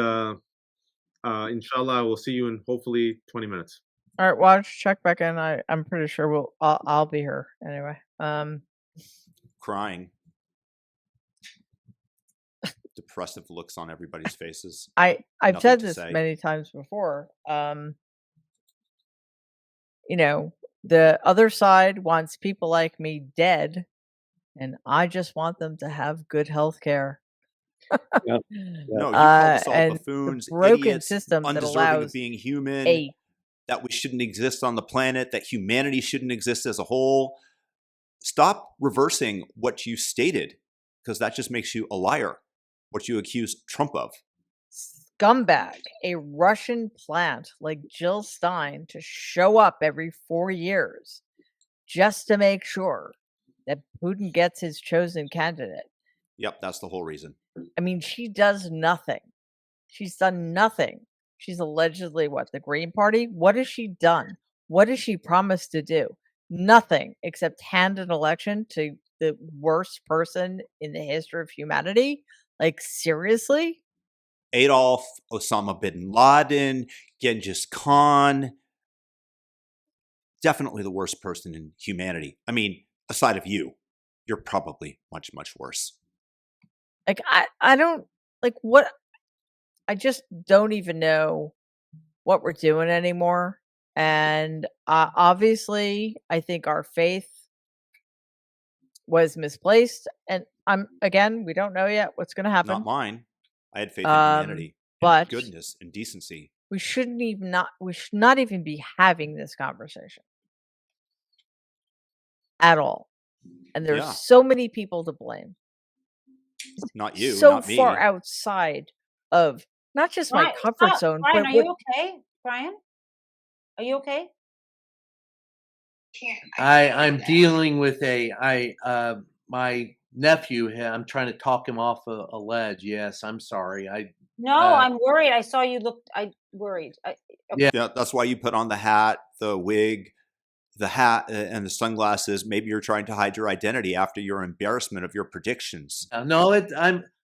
inshallah, we'll see you in hopefully 20 minutes. All right, well, just check back in. I'm pretty sure I'll be here anyway. Crying. Depressive looks on everybody's faces. I've said this many times before. You know, the other side wants people like me dead, and I just want them to have good health care. No, you call us all buffoons, broken idiots, system that undeserving allows of being human, that we shouldn't exist on the planet, that humanity shouldn't exist as a whole. Stop reversing what you stated, because that just makes you a liar, what you accuse Trump of. Scumbag, a Russian plant like Jill Stein to show up every 4 years just to make sure that Putin gets his chosen candidate. Yep, that's the whole reason. I mean, she does nothing. She's done nothing. She's allegedly the Green Party? What has she done? What has she promised to do? Nothing except hand an election to the worst person in the history of humanity. Like, seriously? Adolf, Osama bin Laden, Genghis Khan. Definitely the worst person in humanity. I mean, aside of you, you're probably much, much worse. Like, I don't, like, what, I just don't even know what we're doing anymore. And obviously, I think our faith was misplaced. And we don't know yet what's going to happen. Not mine. I had faith in humanity, but goodness and decency. We should not even be having this conversation at all. And there's so many people to blame. Not you, so not me. far outside of not just my comfort zone. Brian, but are you okay? Brian, are you okay? I'm dealing with my nephew. I'm trying to talk him off a ledge. Yes, I'm sorry. I'm worried. I saw you looked. I worried. Yeah, that's why you put on the hat, the wig, the hat, and the sunglasses. Maybe you're trying to hide your identity after your embarrassment of your predictions. No,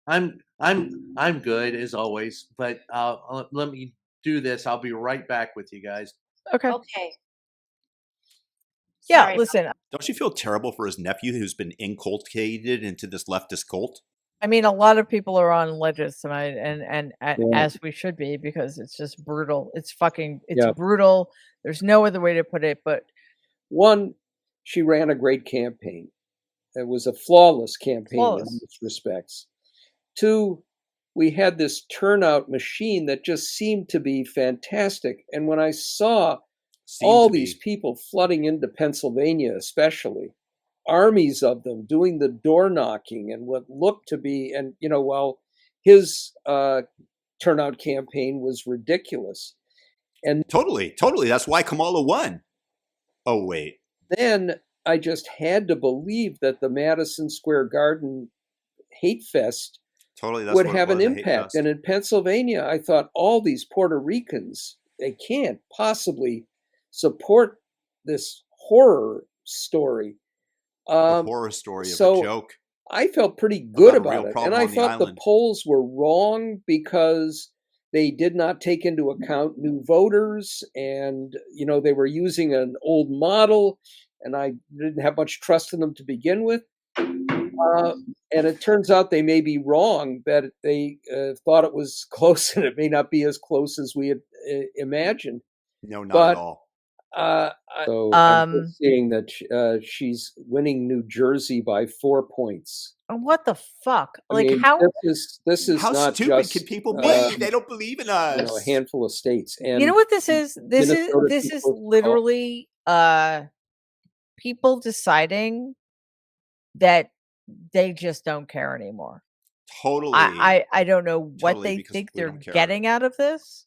I'm good as always. But let me do this. I'll be right back with you guys. Okay. Yeah, sorry, listen. Don't you feel terrible for his nephew who's been inculcated into this leftist cult? I mean, a lot of people are on ledges tonight, and as we should be, because it's just brutal. It's brutal. There's no other way to put it. But one, she ran a great campaign. It was a flawless campaign in most respects. Two, we had this turnout machine that just seemed to be fantastic. And when I saw all these people flooding into Pennsylvania, especially, armies of them doing the door knocking and what looked to be, and while his turnout campaign was ridiculous, and totally, that's why Kamala won. Oh wait, then I just had to believe that the Madison Square Garden hate fest would have an impact. And in Pennsylvania, I thought all these Puerto Ricans, they can't possibly support this horror story. A horror story of a joke. I felt pretty good about it. And I thought the polls were wrong because they did not take into account new voters, and they were using an old model, and I didn't have much trust in them to begin with. And it turns out they may be wrong, that they thought it was close, and it may not be as close as we had imagined. No, not at all. I'm seeing that she's winning New Jersey by 4 points. What the fuck? How this is how not stupid just, can people be? They don't believe in us. A handful of states. And you know what this is? This is literally people deciding that they just don't care anymore. Totally. I don't know what they think they're getting out of this.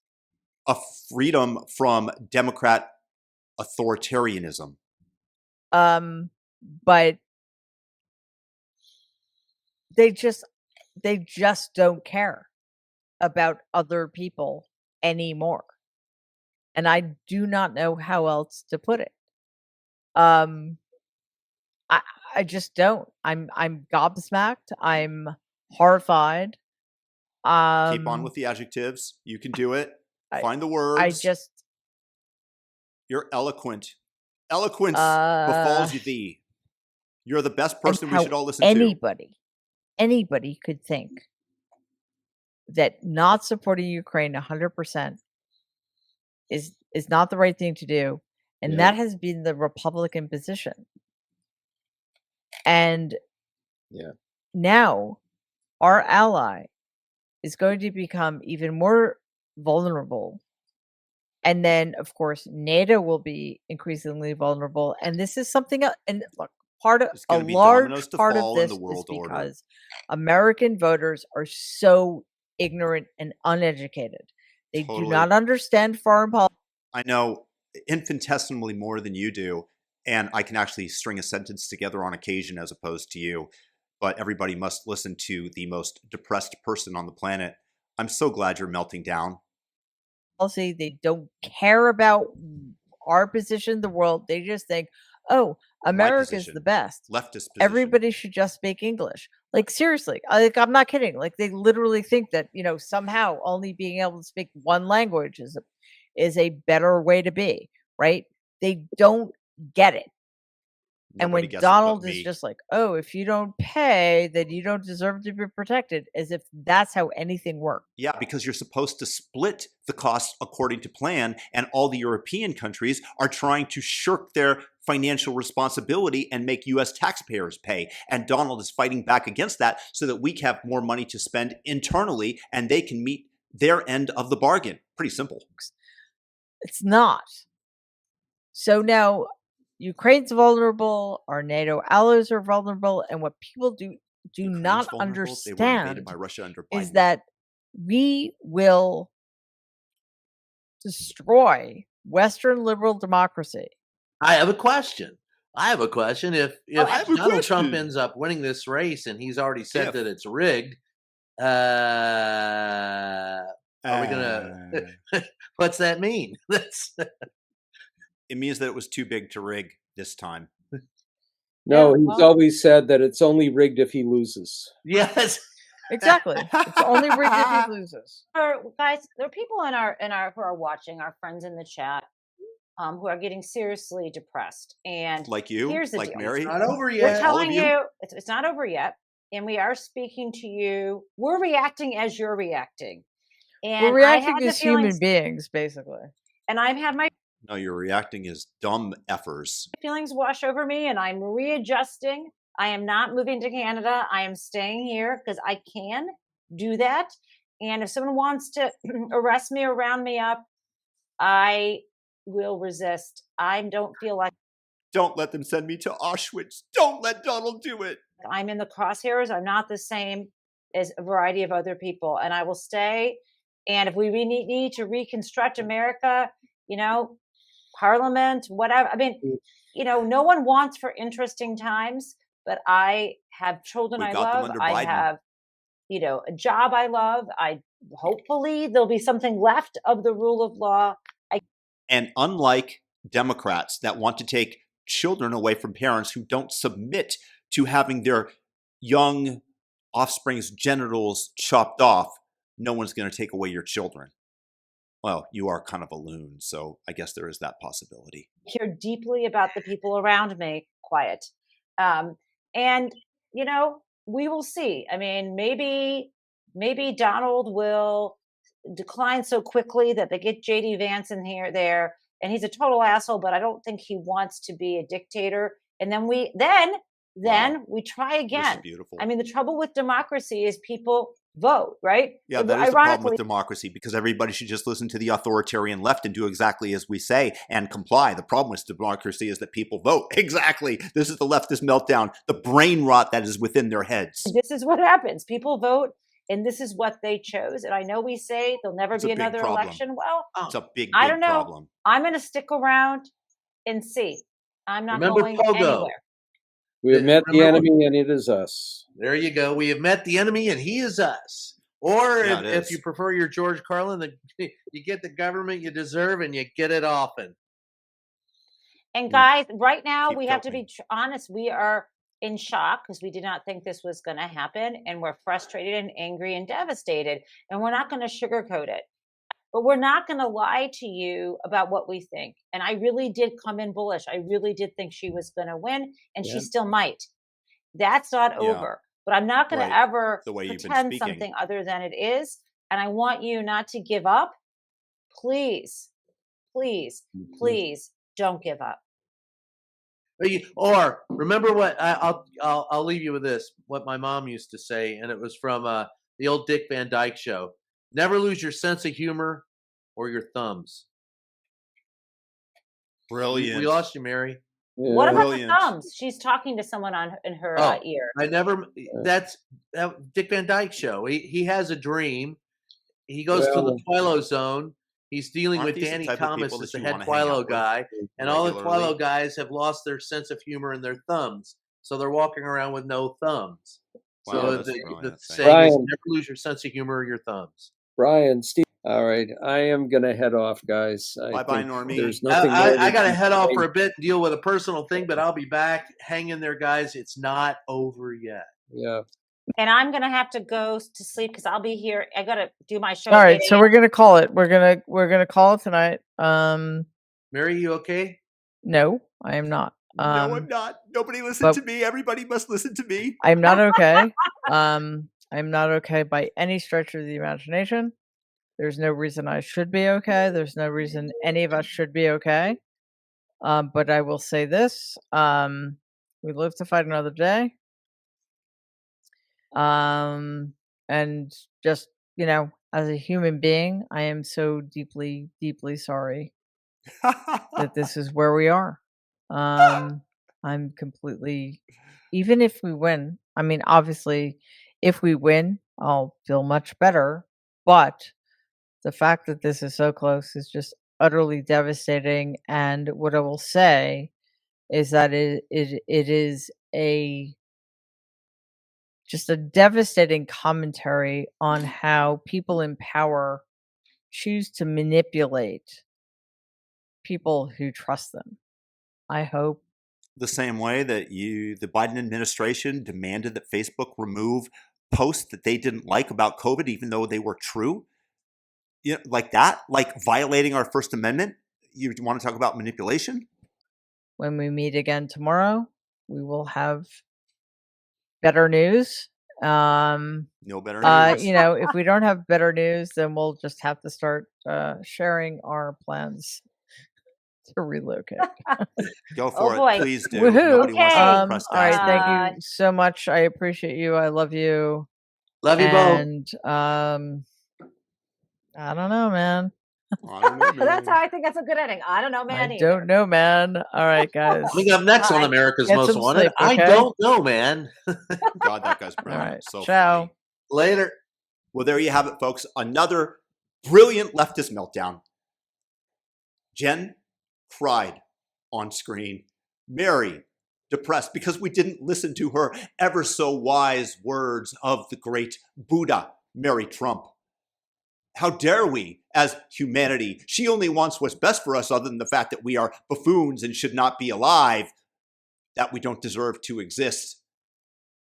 A freedom from Democrat authoritarianism. But they just don't care about other people anymore. And I do not know how else to put it. I just don't. I'm gobsmacked. I'm horrified. Keep on with the adjectives. You can do it. Find the words. You're eloquent. Eloquence befalls you thee. You're the best person we should all listen to. Anybody could think that not supporting Ukraine 100% is not the right thing to do. And that has been the Republican position. And now our ally is going to become even more vulnerable. And then, of course, NATO will be increasingly vulnerable. And this is something else. And look, a large part of this is because American voters are so ignorant and uneducated. They do not understand foreign policy. I know infinitesimally more than you do. And I can actually string a sentence together on occasion as opposed to you. But everybody must listen to the most depressed person on the planet. I'm so glad you're melting down. They don't care about our position in the world. They just think, oh, America is the best. Leftist position. Everybody should just speak English. Like, seriously, I'm not kidding. Like, they literally think that, somehow only being able to speak one language is a better way to be, right? They don't get it. And when Donald is just like, oh, if you don't pay, then you don't deserve to be protected, as if that's how anything works. Yeah, because you're supposed to split the costs according to plan, and all the European countries are trying to shirk their financial responsibility and make U.S. taxpayers pay. And Donald is fighting back against that so that we have more money to spend internally and they can meet their end of the bargain. Pretty simple. It's not. So now Ukraine's vulnerable, our NATO allies are vulnerable, and what people do not understand is that we will destroy Western liberal democracy. I have a question. If Donald Trump ends up winning this race and he's already said that it's rigged, are we gonna? What's that mean? It means that it was too big to rig this time. No, he's always said that it's only rigged if he loses. Yes, exactly. It's only rigged if he loses. Guys, there are people in our who are watching, our friends in the chat, who are getting seriously depressed. And like you, here's the like deal. Mary, it's not over yet. We're telling you it's not over yet, and we are speaking to you. We're reacting as you're reacting. And we're reacting as human beings, basically. And I've had my No, you're reacting as dumb effers. feelings wash over me, and I'm readjusting. I am not moving to Canada. I am staying here because I can do that. And if someone wants to arrest me or round me up, I will resist. I don't feel like. Don't let them send me to Auschwitz. Don't let Donald do it. I'm in the crosshairs. I'm not the same as a variety of other people, and I will stay. And if we need to reconstruct America, Parliament, whatever. I mean, no one wants for interesting times, but I have children I love. I have, a job I love. Hopefully there'll be something left of the rule of law. And unlike Democrats that want to take children away from parents who don't submit to having their young offspring's genitals chopped off, no one's going to take away your children. Well, you are kind of a loon, so I guess there is that possibility. Care deeply about the people around me. Quiet. And, we will see. I mean, maybe Donald will decline so quickly that they get J.D. Vance in there, and he's a total asshole, but I don't think he wants to be a dictator. And then we try again. This is beautiful. I mean, the trouble with democracy is people vote, right? Yeah, that is the problem with democracy, because everybody should just listen to the authoritarian left and do exactly as we say and comply. The problem with democracy is that people vote. Exactly. This is the leftist meltdown, the brain rot that is within their heads. This is what happens. People vote, and this is what they chose. And I know we say there'll never be another election. Well, it's a big I don't know. Problem. I'm going to stick around and see. I'm not going anywhere. We have met the enemy, and it is us. There you go. We have met the enemy, and he is us. Or if you prefer your George Carlin, you get the government you deserve and you get it often. And guys, right now we have to be honest. We are in shock because we did not think this was going to happen. And we're frustrated and angry and devastated. And we're not going to sugarcoat it. But we're not going to lie to you about what we think. And I really did come in bullish. I really did think she was going to win. And she still might. That's not over. But I'm not going to ever pretend something other than it is. And I want you not to give up. Please, please, please don't give up. Or remember what I'll leave you with this. What my mom used to say, and it was from the old Dick Van Dyke Show: never lose your sense of humor or your thumbs. Brilliant. We lost you, Mary. What about the thumbs? She's talking to someone in her ear. That's Dick Van Dyke Show. He has a dream. He goes to the Twilo Zone. He's dealing with Danny Thomas as the head Twilo guy, and all the Twilo guys have lost their sense of humor and their thumbs, so they're walking around with no thumbs. So the saying is, never lose your sense of humor or your thumbs. Brian, Steve. All right, I am going to head off, guys. Bye-bye, Normie. There's nothing I got to head off for a bit and deal with a personal thing, but I'll be back. Hang in there, guys. It's not over yet. Yeah. And I'm going to have to go to sleep because I'll be here. I got to do my show. All right, so we're going to call it. We're going to call it tonight. Mary, you okay? No, I am not. No, I'm not. Nobody listen to me. Everybody must listen to me. I'm not okay. I'm not okay by any stretch of the imagination. There's no reason I should be okay. There's no reason any of us should be okay. But I will say this. We live to fight another day. And just, as a human being, I am so deeply, deeply sorry that this is where we are. I'm completely, even if we win, I mean, obviously, if we win, I'll feel much better. But the fact that this is so close is just utterly devastating. And what I will say is that it is just a devastating commentary on how people in power choose to manipulate people who trust them. I hope the same way that the Biden administration demanded that Facebook remove posts that they didn't like about COVID, even though they were true. Like that, like violating our First Amendment. You want to talk about manipulation? When we meet again tomorrow, we will have better news. No better news. If we don't have better news, then we'll just have to start sharing our plans to relocate. Go for it. Please do. Woohoo. Nobody wants to press all right, thank you so much. I appreciate you. I love you. Love you both. And I don't know, man. That's how I think that's a good ending. I don't know, man. I don't know, man. All right, guys. Coming up next on America's Most Wanted. I don't know, man. God, that guy's brilliant. All right. So ciao. Funny. Later. Well, there you have it, folks. Another brilliant leftist meltdown. Jen cried on screen. Mary, depressed because we didn't listen to her ever so wise words of the great Buddha, Mary Trump. How dare we, as humanity? She only wants what's best for us, other than the fact that we are buffoons and should not be alive, that we don't deserve to exist.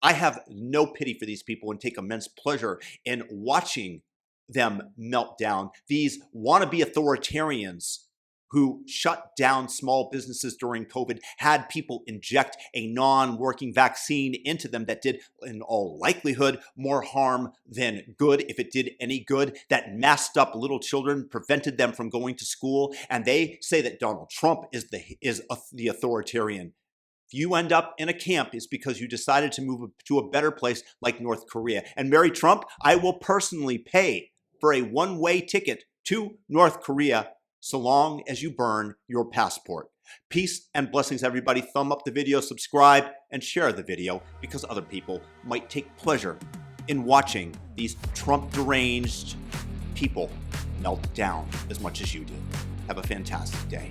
I have no pity for these people and take immense pleasure in watching them melt down. These wannabe authoritarians who shut down small businesses during COVID, had people inject a non-working vaccine into them that did, in all likelihood, more harm than good, if it did any good, that masked up little children, prevented them from going to school, and they say that Donald Trump is the authoritarian. If you end up in a camp, it's because you decided to move to a better place like North Korea. And Mary Trump, I will personally pay for a one-way ticket to North Korea so long as you burn your passport. Peace and blessings, everybody. Thumb up the video, subscribe, and share the video because other people might take pleasure in watching these Trump-deranged people melt down as much as you did. Have a fantastic day.